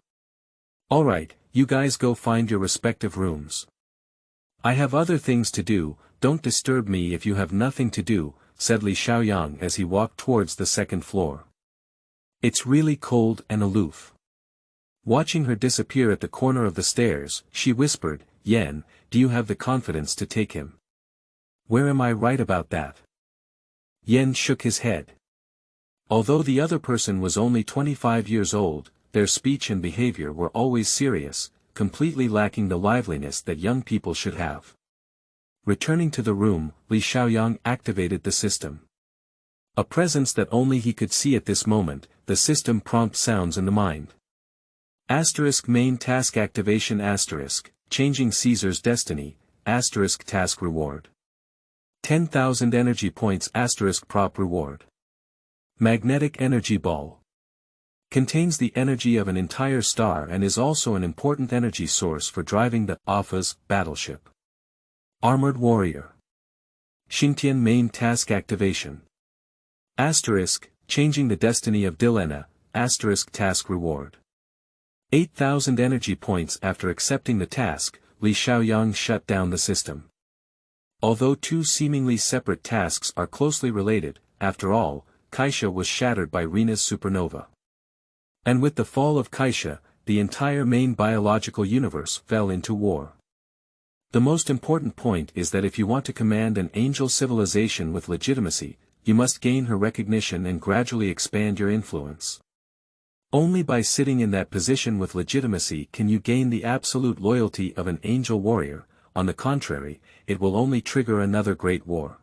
Speaker 1: Alright, you guys go find your respective rooms. I have other things to do, don't disturb me if you have nothing to do, said Li Xiaoyang as he walked towards the second floor. It's really cold and aloof. Watching her disappear at the corner of the stairs, she whispered, Yen, do you have the confidence to take him? Where am I right about that? Yen shook his head. Although the other person was only 25 years old, their speech and behavior were always serious, completely lacking the liveliness that young people should have. Returning to the room, Li Xiaoyang activated the system. A presence that only he could see at this moment, the system prompt sounds in the mind. Asterisk main task activation asterisk, changing Caesar's destiny, asterisk task reward. 10,000 energy points asterisk prop reward. Magnetic energy ball. Contains the energy of an entire star and is also an important energy source for driving the Alpha's battleship. Armored warrior. Xintian main task activation. Asterisk, changing the destiny of Dilena, asterisk task reward. 8,000 energy points. After accepting the task, Li Xiaoyang shut down the system. Although two seemingly separate tasks are closely related, after all, Kaisha was shattered by Rena's supernova. And with the fall of Kaisha, the entire main biological universe fell into war. The most important point is that if you want to command an angel civilization with legitimacy, you must gain her recognition and gradually expand your influence. Only by sitting in that position with legitimacy can you gain the absolute loyalty of an angel warrior, on the contrary, it will only trigger another great war.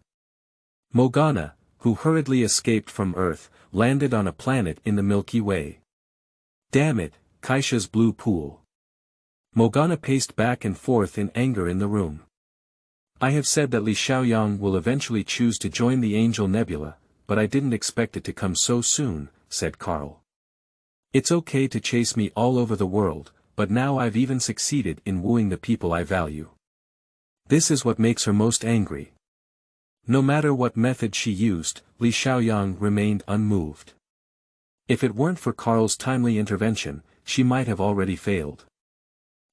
Speaker 1: Morgana, who hurriedly escaped from Earth, landed on a planet in the Milky Way. Damn it, Kaisha's blue pool. Morgana paced back and forth in anger in the room. I have said that Li Xiaoyang will eventually choose to join the Angel Nebula, but I didn't expect it to come so soon, said Carl. It's okay to chase me all over the world, but now I've even succeeded in wooing the people I value. This is what makes her most angry. No matter what method she used, Li Xiaoyang remained unmoved. If it weren't for Carl's timely intervention, she might have already failed.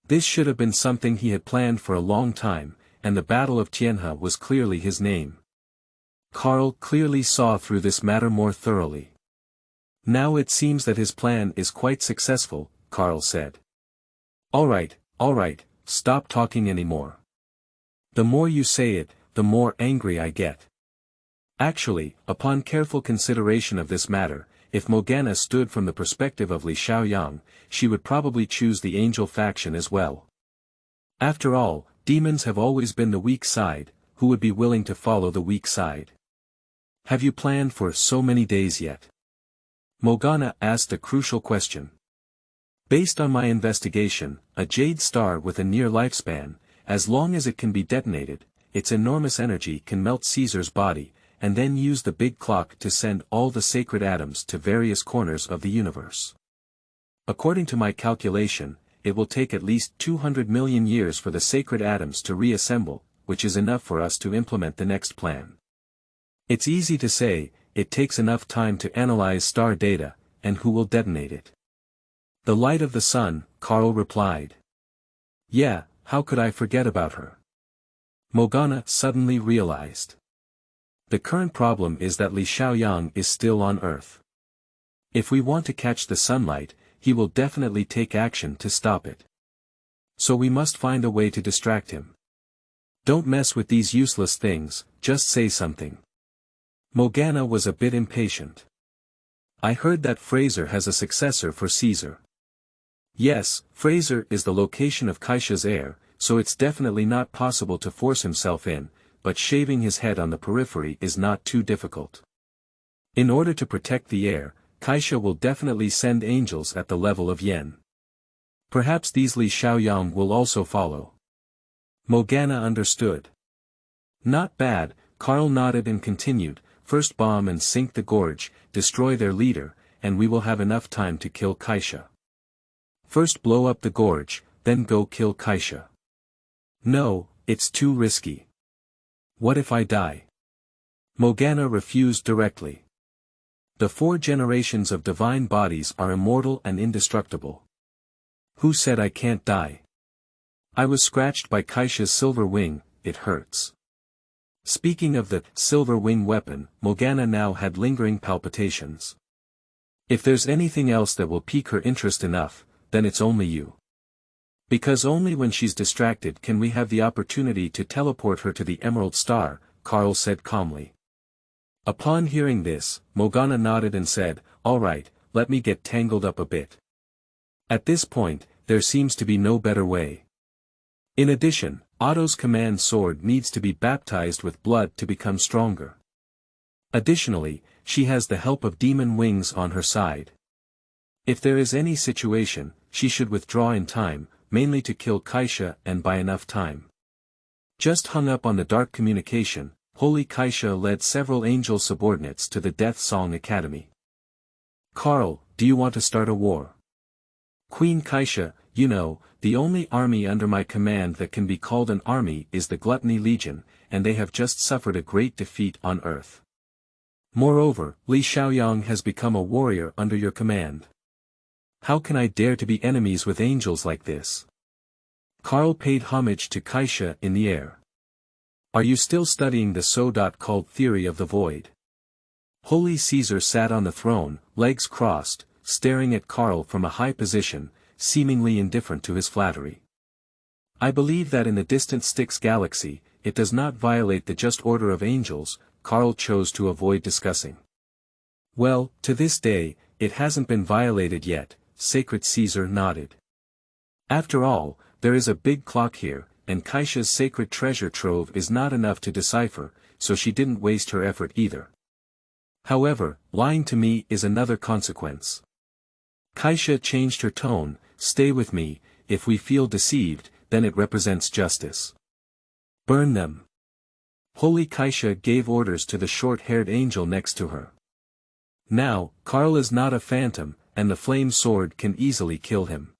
Speaker 1: This should have been something he had planned for a long time, and the Battle of Tianhe was clearly his name. Carl clearly saw through this matter more thoroughly. Now it seems that his plan is quite successful, Carl said. Alright, stop talking anymore. The more you say it, the more angry I get. Actually, upon careful consideration of this matter, if Morgana stood from the perspective of Li Xiaoyang, she would probably choose the angel faction as well. After all, demons have always been the weak side, who would be willing to follow the weak side? Have you planned for so many days yet? Morgana asked a crucial question. Based on my investigation, a jade star with a near lifespan, as long as it can be detonated, its enormous energy can melt Caesar's body, and then use the big clock to send all the sacred atoms to various corners of the universe. According to my calculation, it will take at least 200 million years for the sacred atoms to reassemble, which is enough for us to implement the next plan. It's easy to say, it takes enough time to analyze star data, and who will detonate it? The light of the sun, Carl replied. Yeah, how could I forget about her? Morgana suddenly realized. The current problem is that Li Xiaoyang is still on Earth. If we want to catch the sunlight, he will definitely take action to stop it. So we must find a way to distract him. Don't mess with these useless things, just say something. Morgana was a bit impatient. I heard that Fraser has a successor for Caesar. Yes, Fraser is the location of Kaisha's heir, so it's definitely not possible to force himself in, but shaving his head on the periphery is not too difficult. In order to protect the heir, Kaisha will definitely send angels at the level of Yen. Perhaps these Li Xiaoyang will also follow. Morgana understood. Not bad, Carl nodded and continued, first bomb and sink the gorge, destroy their leader, and we will have enough time to kill Kaisha. First blow up the gorge, then go kill Kaisha. No, it's too risky. What if I die? Morgana refused directly. The 4 generations of divine bodies are immortal and indestructible. Who said I can't die? I was scratched by Kaisha's silver wing, it hurts. Speaking of the silver wing weapon, Morgana now had lingering palpitations. If there's anything else that will pique her interest enough, then it's only you. Because only when she's distracted can we have the opportunity to teleport her to the Emerald Star, Carl said calmly. Upon hearing this, Morgana nodded and said, all right, let me get tangled up a bit. At this point, there seems to be no better way. In addition, Otto's command sword needs to be baptized with blood to become stronger. Additionally, she has the help of demon wings on her side. If there is any situation, she should withdraw in time, mainly to kill Kaisha and buy enough time. Just hung up on the dark communication, Holy Kaisha led several angel subordinates to the Death Song Academy. Carl, do you want to start a war? Queen Kaisha, you know, the only army under my command that can be called an army is the Gluttony Legion, and they have just suffered a great defeat on Earth. Moreover, Xiaoyang has become a warrior under your command. How can I dare to be enemies with angels like this? Carl paid homage to Kaisha in the air. Are you still studying the so-called theory of the void? Holy Caesar sat on the throne, legs crossed, staring at Carl from a high position, seemingly indifferent to his flattery. I believe that in the distant Styx galaxy, it does not violate the just order of angels, Carl chose to avoid discussing. Well, to this day, it hasn't been violated yet, Sacred Caesar nodded. After all, there is a big clock here, and Kaisha's sacred treasure trove is not enough to decipher, so she didn't waste her effort either. However, lying to me is another consequence. Kaisha changed her tone, stay with me, if we feel deceived, then it represents justice. Burn them. Holy Kaisha gave orders to the short-haired angel next to her. Now, Carl is not a phantom, and the flame sword can easily kill him.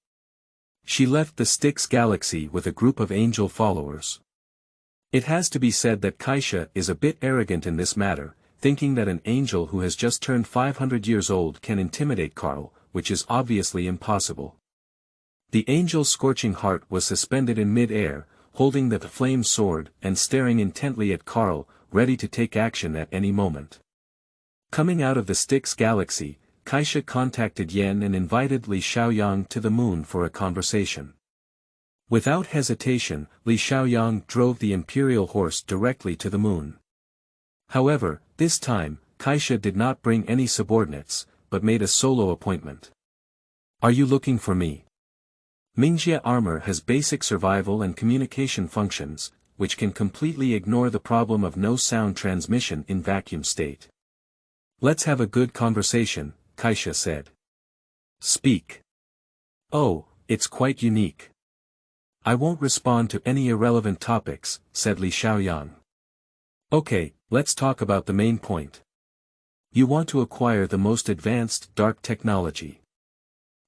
Speaker 1: She left the Styx galaxy with a group of angel followers. It has to be said that Kaisha is a bit arrogant in this matter, thinking that an angel who has just turned 500 years old can intimidate Carl, which is obviously impossible. The angel's scorching heart was suspended in mid-air, holding the flame sword and staring intently at Carl, ready to take action at any moment. Coming out of the Styx galaxy, Kaisha contacted Yen and invited Xiaoyang to the moon for a conversation. Without hesitation, Xiaoyang drove the imperial horse directly to the moon. However, this time, Kaisha did not bring any subordinates, but made a solo appointment. Are you looking for me? Mingjia armor has basic survival and communication functions, which can completely ignore the problem of no sound transmission in vacuum state. Let's have a good conversation, Kaisha said. Speak. Oh, it's quite unique. I won't respond to any irrelevant topics, said Xiaoyang. Okay, let's talk about the main point. You want to acquire the most advanced dark technology.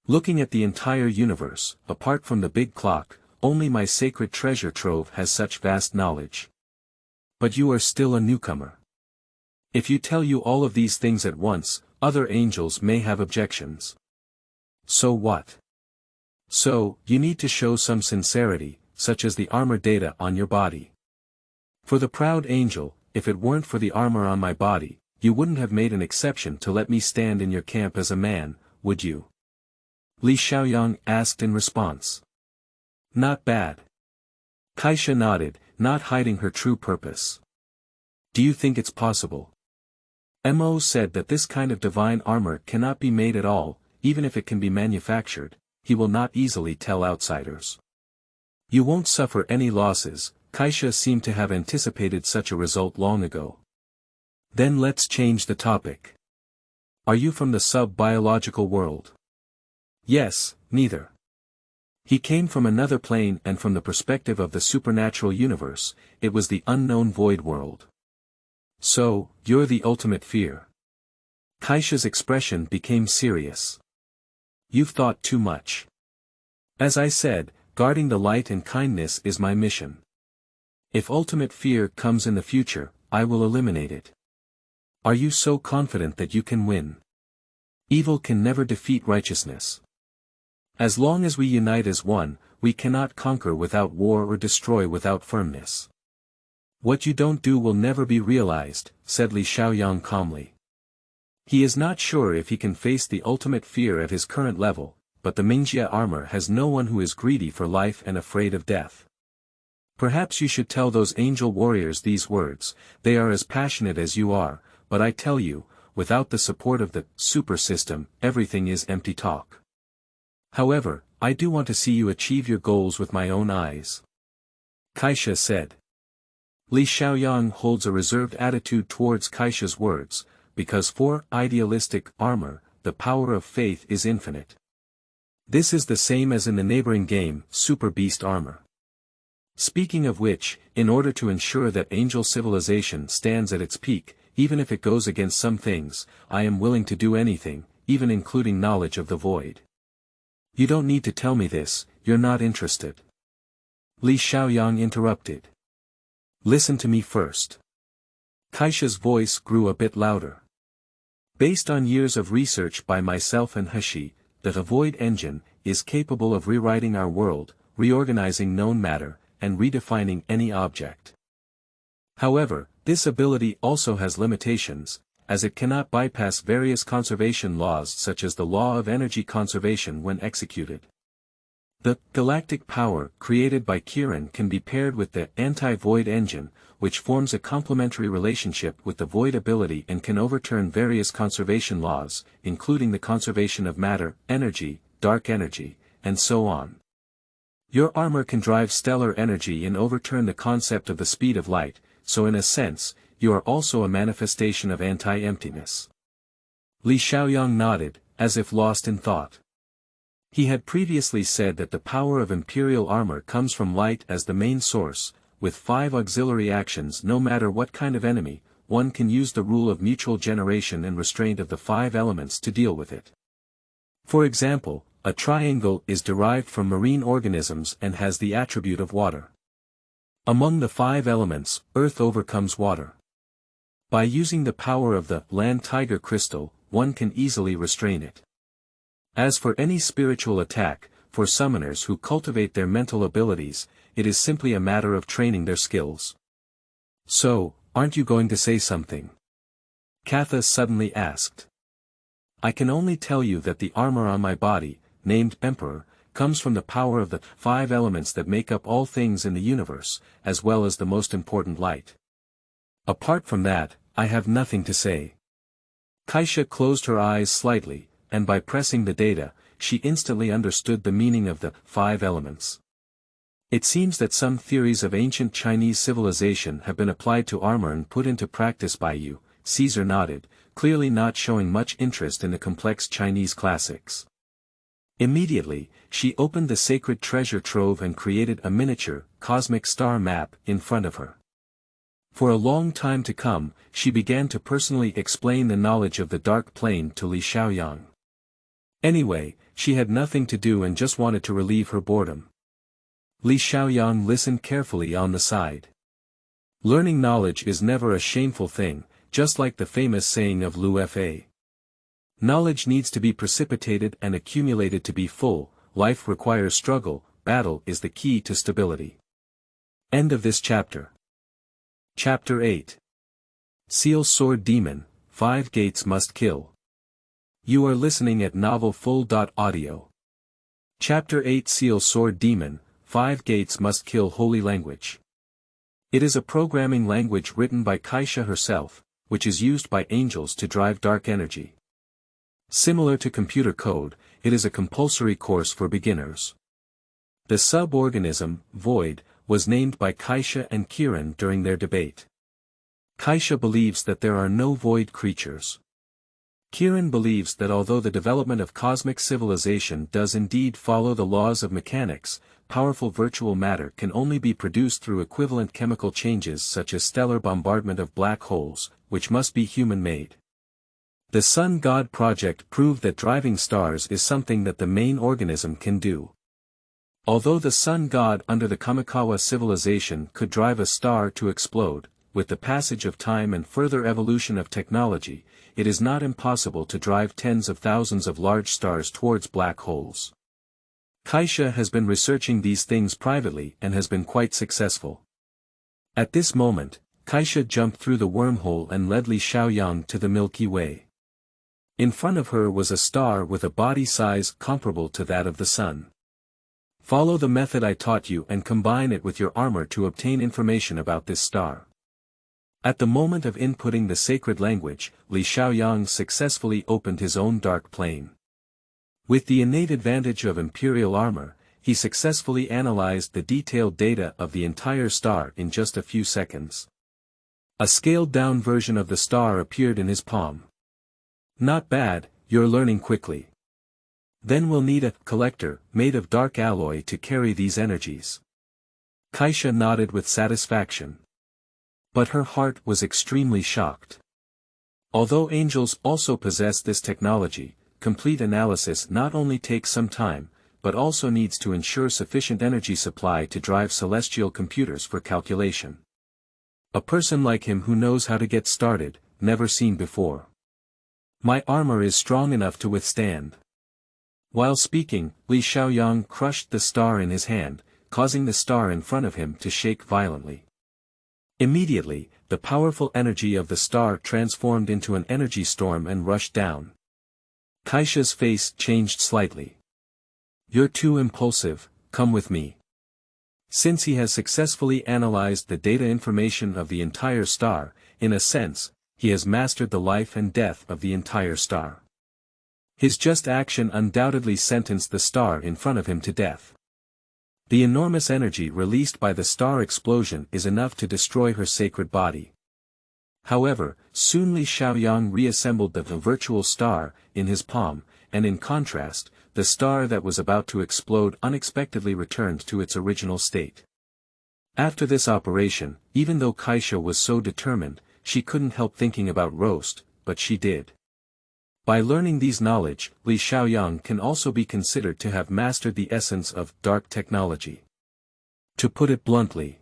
Speaker 1: Looking at the entire universe, apart from the big clock, only my sacred treasure trove has such vast knowledge. But you are still a newcomer. If you tell you all of these things at once, other angels may have objections. So what? So, you need to show some sincerity, such as the armor data on your body. For the proud angel, if it weren't for the armor on my body, you wouldn't have made an exception to let me stand in your camp as a man, would you? Xiaoyang asked in response. Not bad. Kaisha nodded, not hiding her true purpose. Do you think it's possible? Mo said that this kind of divine armor cannot be made at all, even if it can be manufactured, he will not easily tell outsiders. You won't suffer any losses, Kaisha seemed to have anticipated such a result long ago. Then let's change the topic. Are you from the sub-biological world? Yes, neither. He came from another plane, and from the perspective of the supernatural universe, it was the unknown void world. So, you're the ultimate fear. Kaisha's expression became serious. You've thought too much. As I said, guarding the light and kindness is my mission. If ultimate fear comes in the future, I will eliminate it. Are you so confident that you can win? Evil can never defeat righteousness. As long as we unite as one, we cannot conquer without war or destroy without firmness. What you don't do will never be realized, said Xiaoyang calmly. He is not sure if he can face the ultimate fear at his current level, but the Mingjia armor has no one who is greedy for life and afraid of death. Perhaps you should tell those angel warriors these words. They are as passionate as you are, but I tell you, without the support of the super system, everything is empty talk. However, I do want to see you achieve your goals with my own eyes. Kaisha said. Xiaoyang holds a reserved attitude towards Kaisha's words, because for idealistic armor, the power of faith is infinite. This is the same as in the neighboring game, Super Beast Armor. Speaking of which, in order to ensure that angel civilization stands at its peak, even if it goes against some things, I am willing to do anything, even including knowledge of the void. You don't need to tell me this, you're not interested. Xiaoyang interrupted. Listen to me first. Kaisha's voice grew a bit louder. Based on years of research by myself and Hashi, the void engine is capable of rewriting our world, reorganizing known matter, and redefining any object. However, this ability also has limitations, as it cannot bypass various conservation laws such as the law of energy conservation when executed. The galactic power created by Kirin can be paired with the anti-void engine, which forms a complementary relationship with the void ability and can overturn various conservation laws, including the conservation of matter, energy, dark energy, and so on. Your armor can drive stellar energy and overturn the concept of the speed of light, so in a sense, you are also a manifestation of anti-emptiness. Xiaoyang nodded, as if lost in thought. He had previously said that the power of imperial armor comes from light as the main source, with 5 auxiliary actions. No matter what kind of enemy, one can use the rule of mutual generation and restraint of the 5 elements to deal with it. For example, a triangle is derived from marine organisms and has the attribute of water. Among the 5 elements, earth overcomes water. By using the power of the land tiger crystal, one can easily restrain it. As for any spiritual attack, for summoners who cultivate their mental abilities, it is simply a matter of training their skills. So, aren't you going to say something? Katha suddenly asked. I can only tell you that the armor on my body, named Emperor, comes from the power of the 5 elements that make up all things in the universe, as well as the most important light. Apart from that, I have nothing to say. Kaisha closed her eyes slightly, and by pressing the data, she instantly understood the meaning of the 5 elements. It seems that some theories of ancient Chinese civilization have been applied to armor and put into practice by you. Caesar nodded, clearly not showing much interest in the complex Chinese classics. Immediately, she opened the sacred treasure trove and created a miniature, cosmic star map, in front of her. For a long time to come, she began to personally explain the knowledge of the dark plane to Xiaoyang. Anyway, she had nothing to do and just wanted to relieve her boredom. Xiaoyang listened carefully on the side. Learning knowledge is never a shameful thing, just like the famous saying of Liu Fa. Knowledge needs to be precipitated and accumulated to be full. Life requires struggle, battle is the key to stability. End of this chapter. Chapter 8. Seal Sword Demon, 5 Gates Must Kill. You are listening at novelfull.audio. Chapter 8 Seal Sword Demon, 5 Gates Must Kill. Holy Language. It is a programming language written by Kaisha herself, which is used by angels to drive dark energy. Similar to computer code, it is a compulsory course for beginners. The sub-organism, Void, was named by Kaisha and Kirin during their debate. Kaisha believes that there are no void creatures. Kiran believes that although the development of cosmic civilization does indeed follow the laws of mechanics, powerful virtual matter can only be produced through equivalent chemical changes such as stellar bombardment of black holes, which must be human-made. The Sun God project proved that driving stars is something that the main organism can do. Although the Sun God under the Kamikawa civilization could drive a star to explode, with the passage of time and further evolution of technology, it is not impossible to drive tens of thousands of large stars towards black holes. Kaisha has been researching these things privately and has been quite successful. At this moment, Kaisha jumped through the wormhole and led Li Xiaoyang to the Milky Way. In front of her was a star with a body size comparable to that of the Sun. Follow the method I taught you and combine it with your armor to obtain information about this star. At the moment of inputting the sacred language, Li Xiaoyang successfully opened his own dark plane. With the innate advantage of imperial armor, he successfully analyzed the detailed data of the entire star in just a few seconds. A scaled-down version of the star appeared in his palm. Not bad, you're learning quickly. Then we'll need a collector made of dark alloy to carry these energies. Kaisha nodded with satisfaction. But her heart was extremely shocked. Although angels also possess this technology, complete analysis not only takes some time, but also needs to ensure sufficient energy supply to drive celestial computers for calculation. A person like him who knows how to get started, never seen before. My armor is strong enough to withstand. While speaking, Li Xiaoyang crushed the star in his hand, causing the star in front of him to shake violently. Immediately, the powerful energy of the star transformed into an energy storm and rushed down. Kaisha's face changed slightly. You're too impulsive, come with me. Since he has successfully analyzed the data information of the entire star, in a sense, he has mastered the life and death of the entire star. His just action undoubtedly sentenced the star in front of him to death. The enormous energy released by the star explosion is enough to destroy her sacred body. However, soon Li Xiaoyang reassembled the virtual star in his palm, and in contrast, the star that was about to explode unexpectedly returned to its original state. After this operation, even though Kaisha was so determined, she couldn't help thinking about roast, but she did. By learning these knowledge, Li Xiaoyang can also be considered to have mastered the essence of dark technology. To put it bluntly,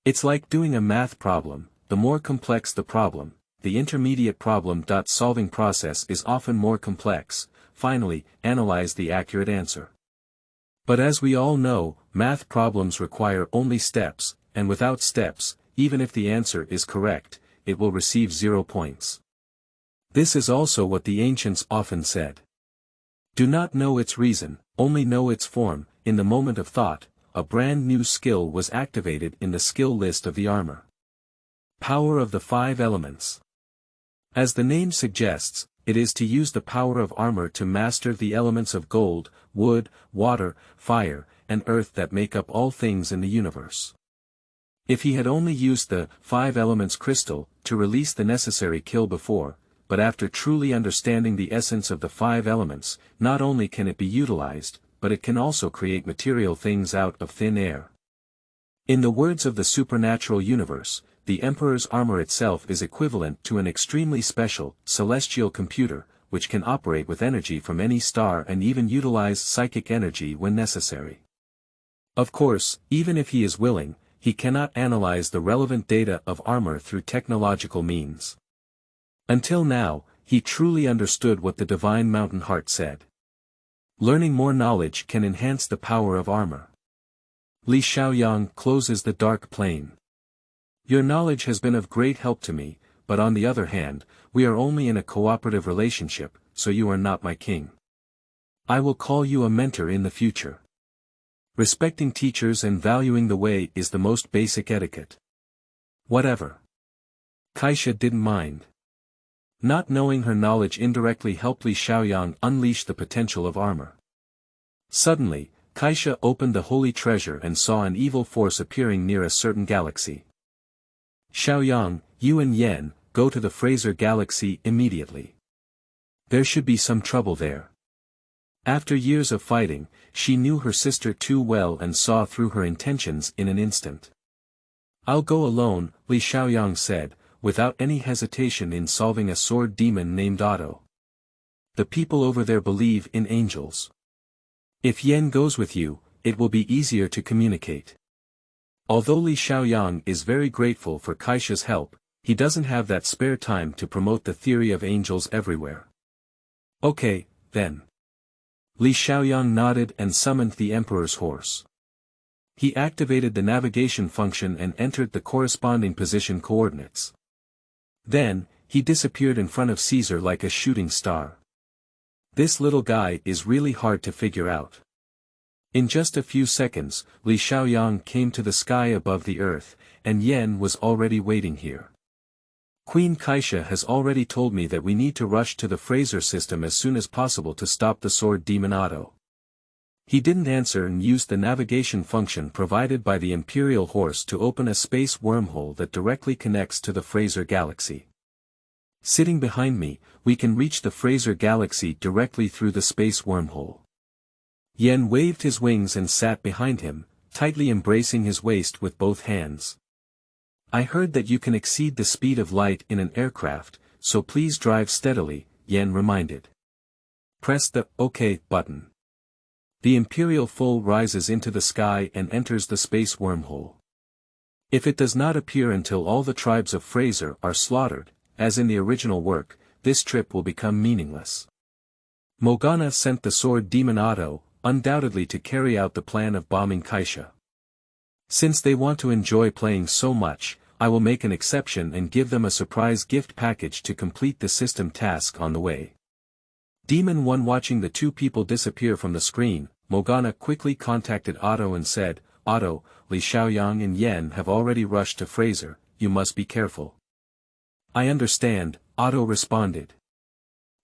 Speaker 1: it's like doing a math problem. The more complex the problem, the intermediate problem-solving process is often more complex. Finally, analyze the accurate answer. But as we all know, math problems require only steps, and without steps, even if the answer is correct, it will receive 0 points. This is also what the ancients often said. Do not know its reason, only know its form. In the moment of thought, a brand new skill was activated in the skill list of the armor. Power of the 5 elements. As the name suggests, it is to use the power of armor to master the elements of gold, wood, water, fire, and earth that make up all things in the universe. If he had only used the 5 elements crystal to release the necessary kill before, but after truly understanding the essence of the 5 elements, not only can it be utilized, but it can also create material things out of thin air. In the words of the supernatural universe, the Emperor's armor itself is equivalent to an extremely special, celestial computer, which can operate with energy from any star and even utilize psychic energy when necessary. Of course, even if he is willing, he cannot analyze the relevant data of armor through technological means. Until now, he truly understood what the Divine Mountain Heart said. Learning more knowledge can enhance the power of armor. Li Xiaoyang closes the dark plane. Your knowledge has been of great help to me, but on the other hand, we are only in a cooperative relationship, so you are not my king. I will call you a mentor in the future. Respecting teachers and valuing the way is the most basic etiquette. Whatever. Kaisha didn't mind. Not knowing her knowledge indirectly helped Li Xiaoyang unleash the potential of armor. Suddenly, Kaisha opened the holy treasure and saw an evil force appearing near a certain galaxy. Xiaoyang, you and Yan, go to the Fraser galaxy immediately. There should be some trouble there. After years of fighting, she knew her sister too well and saw through her intentions in an instant. I'll go alone, Li Xiaoyang said, without any hesitation in solving a sword demon named Otto. The people over there believe in angels. If Yan goes with you, it will be easier to communicate. Although Li Xiaoyang is very grateful for Kaisha's help, he doesn't have that spare time to promote the theory of angels everywhere. Okay, then. Li Xiaoyang nodded and summoned the Emperor's horse. He activated the navigation function and entered the corresponding position coordinates. Then, he disappeared in front of Caesar like a shooting star. This little guy is really hard to figure out. In just a few seconds, Li Xiaoyang came to the sky above the earth, and Yan was already waiting here. Queen Kaisha has already told me that we need to rush to the Fraser system as soon as possible to stop the sword demon Otto. He didn't answer and used the navigation function provided by the Imperial Horse to open a space wormhole that directly connects to the Fraser Galaxy. Sitting behind me, we can reach the Fraser Galaxy directly through the space wormhole. Yan waved his wings and sat behind him, tightly embracing his waist with both hands. I heard that you can exceed the speed of light in an aircraft, so please drive steadily, Yan reminded. Press the OK button. The Imperial Foal rises into the sky and enters the space wormhole. If it does not appear until all the tribes of Fraser are slaughtered, as in the original work, this trip will become meaningless. Morgana sent the sword demon Otto, undoubtedly to carry out the plan of bombing Kaisha. Since they want to enjoy playing so much, I will make an exception and give them a surprise gift package to complete the system task on the way. Demon 1 watching the two people disappear from the screen, Morgana quickly contacted Otto and said, Otto, Li Xiaoyang and Yan have already rushed to Fraser, you must be careful. I understand, Otto responded.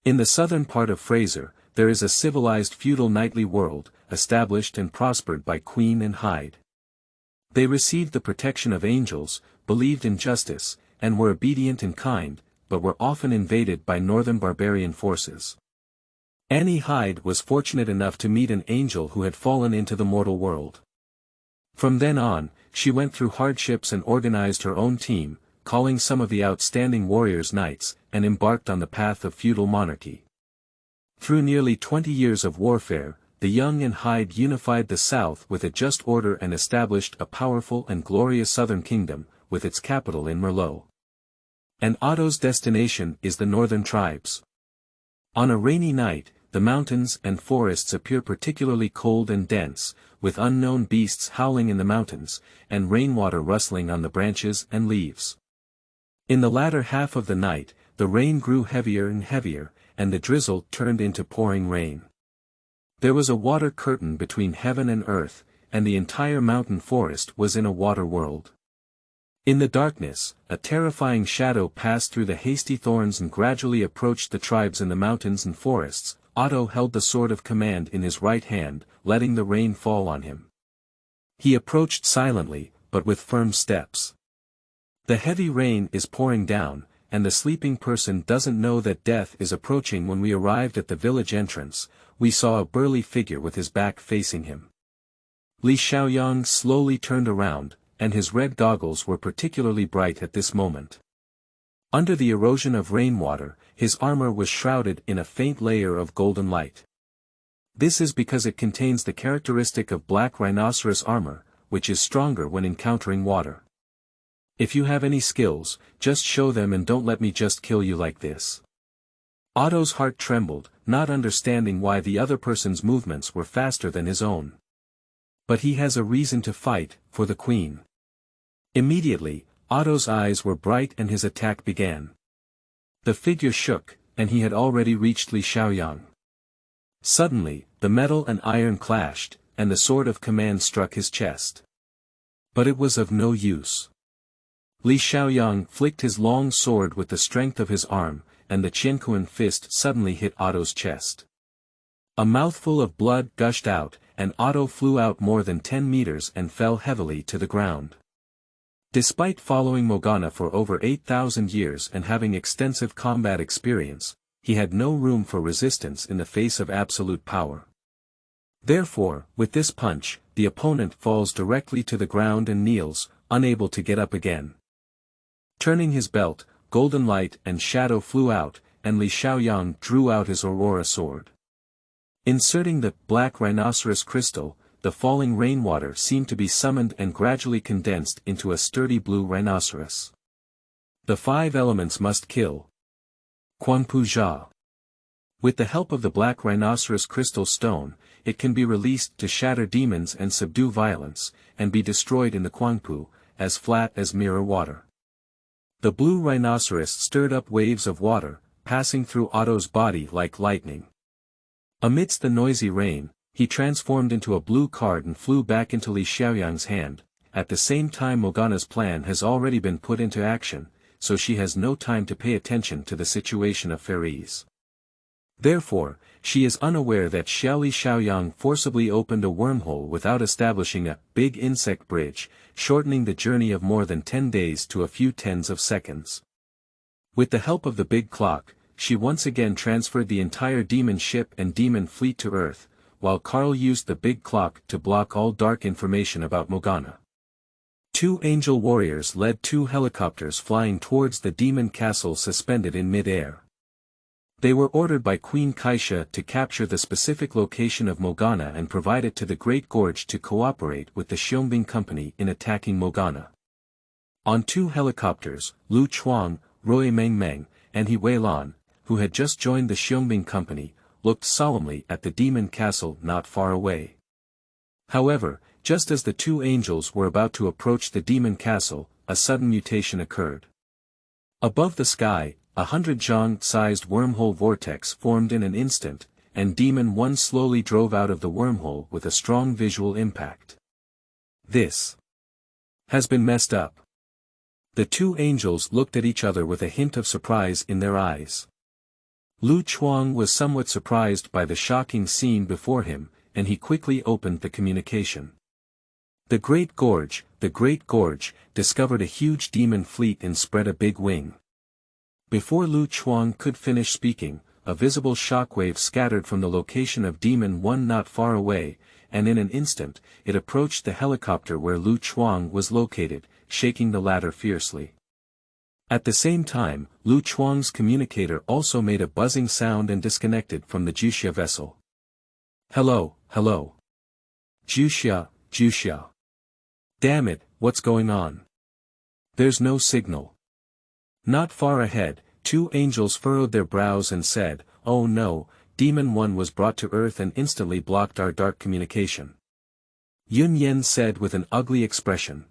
Speaker 1: In the southern part of Fraser, there is a civilized feudal knightly world, established and prospered by Queen and Hyde. They received the protection of angels, believed in justice, and were obedient and kind, but were often invaded by northern barbarian forces. Annie Hyde was fortunate enough to meet an angel who had fallen into the mortal world. From then on, she went through hardships and organized her own team, calling some of the outstanding warriors knights, and embarked on the path of feudal monarchy. Through nearly 20 years of warfare, the Young and Hyde unified the South with a just order and established a powerful and glorious southern kingdom, with its capital in Merlot. And Otto's destination is the northern tribes. On a rainy night, the mountains and forests appear particularly cold and dense, with unknown beasts howling in the mountains, and rainwater rustling on the branches and leaves. In the latter half of the night, the rain grew heavier and heavier, and the drizzle turned into pouring rain. There was a water curtain between heaven and earth, and the entire mountain forest was in a water world. In the darkness, a terrifying shadow passed through the hasty thorns and gradually approached the tribes in the mountains and forests. Otto held the sword of command in his right hand, letting the rain fall on him. He approached silently, but with firm steps. The heavy rain is pouring down, and the sleeping person doesn't know that death is approaching. When we arrived at the village entrance, we saw a burly figure with his back facing him. Li Xiaoyang slowly turned around, and his red goggles were particularly bright at this moment. Under the erosion of rainwater, his armor was shrouded in a faint layer of golden light. This is because it contains the characteristic of black rhinoceros armor, which is stronger when encountering water. If you have any skills, just show them and don't let me just kill you like this. Otto's heart trembled, not understanding why the other person's movements were faster than his own. But he has a reason to fight, for the queen. Immediately, Otto's eyes were bright and his attack began. The figure shook, and he had already reached Li Xiaoyang. Suddenly, the metal and iron clashed, and the sword of command struck his chest. But it was of no use. Li Xiaoyang flicked his long sword with the strength of his arm, and the Qianquan fist suddenly hit Otto's chest. A mouthful of blood gushed out, and Otto flew out more than 10 meters and fell heavily to the ground. Despite following Morgana for over 8,000 years and having extensive combat experience, he had no room for resistance in the face of absolute power. Therefore, with this punch, the opponent falls directly to the ground and kneels, unable to get up again. Turning his belt, golden light and shadow flew out, and Xiaoyang drew out his aurora sword. Inserting the black rhinoceros crystal, the falling rainwater seemed to be summoned and gradually condensed into a sturdy blue rhinoceros. The 5 elements must kill. Quanpu Jia. With the help of the black rhinoceros crystal stone, it can be released to shatter demons and subdue violence, and be destroyed in the Quanpu, as flat as mirror water. The blue rhinoceros stirred up waves of water, passing through Otto's body like lightning. Amidst the noisy rain, he transformed into a blue card and flew back into Xiaoyang's hand. At the same time, Morgana's plan has already been put into action, so she has no time to pay attention to the situation of fairies. Therefore, she is unaware that Xiaoyang forcibly opened a wormhole without establishing a big insect bridge, shortening the journey of more than 10 days to a few tens of seconds. With the help of the big clock, she once again transferred the entire demon ship and demon fleet to Earth, while Karl used the big clock to block all dark information about Morgana. 2 angel warriors led 2 helicopters flying towards the demon castle suspended in mid-air. They were ordered by Queen Kaisha to capture the specific location of Morgana and provide it to the Great Gorge to cooperate with the Xiaoyang Company in attacking Morgana. On 2 helicopters, Lu Chuang, Roy Meng, and He Weilan, who had just joined the Xiaoyang Company, looked solemnly at the demon castle not far away. However, just as the 2 angels were about to approach the demon castle, a sudden mutation occurred. Above the sky, 100 zhang-sized wormhole vortex formed in an instant, and Demon 1 slowly drove out of the wormhole with a strong visual impact. This has been messed up. The 2 angels looked at each other with a hint of surprise in their eyes. Lu Chuang was somewhat surprised by the shocking scene before him, and he quickly opened the communication. The Great Gorge, discovered a huge demon fleet and spread a big wing. Before Lu Chuang could finish speaking, a visible shockwave scattered from the location of Demon 1 not far away, and in an instant, it approached the helicopter where Lu Chuang was located, shaking the latter fiercely. At the same time, Lu Chuang's communicator also made a buzzing sound and disconnected from the Juxia vessel. Hello. Juxia. Damn it, what's going on? There's no signal. Not far ahead, 2 angels furrowed their brows and said, "Oh no, Demon 1 was brought to Earth and instantly blocked our dark communication." Yun Yen said with an ugly expression.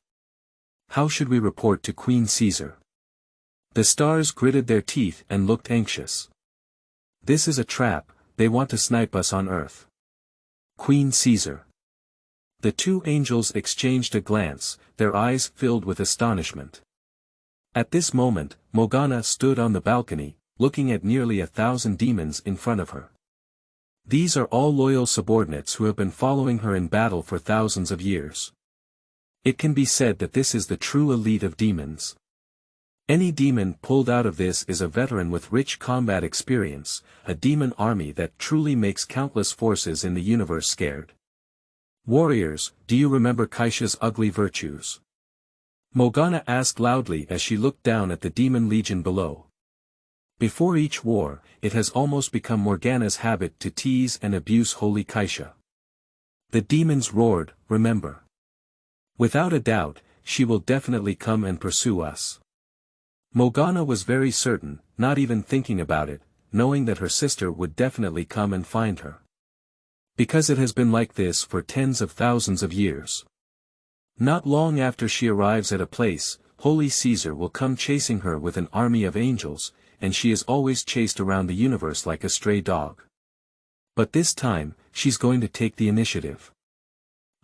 Speaker 1: "How should we report to Queen Caesar?" The stars gritted their teeth and looked anxious. "This is a trap, they want to snipe us on Earth." Queen Caesar. The 2 angels exchanged a glance, their eyes filled with astonishment. At this moment, Morgana stood on the balcony, looking at nearly 1,000 demons in front of her. These are all loyal subordinates who have been following her in battle for thousands of years. It can be said that this is the true elite of demons. Any demon pulled out of this is a veteran with rich combat experience, a demon army that truly makes countless forces in the universe scared. Warriors, do you remember Kaisha's ugly virtues? Morgana asked loudly as she looked down at the demon legion below. Before each war, it has almost become Morgana's habit to tease and abuse Holy Kaisha. The demons roared, "Remember. Without a doubt, she will definitely come and pursue us." Morgana was very certain, not even thinking about it, knowing that her sister would definitely come and find her. Because it has been like this for tens of thousands of years. Not long after she arrives at a place, Holy Caesar will come chasing her with an army of angels, and she is always chased around the universe like a stray dog. But this time, she's going to take the initiative.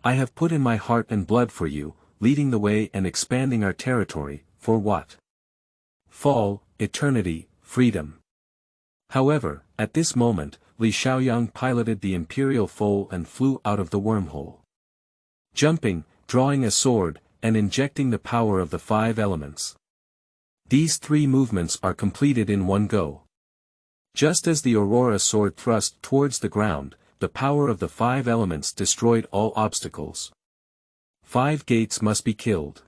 Speaker 1: I have put in my heart and blood for you, leading the way and expanding our territory, for what? Fall, eternity, freedom. However, at this moment, Xiaoyang piloted the imperial foal and flew out of the wormhole. Jumping, drawing a sword, and injecting the power of the 5 elements. These 3 movements are completed in one go. Just as the Aurora sword thrust towards the ground, the power of the 5 elements destroyed all obstacles. 5 gates must be killed.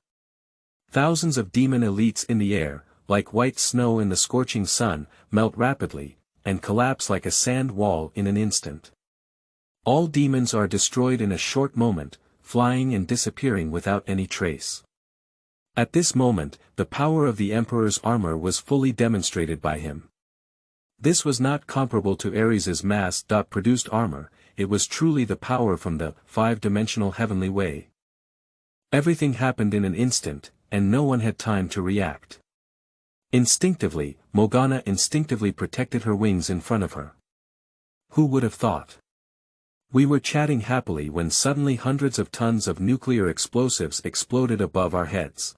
Speaker 1: Thousands of demon elites in the air, like white snow in the scorching sun, melt rapidly, and collapse like a sand wall in an instant. All demons are destroyed in a short moment, flying and disappearing without any trace. At this moment, the power of the Emperor's armor was fully demonstrated by him. This was not comparable to Ares's mass-produced armor, it was truly the power from the 5-dimensional heavenly way. Everything happened in an instant, and no one had time to react. Instinctively, Morgana instinctively protected her wings in front of her. Who would have thought? We were chatting happily when suddenly hundreds of tons of nuclear explosives exploded above our heads.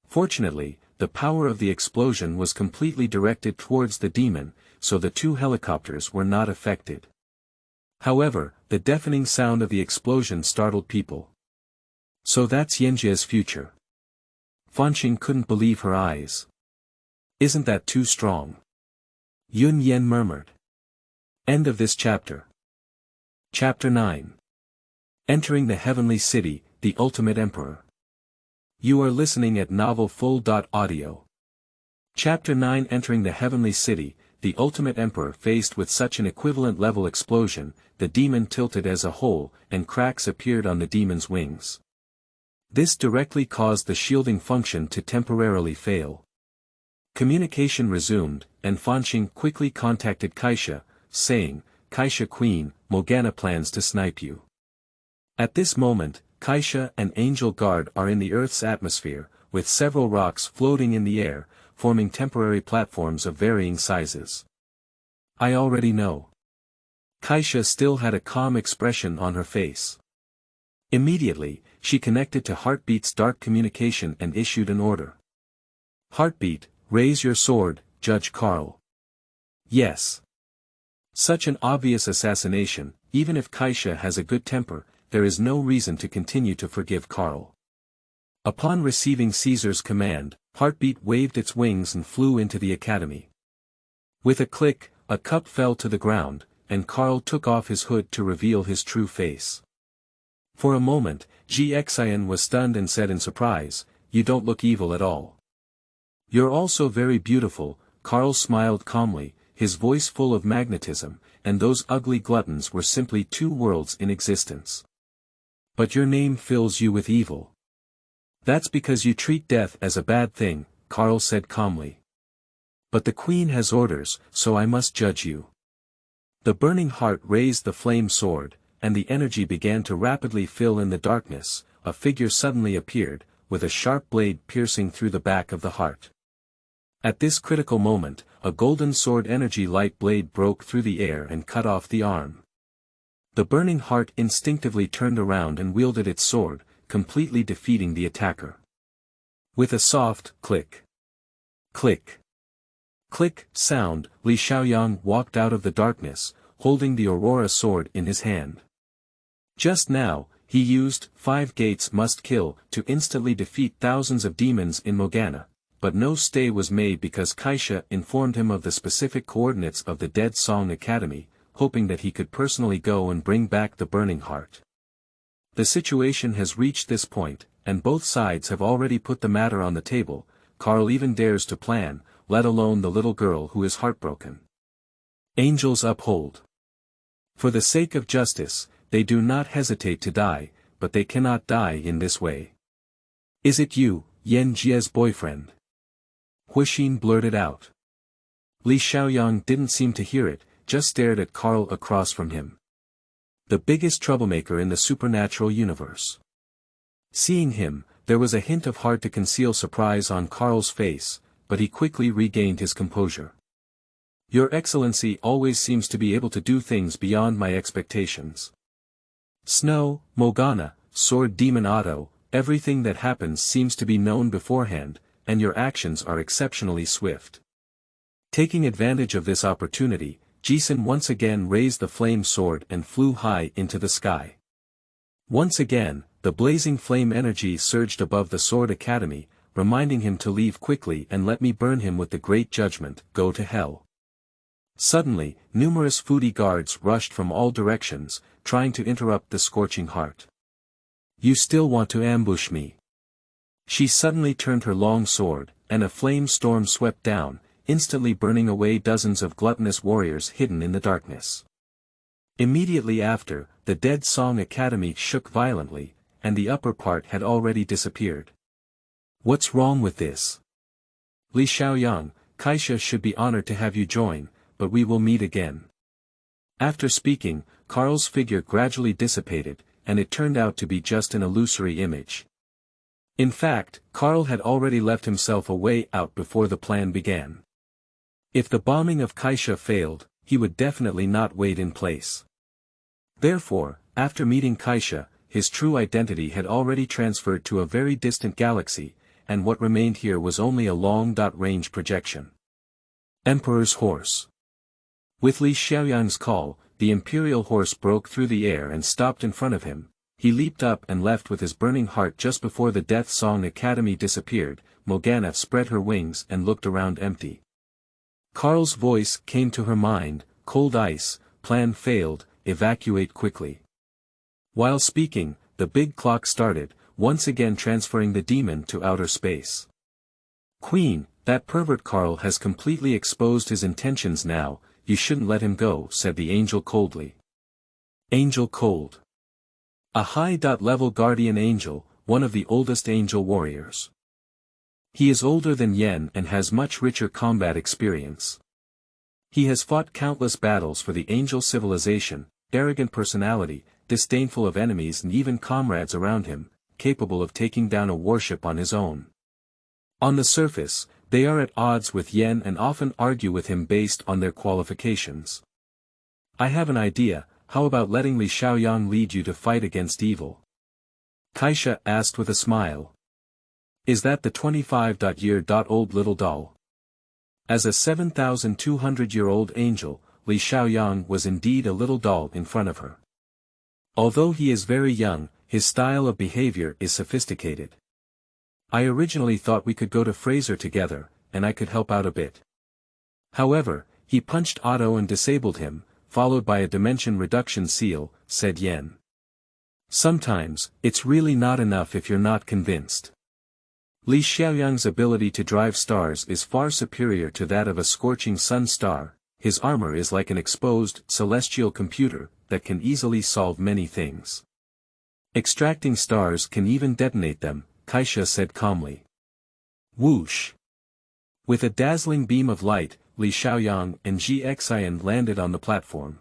Speaker 1: Fortunately, the power of the explosion was completely directed towards the demon, so the 2 helicopters were not affected. However, the deafening sound of the explosion startled people. So that's Yanjia's future. Fanqing couldn't believe her eyes. Isn't that too strong? Yun Yen murmured. End of this chapter. Chapter 9. Entering the Heavenly City, the Ultimate Emperor. You are listening at novelfull.audio. Chapter 9. Entering the Heavenly City, the Ultimate Emperor. Faced with such an equivalent level explosion, the demon tilted as a whole, and cracks appeared on the demon's wings. This directly caused the shielding function to temporarily fail. Communication resumed, and Fanqing quickly contacted Kaisha, saying, "Kaisha Queen, Morgana plans to snipe you." At this moment, Kaisha and Angel Guard are in the Earth's atmosphere, with several rocks floating in the air, forming temporary platforms of varying sizes. I already know. Kaisha still had a calm expression on her face. Immediately, she connected to Heartbeat's dark communication and issued an order. "Heartbeat, raise your sword, Judge Carl." Yes. Such an obvious assassination, even if Kaisha has a good temper, there is no reason to continue to forgive Carl. Upon receiving Caesar's command, Heartbeat waved its wings and flew into the academy. With a click, a cup fell to the ground, and Carl took off his hood to reveal his true face. For a moment, Xiaoyang was stunned and said in surprise, "You don't look evil at all." "You're also very beautiful," Carl smiled calmly, his voice full of magnetism, and those ugly gluttons were simply 2 worlds in existence. "But your name fills you with evil." "That's because you treat death as a bad thing," Carl said calmly. "But the Queen has orders, so I must judge you." The burning heart raised the flame sword, and the energy began to rapidly fill in the darkness. A figure suddenly appeared, with a sharp blade piercing through the back of the heart. At this critical moment, a golden sword energy light blade broke through the air and cut off the arm. The burning heart instinctively turned around and wielded its sword, completely defeating the attacker. With a soft click, click, click sound, Li Xiaoyang walked out of the darkness, holding the Aurora sword in his hand. Just now, he used 5 gates must kill to instantly defeat thousands of demons in Morgana, but no stay was made because Kaisha informed him of the specific coordinates of the Dead Song Academy, hoping that he could personally go and bring back the burning heart. The situation has reached this point, and both sides have already put the matter on the table. Carl even dares to plan, let alone the little girl who is heartbroken. Angels uphold. For the sake of justice, they do not hesitate to die, but they cannot die in this way. "Is it you, Yan Jie's boyfriend?" Huixin blurted out. Li Xiaoyang didn't seem to hear it, just stared at Carl across from him. The biggest troublemaker in the supernatural universe. Seeing him, there was a hint of hard-to-conceal surprise on Carl's face, but he quickly regained his composure. "Your Excellency always seems to be able to do things beyond my expectations. Snow, Morgana, Sword Demon Otto, everything that happens seems to be known beforehand, and your actions are exceptionally swift." Taking advantage of this opportunity, Jisun once again raised the flame sword and flew high into the sky. Once again, the blazing flame energy surged above the Sword Academy, reminding him to leave quickly and let me burn him with the great judgment. Go to hell. Suddenly, numerous foodie guards rushed from all directions, trying to interrupt the scorching heart. You still want to ambush me? She suddenly turned her long sword, and a flame storm swept down, instantly burning away dozens of gluttonous warriors hidden in the darkness. Immediately after, the Dead Song Academy shook violently, and the upper part had already disappeared. What's wrong with this? Li Xiaoyang, Kaisha should be honored to have you join, but we will meet again. After speaking, Karl's figure gradually dissipated, and it turned out to be just an illusory image. In fact, Karl had already left himself a way out before the plan began. If the bombing of Kaisha failed, he would definitely not wait in place. Therefore, after meeting Kaisha, his true identity had already transferred to a very distant galaxy, and what remained here was only a long-range projection. Emperor's Horse. With Li Xiaoyang's call, the imperial horse broke through the air and stopped in front of him. He leaped up and left with his burning heart just before the Death Song Academy disappeared. Morgana spread her wings and looked around empty. Karl's voice came to her mind, cold ice, plan failed, evacuate quickly. While speaking, the big clock started, once again transferring the demon to outer space. Queen, that pervert Karl has completely exposed his intentions now, you shouldn't let him go, said the angel coldly. Angel cold. A high-level guardian angel, one of the oldest angel warriors. He is older than Yen and has much richer combat experience. He has fought countless battles for the angel civilization, arrogant personality, disdainful of enemies and even comrades around him, capable of taking down a warship on his own. On the surface, they are at odds with Yen and often argue with him based on their qualifications. I have an idea, how about letting Li Xiaoyang lead you to fight against evil? Kaisha asked with a smile. Is that the 25-year-old little doll? As a 7,200-year-old angel, Li Xiaoyang was indeed a little doll in front of her. Although he is very young, his style of behavior is sophisticated. I originally thought we could go to Fraser together, and I could help out a bit. However, he punched Otto and disabled him, followed by a dimension reduction seal, said Yen. Sometimes, it's really not enough if you're not convinced. Li Xiaoyang's ability to drive stars is far superior to that of a scorching sun star. His armor is like an exposed, celestial computer, that can easily solve many things. Extracting stars can even detonate them, Kaisha said calmly. Whoosh! With a dazzling beam of light, Li Xiaoyang and Xiaoyang landed on the platform.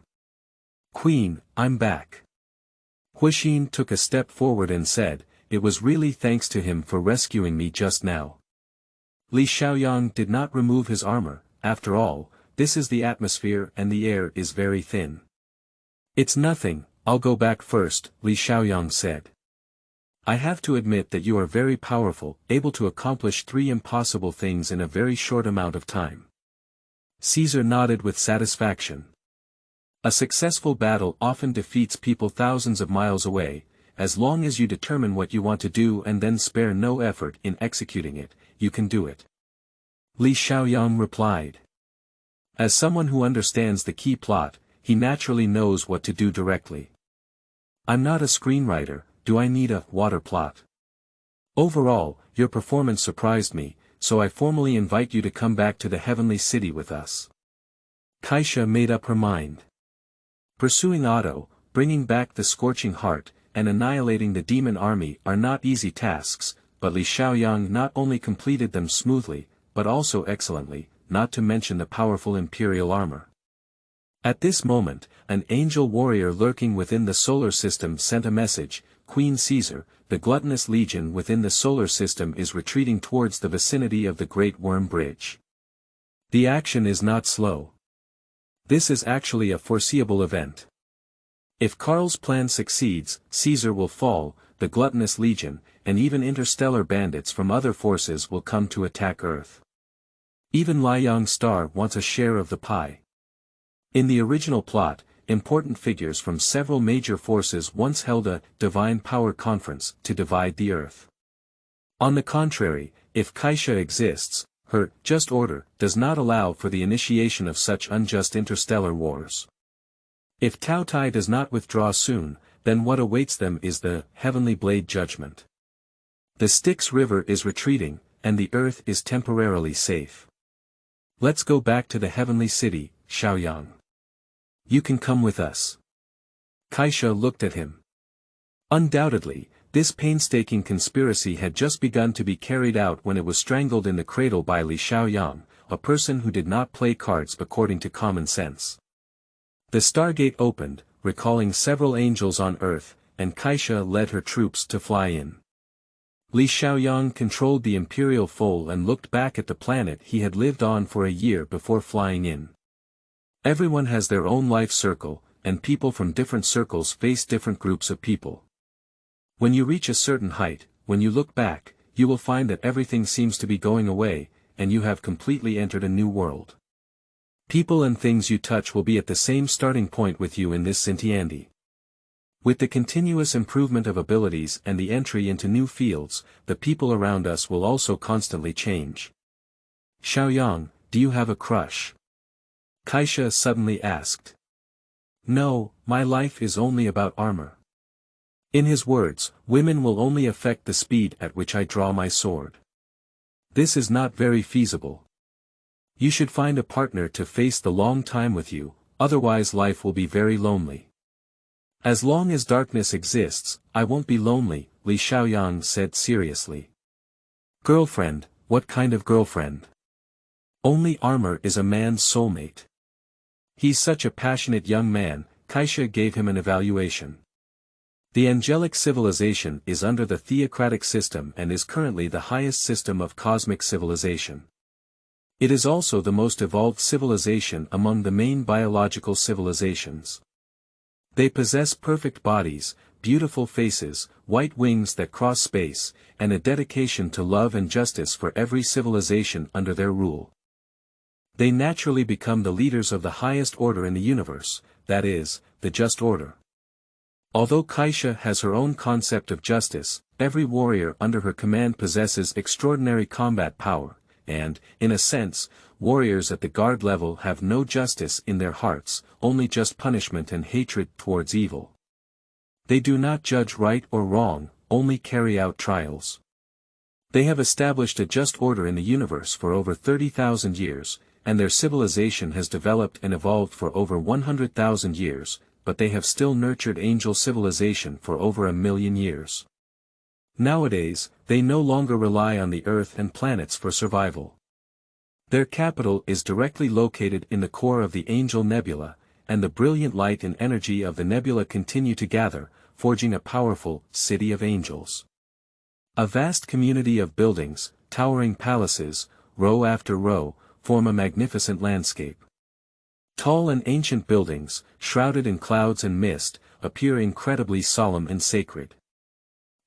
Speaker 1: Queen, I'm back. Huixin took a step forward and said, it was really thanks to him for rescuing me just now. Li Xiaoyang did not remove his armor, after all, this is the atmosphere and the air is very thin. It's nothing, I'll go back first, Li Xiaoyang said. I have to admit that you are very powerful, able to accomplish 3 impossible things in a very short amount of time. Caesar nodded with satisfaction. A successful battle often defeats people thousands of miles away. As long as you determine what you want to do and then spare no effort in executing it, you can do it. Li Xiaoyang replied. As someone who understands the key plot, he naturally knows what to do directly. I'm not a screenwriter, do I need a water plot? Overall, your performance surprised me, so I formally invite you to come back to the Heavenly City with us. Kaisha made up her mind. Pursuing Otto, bringing back the Scorching Heart, and annihilating the demon army are not easy tasks, but Li Xiaoyang not only completed them smoothly, but also excellently, not to mention the powerful imperial armor. At this moment, an angel warrior lurking within the solar system sent a message, Queen Caesar, the gluttonous legion within the solar system is retreating towards the vicinity of the Great Worm Bridge. The action is not slow. This is actually a foreseeable event. If Karl's plan succeeds, Caesar will fall, the gluttonous legion, and even interstellar bandits from other forces will come to attack Earth. Even Liang Star wants a share of the pie. In the original plot, important figures from several major forces once held a divine power conference to divide the Earth. On the contrary, if Kaisha exists, her just order does not allow for the initiation of such unjust interstellar wars. If Tao Tai does not withdraw soon, then what awaits them is the heavenly blade judgment. The Styx River is retreating, and the earth is temporarily safe. Let's go back to the heavenly city, Xiaoyang. You can come with us. Kaisha looked at him. Undoubtedly, this painstaking conspiracy had just begun to be carried out when it was strangled in the cradle by Li Xiaoyang, a person who did not play cards according to common sense. The Stargate opened, recalling several angels on Earth, and Kaisha led her troops to fly in. Li Xiaoyang controlled the Imperial Foal and looked back at the planet he had lived on for a year before flying in. Everyone has their own life circle, and people from different circles face different groups of people. When you reach a certain height, when you look back, you will find that everything seems to be going away, and you have completely entered a new world. People and things you touch will be at the same starting point with you in this Sintiandi. With the continuous improvement of abilities and the entry into new fields, the people around us will also constantly change. Xiaoyang, do you have a crush? Kaisha suddenly asked. No, my life is only about armor. In his words, women will only affect the speed at which I draw my sword. This is not very feasible. You should find a partner to face the long time with you, otherwise life will be very lonely. As long as darkness exists, I won't be lonely, Li Xiaoyang said seriously. Girlfriend, what kind of girlfriend? Only armor is a man's soulmate. He's such a passionate young man, Kaisha gave him an evaluation. The angelic civilization is under the theocratic system and is currently the highest system of cosmic civilization. It is also the most evolved civilization among the main biological civilizations. They possess perfect bodies, beautiful faces, white wings that cross space, and a dedication to love and justice for every civilization under their rule. They naturally become the leaders of the highest order in the universe, that is, the just order. Although Kaisha has her own concept of justice, every warrior under her command possesses extraordinary combat power, and, in a sense, warriors at the guard level have no justice in their hearts, only just punishment and hatred towards evil. They do not judge right or wrong, only carry out trials. They have established a just order in the universe for over 30,000 years, and their civilization has developed and evolved for over 100,000 years, but they have still nurtured angel civilization for over 1,000,000 years. Nowadays, they no longer rely on the Earth and planets for survival. Their capital is directly located in the core of the Angel Nebula, and the brilliant light and energy of the nebula continue to gather, forging a powerful city of angels. A vast community of buildings, towering palaces, row after row, form a magnificent landscape. Tall and ancient buildings, shrouded in clouds and mist, appear incredibly solemn and sacred.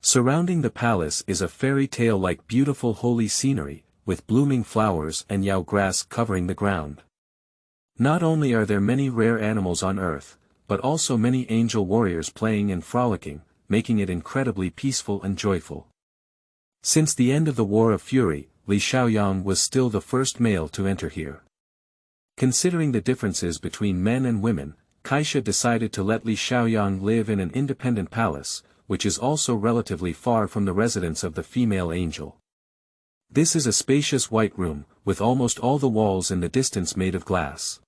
Speaker 1: Surrounding the palace is a fairy tale-like beautiful holy scenery, with blooming flowers and yao grass covering the ground. Not only are there many rare animals on Earth, but also many angel warriors playing and frolicking, making it incredibly peaceful and joyful. Since the end of the War of Fury, Li Xiaoyang was still the first male to enter here. Considering the differences between men and women, Kaisha decided to let Li Xiaoyang live in an independent palace, which is also relatively far from the residence of the female angel. This is a spacious white room, with almost all the walls in the distance made of glass.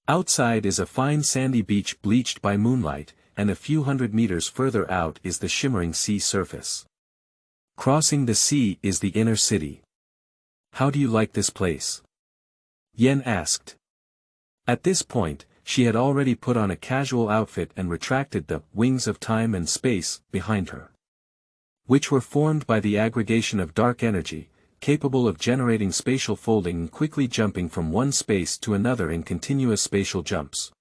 Speaker 1: Outside is a fine sandy beach bleached by moonlight, and a few hundred meters further out is the shimmering sea surface. Crossing the sea is the inner city. How do you like this place? Yen asked. At this point, she had already put on a casual outfit and retracted the wings of time and space behind her, which were formed by the aggregation of dark energy, capable of generating spatial folding and quickly jumping from one space to another in continuous spatial jumps.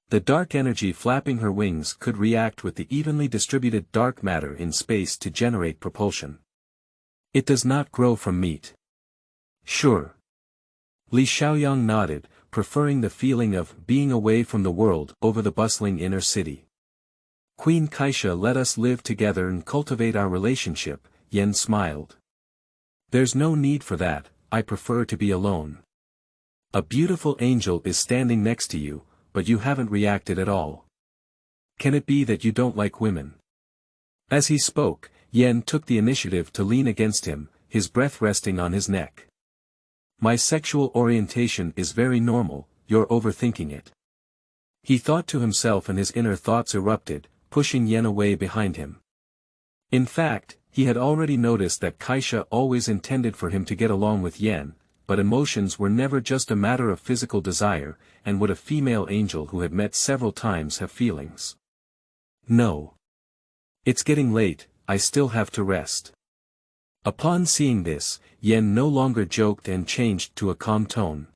Speaker 1: The dark energy flapping her wings could react with the evenly distributed dark matter in space to generate propulsion. It does not grow from meat. Sure. Li Xiaoyang nodded, preferring the feeling of being away from the world over the bustling inner city. Queen Kaisha let us live together and cultivate our relationship, Yen smiled. There's no need for that, I prefer to be alone. A beautiful angel is standing next to you, but you haven't reacted at all. Can it be that you don't like women? As he spoke, Yen took the initiative to lean against him, his breath resting on his neck. My sexual orientation is very normal, you're overthinking it. He thought to himself, and his inner thoughts erupted, pushing Yen away behind him. In fact, he had already noticed that Kaisha always intended for him to get along with Yen, but emotions were never just a matter of physical desire, and would a female angel who had met several times have feelings? No. It's getting late, I still have to rest. Upon seeing this, Yen no longer joked and changed to a calm tone.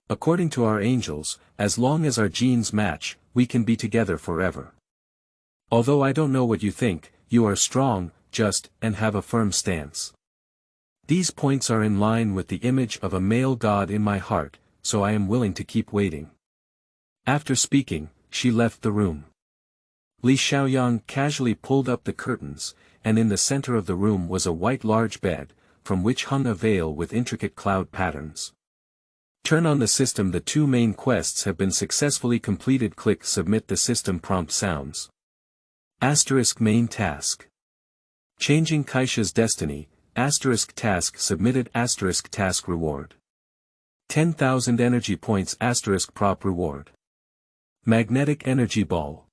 Speaker 1: According to our angels, as long as our genes match, we can be together forever. Although I don't know what you think, you are strong, just, and have a firm stance. These points are in line with the image of a male god in my heart, so I am willing to keep waiting. After speaking, she left the room. Li Xiaoyang casually pulled up the curtains, and in the center of the room was a white large bed, from which hung a veil with intricate cloud patterns. Turn on the system. The two main quests have been successfully completed. Click Submit. The system prompt sounds. Asterisk main task. Changing Kaisha's destiny, asterisk task submitted asterisk task reward. 10,000 energy points asterisk prop reward. Magnetic energy ball.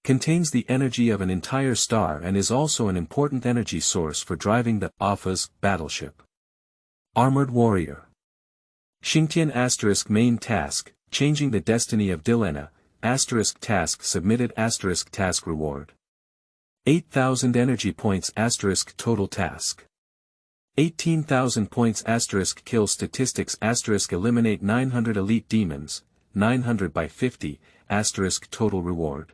Speaker 1: Contains the energy of an entire star and is also an important energy source for driving the Alpha's battleship. Armored warrior. Xingtian asterisk main task, changing the destiny of Dilena, asterisk task submitted asterisk task reward. 8,000 energy points asterisk total task. 18,000 points asterisk kill statistics asterisk eliminate 900 elite demons, 900 by 50, asterisk total reward.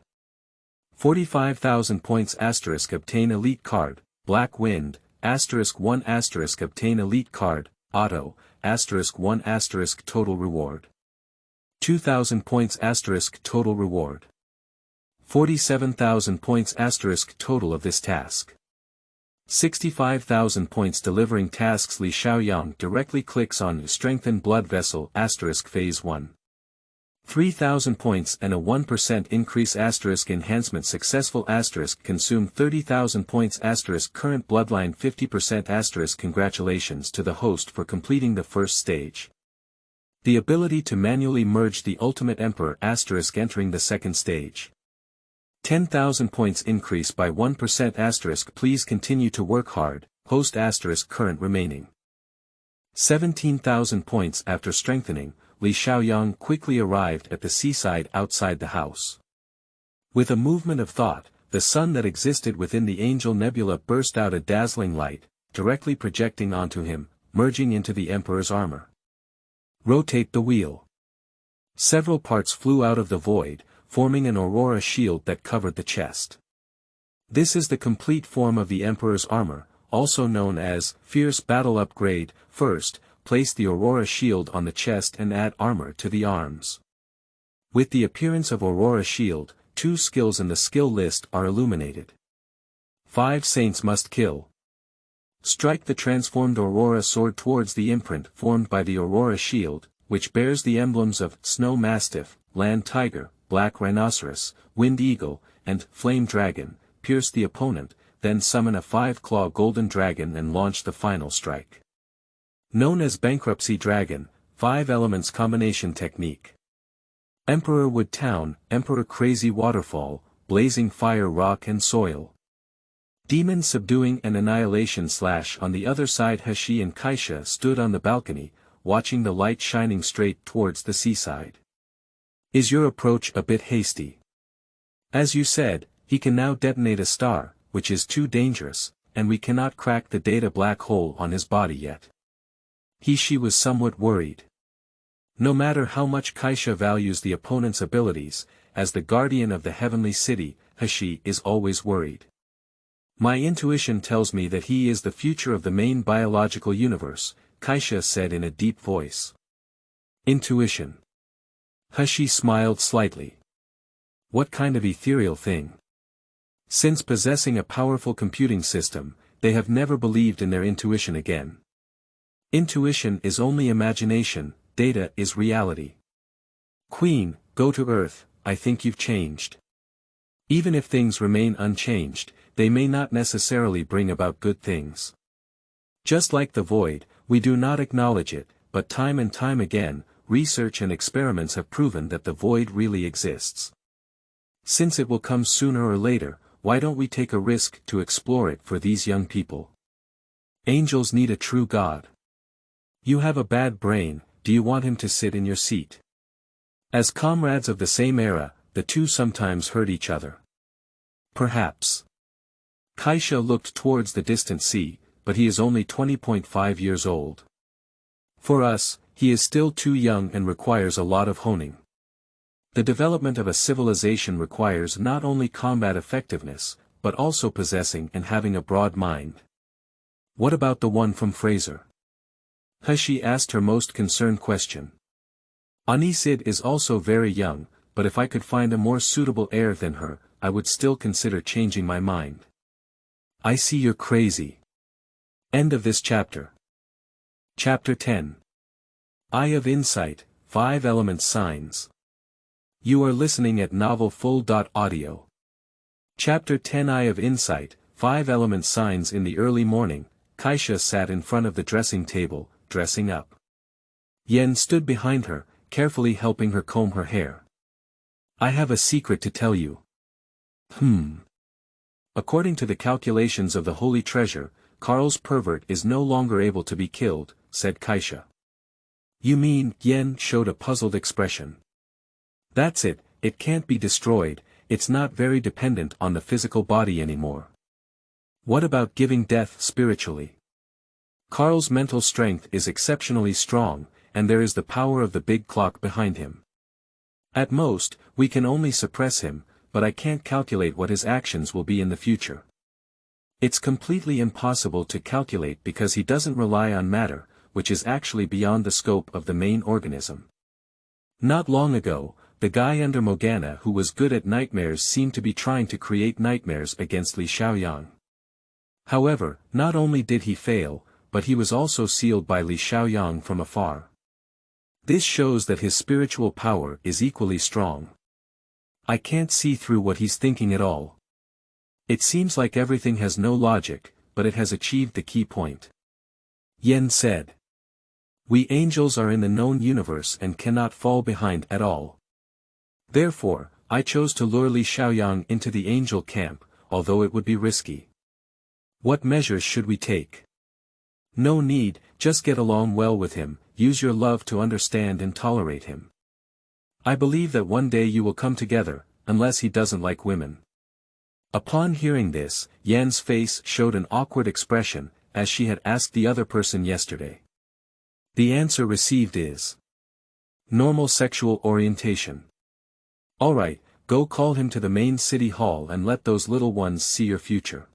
Speaker 1: 45,000 points asterisk obtain elite card, Black Wind, asterisk 1 asterisk obtain elite card, Auto, asterisk 1 asterisk total reward. 2,000 points asterisk total reward. 47,000 points asterisk total of this task. 65,000 points delivering tasks. Li Xiaoyang directly clicks on Strengthen Blood Vessel asterisk phase 1. 3,000 points and a 1% increase asterisk enhancement successful asterisk consume 30,000 points asterisk current bloodline 50% asterisk congratulations to the host for completing the first stage. The ability to manually merge the Ultimate Emperor asterisk entering the second stage. 10,000 points increase by 1% asterisk please continue to work hard, host asterisk current remaining. 17,000 points after strengthening, Li Xiaoyang quickly arrived at the seaside outside the house. With a movement of thought, the sun that existed within the angel nebula burst out a dazzling light, directly projecting onto him, merging into the Emperor's armor. Rotate the wheel. Several parts flew out of the void, forming an aurora shield that covered the chest. This is the complete form of the Emperor's armor, also known as Fierce Battle Upgrade. First, place the Aurora Shield on the chest and add armor to the arms. With the appearance of Aurora Shield, 2 skills in the skill list are illuminated. 5 saints must kill. Strike the transformed Aurora Sword towards the imprint formed by the Aurora Shield, which bears the emblems of Snow Mastiff, Land Tiger, Black Rhinoceros, Wind Eagle, and Flame Dragon. Pierce the opponent, then summon a 5-claw Golden Dragon and launch the final strike. Known as Bankruptcy Dragon, 5 Elements Combination Technique. Emperor Wood Town, Emperor Crazy Waterfall, Blazing Fire Rock and Soil. Demon Subduing and Annihilation / On the other side Hashi and Kaisha stood on the balcony, watching the light shining straight towards the seaside. Is your approach a bit hasty? As you said, he can now detonate a star, which is too dangerous, and we cannot crack the data black hole on his body yet. She was somewhat worried. No matter how much Kaisha values the opponent's abilities, as the guardian of the heavenly city, Hashi is always worried. My intuition tells me that he is the future of the main biological universe, Kaisha said in a deep voice. Intuition. Hashi smiled slightly. What kind of ethereal thing? Since possessing a powerful computing system, they have never believed in their intuition again. Intuition is only imagination, data is reality. Queen, go to Earth, I think you've changed. Even if things remain unchanged, they may not necessarily bring about good things. Just like the void, we do not acknowledge it, but time and time again, research and experiments have proven that the void really exists. Since it will come sooner or later, why don't we take a risk to explore it for these young people? Angels need a true God. You have a bad brain, do you want him to sit in your seat? As comrades of the same era, the two sometimes hurt each other. Perhaps. Kaisha looked towards the distant sea, but he is only 20.5 years old. For us, he is still too young and requires a lot of honing. The development of a civilization requires not only combat effectiveness, but also possessing and having a broad mind. What about the one from Fraser? Hashi asked her most concerned question. Anisid is also very young, but if I could find a more suitable heir than her, I would still consider changing my mind. I see you're crazy. End of this chapter. Chapter 10. Eye of Insight, 5 Elements Signs. You are listening at novelfull.audio. Chapter 10 Eye of Insight, 5 Elements Signs. In the early morning, Kaisha sat in front of the dressing table, dressing up. Yen stood behind her, carefully helping her comb her hair. I have a secret to tell you. According to the calculations of the Holy Treasure, Karl's pervert is no longer able to be killed, said Kaisha. You mean? Yen showed a puzzled expression. That's it, it can't be destroyed, it's not very dependent on the physical body anymore. What about giving death spiritually? Karl's mental strength is exceptionally strong, and there is the power of the big clock behind him. At most, we can only suppress him, but I can't calculate what his actions will be in the future. It's completely impossible to calculate because he doesn't rely on matter, which is actually beyond the scope of the main organism. Not long ago, the guy under Morgana who was good at nightmares seemed to be trying to create nightmares against Li Xiaoyang. However, not only did he fail, but he was also sealed by Li Xiaoyang from afar. This shows that his spiritual power is equally strong. I can't see through what he's thinking at all. It seems like everything has no logic, but it has achieved the key point. Yen said. We angels are in the known universe and cannot fall behind at all. Therefore, I chose to lure Li Xiaoyang into the angel camp, although it would be risky. What measures should we take? No need, just get along well with him, use your love to understand and tolerate him. I believe that one day you will come together, unless he doesn't like women. Upon hearing this, Yan's face showed an awkward expression, as she had asked the other person yesterday. The answer received is normal sexual orientation. Alright, go call him to the main city hall and let those little ones see your future.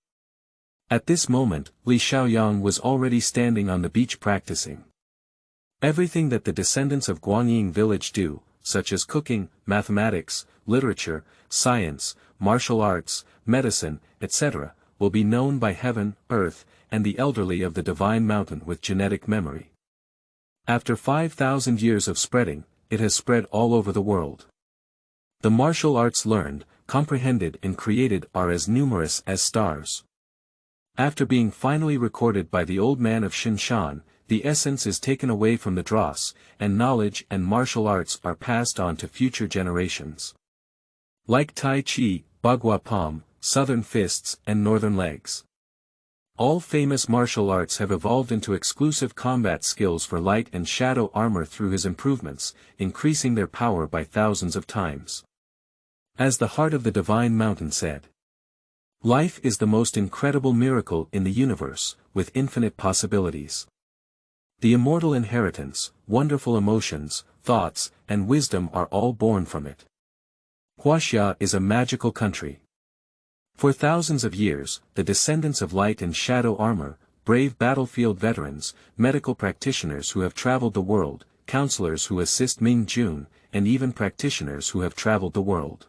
Speaker 1: At this moment, Li Xiaoyang was already standing on the beach practicing. Everything that the descendants of Guangying village do, such as cooking, mathematics, literature, science, martial arts, medicine, etc., will be known by heaven, earth, and the elderly of the divine mountain with genetic memory. After 5,000 years of spreading, it has spread all over the world. The martial arts learned, comprehended and created are as numerous as stars. After being finally recorded by the old man of Shinshan, the essence is taken away from the dross, and knowledge and martial arts are passed on to future generations. Like Tai Chi, Bagua Palm, Southern Fists and Northern Legs. All famous martial arts have evolved into exclusive combat skills for light and shadow armor through his improvements, increasing their power by thousands of times. As the heart of the divine mountain said, life is the most incredible miracle in the universe, with infinite possibilities. The immortal inheritance, wonderful emotions, thoughts, and wisdom are all born from it. Huaxia is a magical country. For thousands of years, the descendants of light and shadow armor, brave battlefield veterans, medical practitioners who have traveled the world, counselors who assist Ming Jun, and even practitioners who have traveled the world.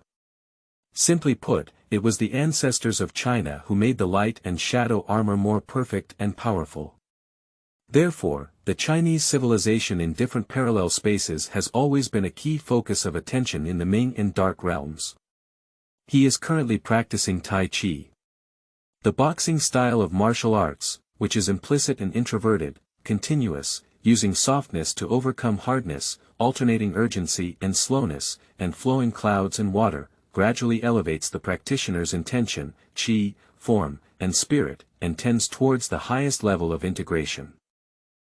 Speaker 1: Simply put, it was the ancestors of China who made the light and shadow armor more perfect and powerful. Therefore, the Chinese civilization in different parallel spaces has always been a key focus of attention in the Ming and Dark realms. He is currently practicing Tai Chi. The boxing style of martial arts, which is implicit and introverted, continuous, using softness to overcome hardness, alternating urgency and slowness, and flowing clouds and water, gradually elevates the practitioner's intention, qi, form, and spirit, and tends towards the highest level of integration.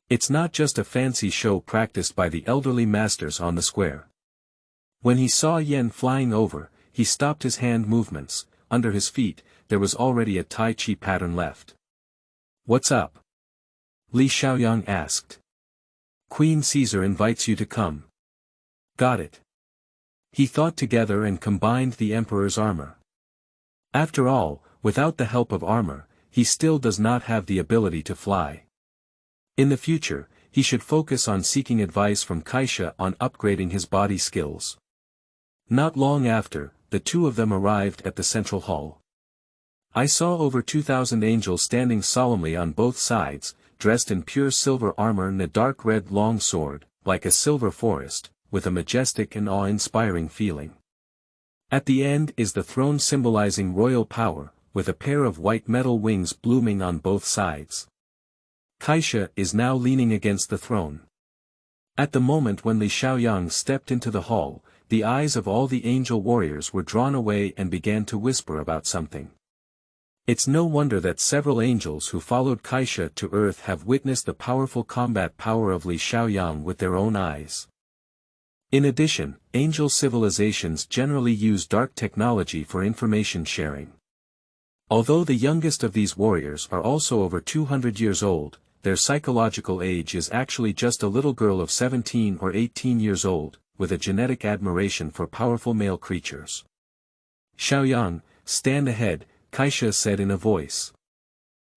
Speaker 1: It's not just a fancy show practiced by the elderly masters on the square. When he saw Yen flying over, he stopped his hand movements. Under his feet, there was already a Tai Chi pattern left. "What's up?" Li Xiaoyang asked. "Queen Caesar invites you to come." "Got it." He thought together and combined the emperor's armor. After all, without the help of armor, he still does not have the ability to fly. In the future, he should focus on seeking advice from Kaisha on upgrading his body skills. Not long after, the two of them arrived at the central hall. I saw over 2,000 angels standing solemnly on both sides, dressed in pure silver armor and a dark red long sword, like a silver forest, with a majestic and awe-inspiring feeling. At the end is the throne symbolizing royal power, with a pair of white metal wings blooming on both sides. Kaisha is now leaning against the throne. At the moment when Li Xiaoyang stepped into the hall, the eyes of all the angel warriors were drawn away and began to whisper about something. It's no wonder that several angels who followed Kaisha to Earth have witnessed the powerful combat power of Li Xiaoyang with their own eyes. In addition, angel civilizations generally use dark technology for information sharing. Although the youngest of these warriors are also over 200 years old, their psychological age is actually just a little girl of 17 or 18 years old, with a genetic admiration for powerful male creatures. "Xiaoyang, stand ahead," Kaisha said in a voice.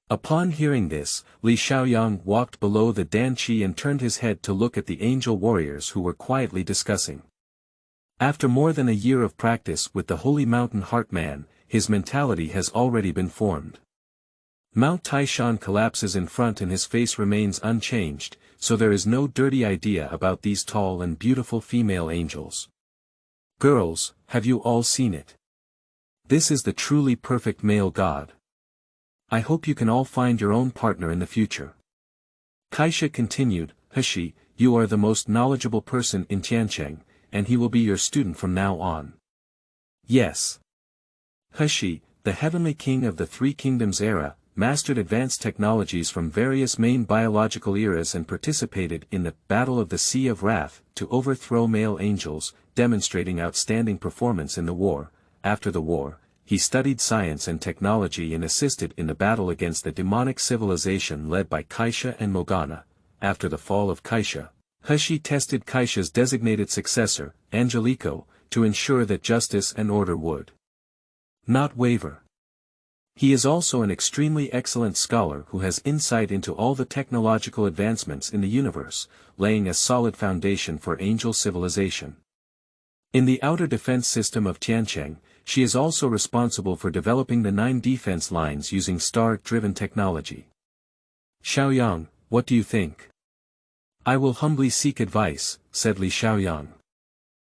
Speaker 1: Upon hearing this, Li Xiaoyang walked below the danqi and turned his head to look at the angel warriors who were quietly discussing. After more than a year of practice with the Holy Mountain Heartman, his mentality has already been formed. Mount Taishan collapses in front and his face remains unchanged, so there is no dirty idea about these tall and beautiful female angels. "Girls, have you all seen it? This is the truly perfect male god. I hope you can all find your own partner in the future." Kaisha continued, "Heshi, you are the most knowledgeable person in Tiancheng, and he will be your student from now on." "Yes." Heshi, the heavenly king of the Three Kingdoms era, mastered advanced technologies from various main biological eras and participated in the Battle of the Sea of Wrath to overthrow male angels, demonstrating outstanding performance in the war. After the war, he studied science and technology and assisted in the battle against the demonic civilization led by Kaisha and Morgana. After the fall of Kaisha, Heshi tested Kaisha's designated successor, Angelico, to ensure that justice and order would not waver. He is also an extremely excellent scholar who has insight into all the technological advancements in the universe, laying a solid foundation for angel civilization. In the outer defense system of Tiancheng, she is also responsible for developing the 9 defense lines using star-driven technology. "Xiaoyang, what do you think?" "I will humbly seek advice," said Li Xiaoyang.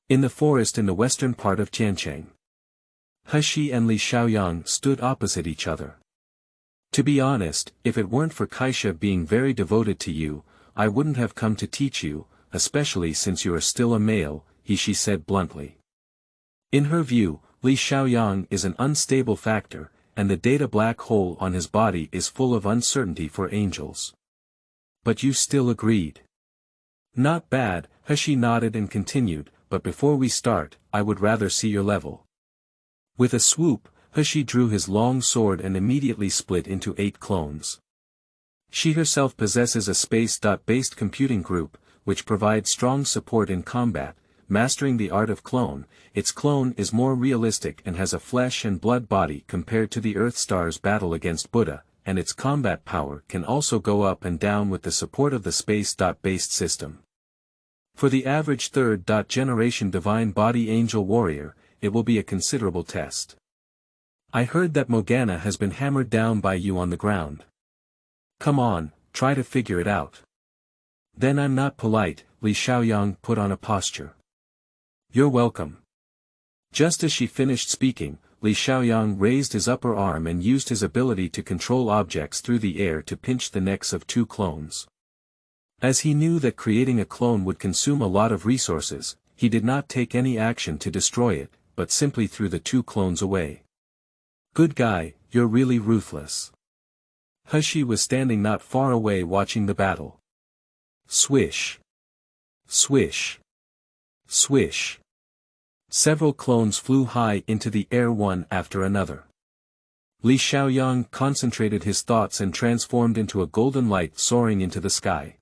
Speaker 1: In the forest in the western part of Tiancheng, Heshi and Li Xiaoyang stood opposite each other. "To be honest, if it weren't for Kaisha being very devoted to you, I wouldn't have come to teach you, especially since you are still a male," she said bluntly. In her view, Li Xiaoyang is an unstable factor, and the data black hole on his body is full of uncertainty for angels. "But you still agreed." "Not bad," Heshi nodded and continued, "but before we start, I would rather see your level." With a swoop, Heshi drew his long sword and immediately split into 8 clones. She herself possesses a space-based computing group, which provides strong support in combat. Mastering the art of clone, its clone is more realistic and has a flesh and blood body compared to the Earth Star's battle against Buddha, and its combat power can also go up and down with the support of the space-based system. For the average third-generation divine body angel warrior, it will be a considerable test. "I heard that Morgana has been hammered down by you on the ground. Come on, try to figure it out." Then I'm not polite, Li Xiaoyang put on a posture. You're welcome. Just as she finished speaking, Li Xiaoyang raised his upper arm and used his ability to control objects through the air to pinch the necks of 2 clones. As he knew that creating a clone would consume a lot of resources, he did not take any action to destroy it, but simply threw the 2 clones away. Good guy, you're really ruthless. He was standing not far away watching the battle. Swish. Swish. Swish. Several clones flew high into the air one after another. Li Xiaoyang concentrated his thoughts and transformed into a golden light soaring into the sky.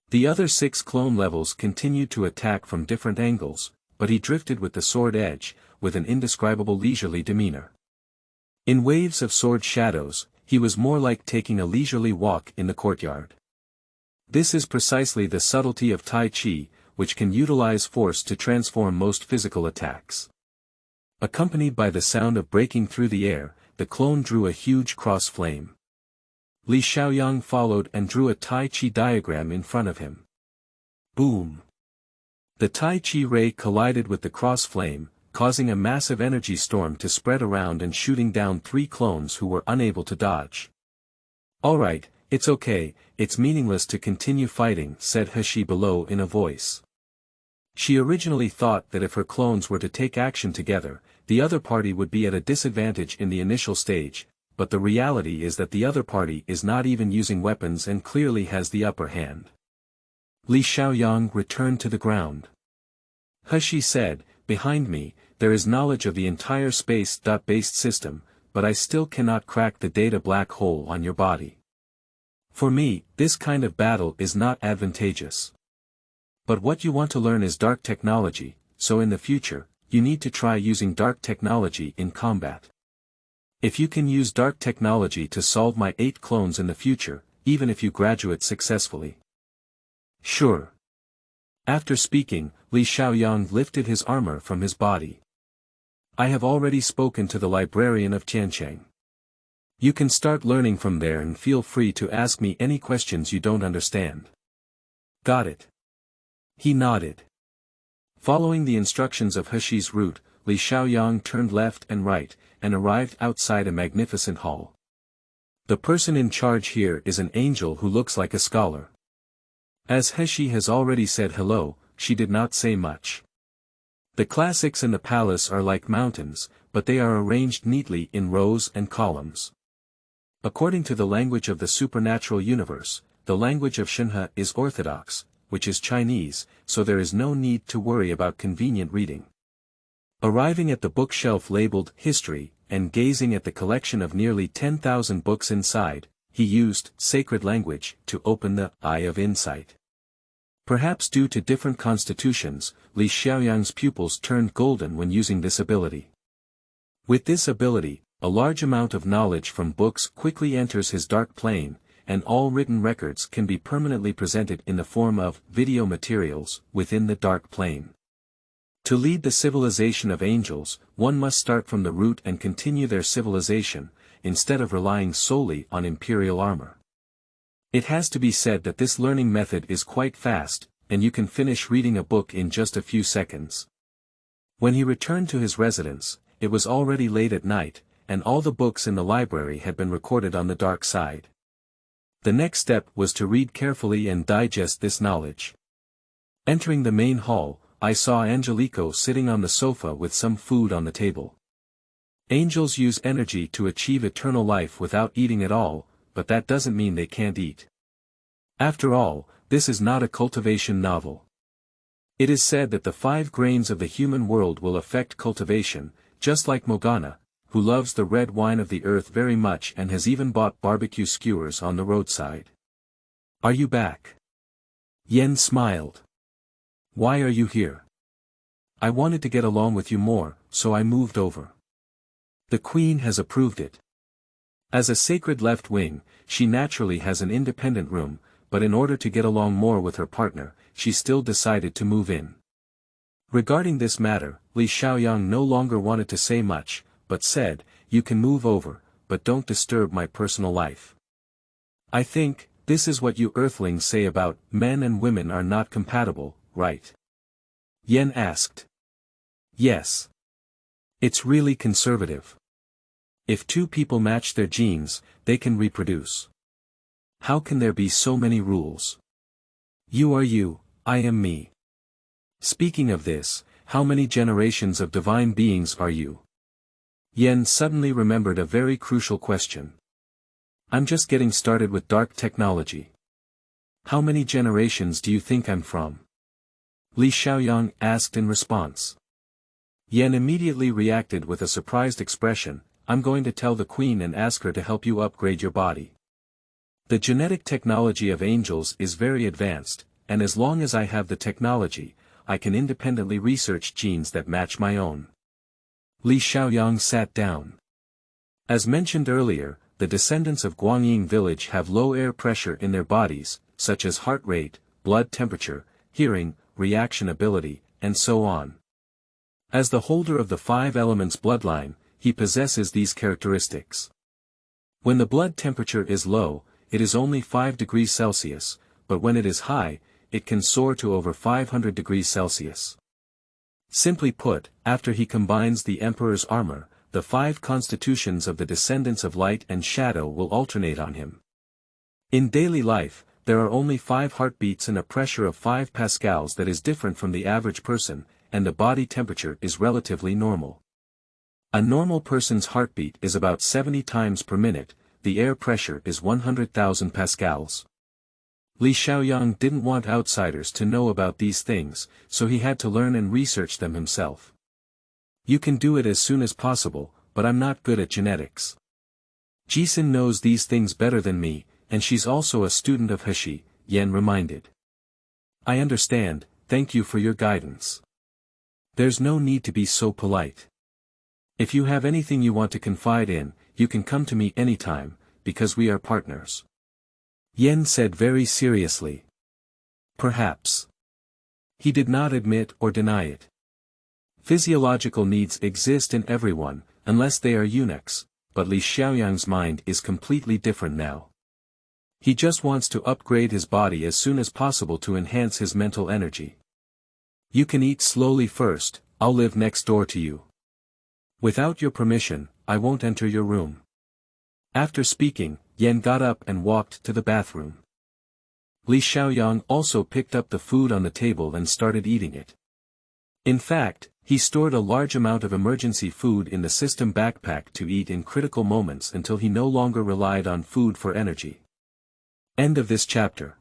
Speaker 1: The other 6 clone levels continued to attack from different angles, but he drifted with the sword edge, with an indescribable leisurely demeanor. In waves of sword shadows, he was more like taking a leisurely walk in the courtyard. This is precisely the subtlety of Tai Chi, which can utilize force to transform most physical attacks. Accompanied by the sound of breaking through the air, the clone drew a huge cross flame. Li Xiaoyang followed and drew a Tai Chi diagram in front of him. Boom! The Tai Chi ray collided with the cross flame, causing a massive energy storm to spread around and shooting down 3 clones who were unable to dodge. Alright, it's okay, it's meaningless to continue fighting, said He below in a voice. She originally thought that if her clones were to take action together, the other party would be at a disadvantage in the initial stage, but the reality is that the other party is not even using weapons and clearly has the upper hand. Li Xiaoyang returned to the ground. He said, behind me, there is knowledge of the entire space-based system, but I still cannot crack the data black hole on your body. For me, this kind of battle is not advantageous. But what you want to learn is dark technology, so in the future, you need to try using dark technology in combat. If you can use dark technology to solve my 8 clones in the future, even if you graduate successfully. Sure. After speaking, Li Xiaoyang lifted his armor from his body. I have already spoken to the librarian of Tiancheng. You can start learning from there and feel free to ask me any questions you don't understand. Got it. He nodded. Following the instructions of He's route, Li Xiaoyang turned left and right, and arrived outside a magnificent hall. The person in charge here is an angel who looks like a scholar. As He has already said hello, she did not say much. The classics in the palace are like mountains, but they are arranged neatly in rows and columns. According to the language of the supernatural universe, the language of Shenhe is orthodox, which is Chinese, so there is no need to worry about convenient reading. Arriving at the bookshelf labeled History, and gazing at the collection of nearly 10,000 books inside, he used sacred language to open the Eye of Insight. Perhaps due to different constitutions, Li Xiaoyang's pupils turned golden when using this ability. With this ability, a large amount of knowledge from books quickly enters his dark plane, and all written records can be permanently presented in the form of video materials within the dark plane. To lead the civilization of angels, one must start from the root and continue their civilization, instead of relying solely on imperial armor. It has to be said that this learning method is quite fast, and you can finish reading a book in just a few seconds. When he returned to his residence, it was already late at night, and all the books in the library had been recorded on the dark side. The next step was to read carefully and digest this knowledge. Entering the main hall, I saw Angelico sitting on the sofa with some food on the table. Angels use energy to achieve eternal life without eating at all, but that doesn't mean they can't eat. After all, this is not a cultivation novel. It is said that the 5 grains of the human world will affect cultivation, just like Morgana, who loves the red wine of the earth very much and has even bought barbecue skewers on the roadside. Are you back? Yen smiled. Why are you here? I wanted to get along with you more, so I moved over. The Queen has approved it. As a sacred left wing, she naturally has an independent room, but in order to get along more with her partner, she still decided to move in. Regarding this matter, Li Xiaoyang no longer wanted to say much, but said, you can move over, but don't disturb my personal life. I think, This is what you Earthlings say about men and women are not compatible, right? Yen asked. Yes. It's really conservative. If two people match their genes, they can reproduce. How can there be so many rules? You are you, I am me. Speaking of this, how many generations of divine beings are you? Yen suddenly remembered a very crucial question. I'm just getting started with dark technology. How many generations do you think I'm from? Li Xiaoyang asked in response. Yen immediately reacted with a surprised expression. I'm going to tell the queen and ask her to help you upgrade your body. The genetic technology of angels is very advanced, and as long as I have the technology, I can independently research genes that match my own. Li Xiaoyang sat down. As mentioned earlier, the descendants of Guangying village have low air pressure in their bodies, such as heart rate, blood temperature, hearing, reaction ability, and so on. As the holder of the 5 elements bloodline, he possesses these characteristics. When the blood temperature is low, it is only 5 degrees Celsius, but when it is high, it can soar to over 500 degrees Celsius. Simply put, after he combines the Emperor's armor, the 5 constitutions of the descendants of light and shadow will alternate on him. In daily life, there are only 5 heartbeats and a pressure of 5 pascals that is different from the average person, and the body temperature is relatively normal. A normal person's heartbeat is about 70 times per minute, the air pressure is 100,000 pascals. Li Xiaoyang didn't want outsiders to know about these things, so he had to learn and research them himself. You can do it as soon as possible, but I'm not good at genetics. Jisun knows these things better than me, and she's also a student of Heshi, Yen reminded. I understand, thank you for your guidance. There's no need to be so polite. If you have anything you want to confide in, you can come to me anytime, because we are partners. Yen said very seriously. Perhaps. He did not admit or deny it. Physiological needs exist in everyone, unless they are eunuchs, but Li Xiaoyang's mind is completely different now. He just wants to upgrade his body as soon as possible to enhance his mental energy. You can eat slowly first, I'll live next door to you. Without your permission, I won't enter your room. After speaking, Yen got up and walked to the bathroom. Li Xiaoyang also picked up the food on the table and started eating it. In fact, he stored a large amount of emergency food in the system backpack to eat in critical moments until he no longer relied on food for energy. End of this chapter.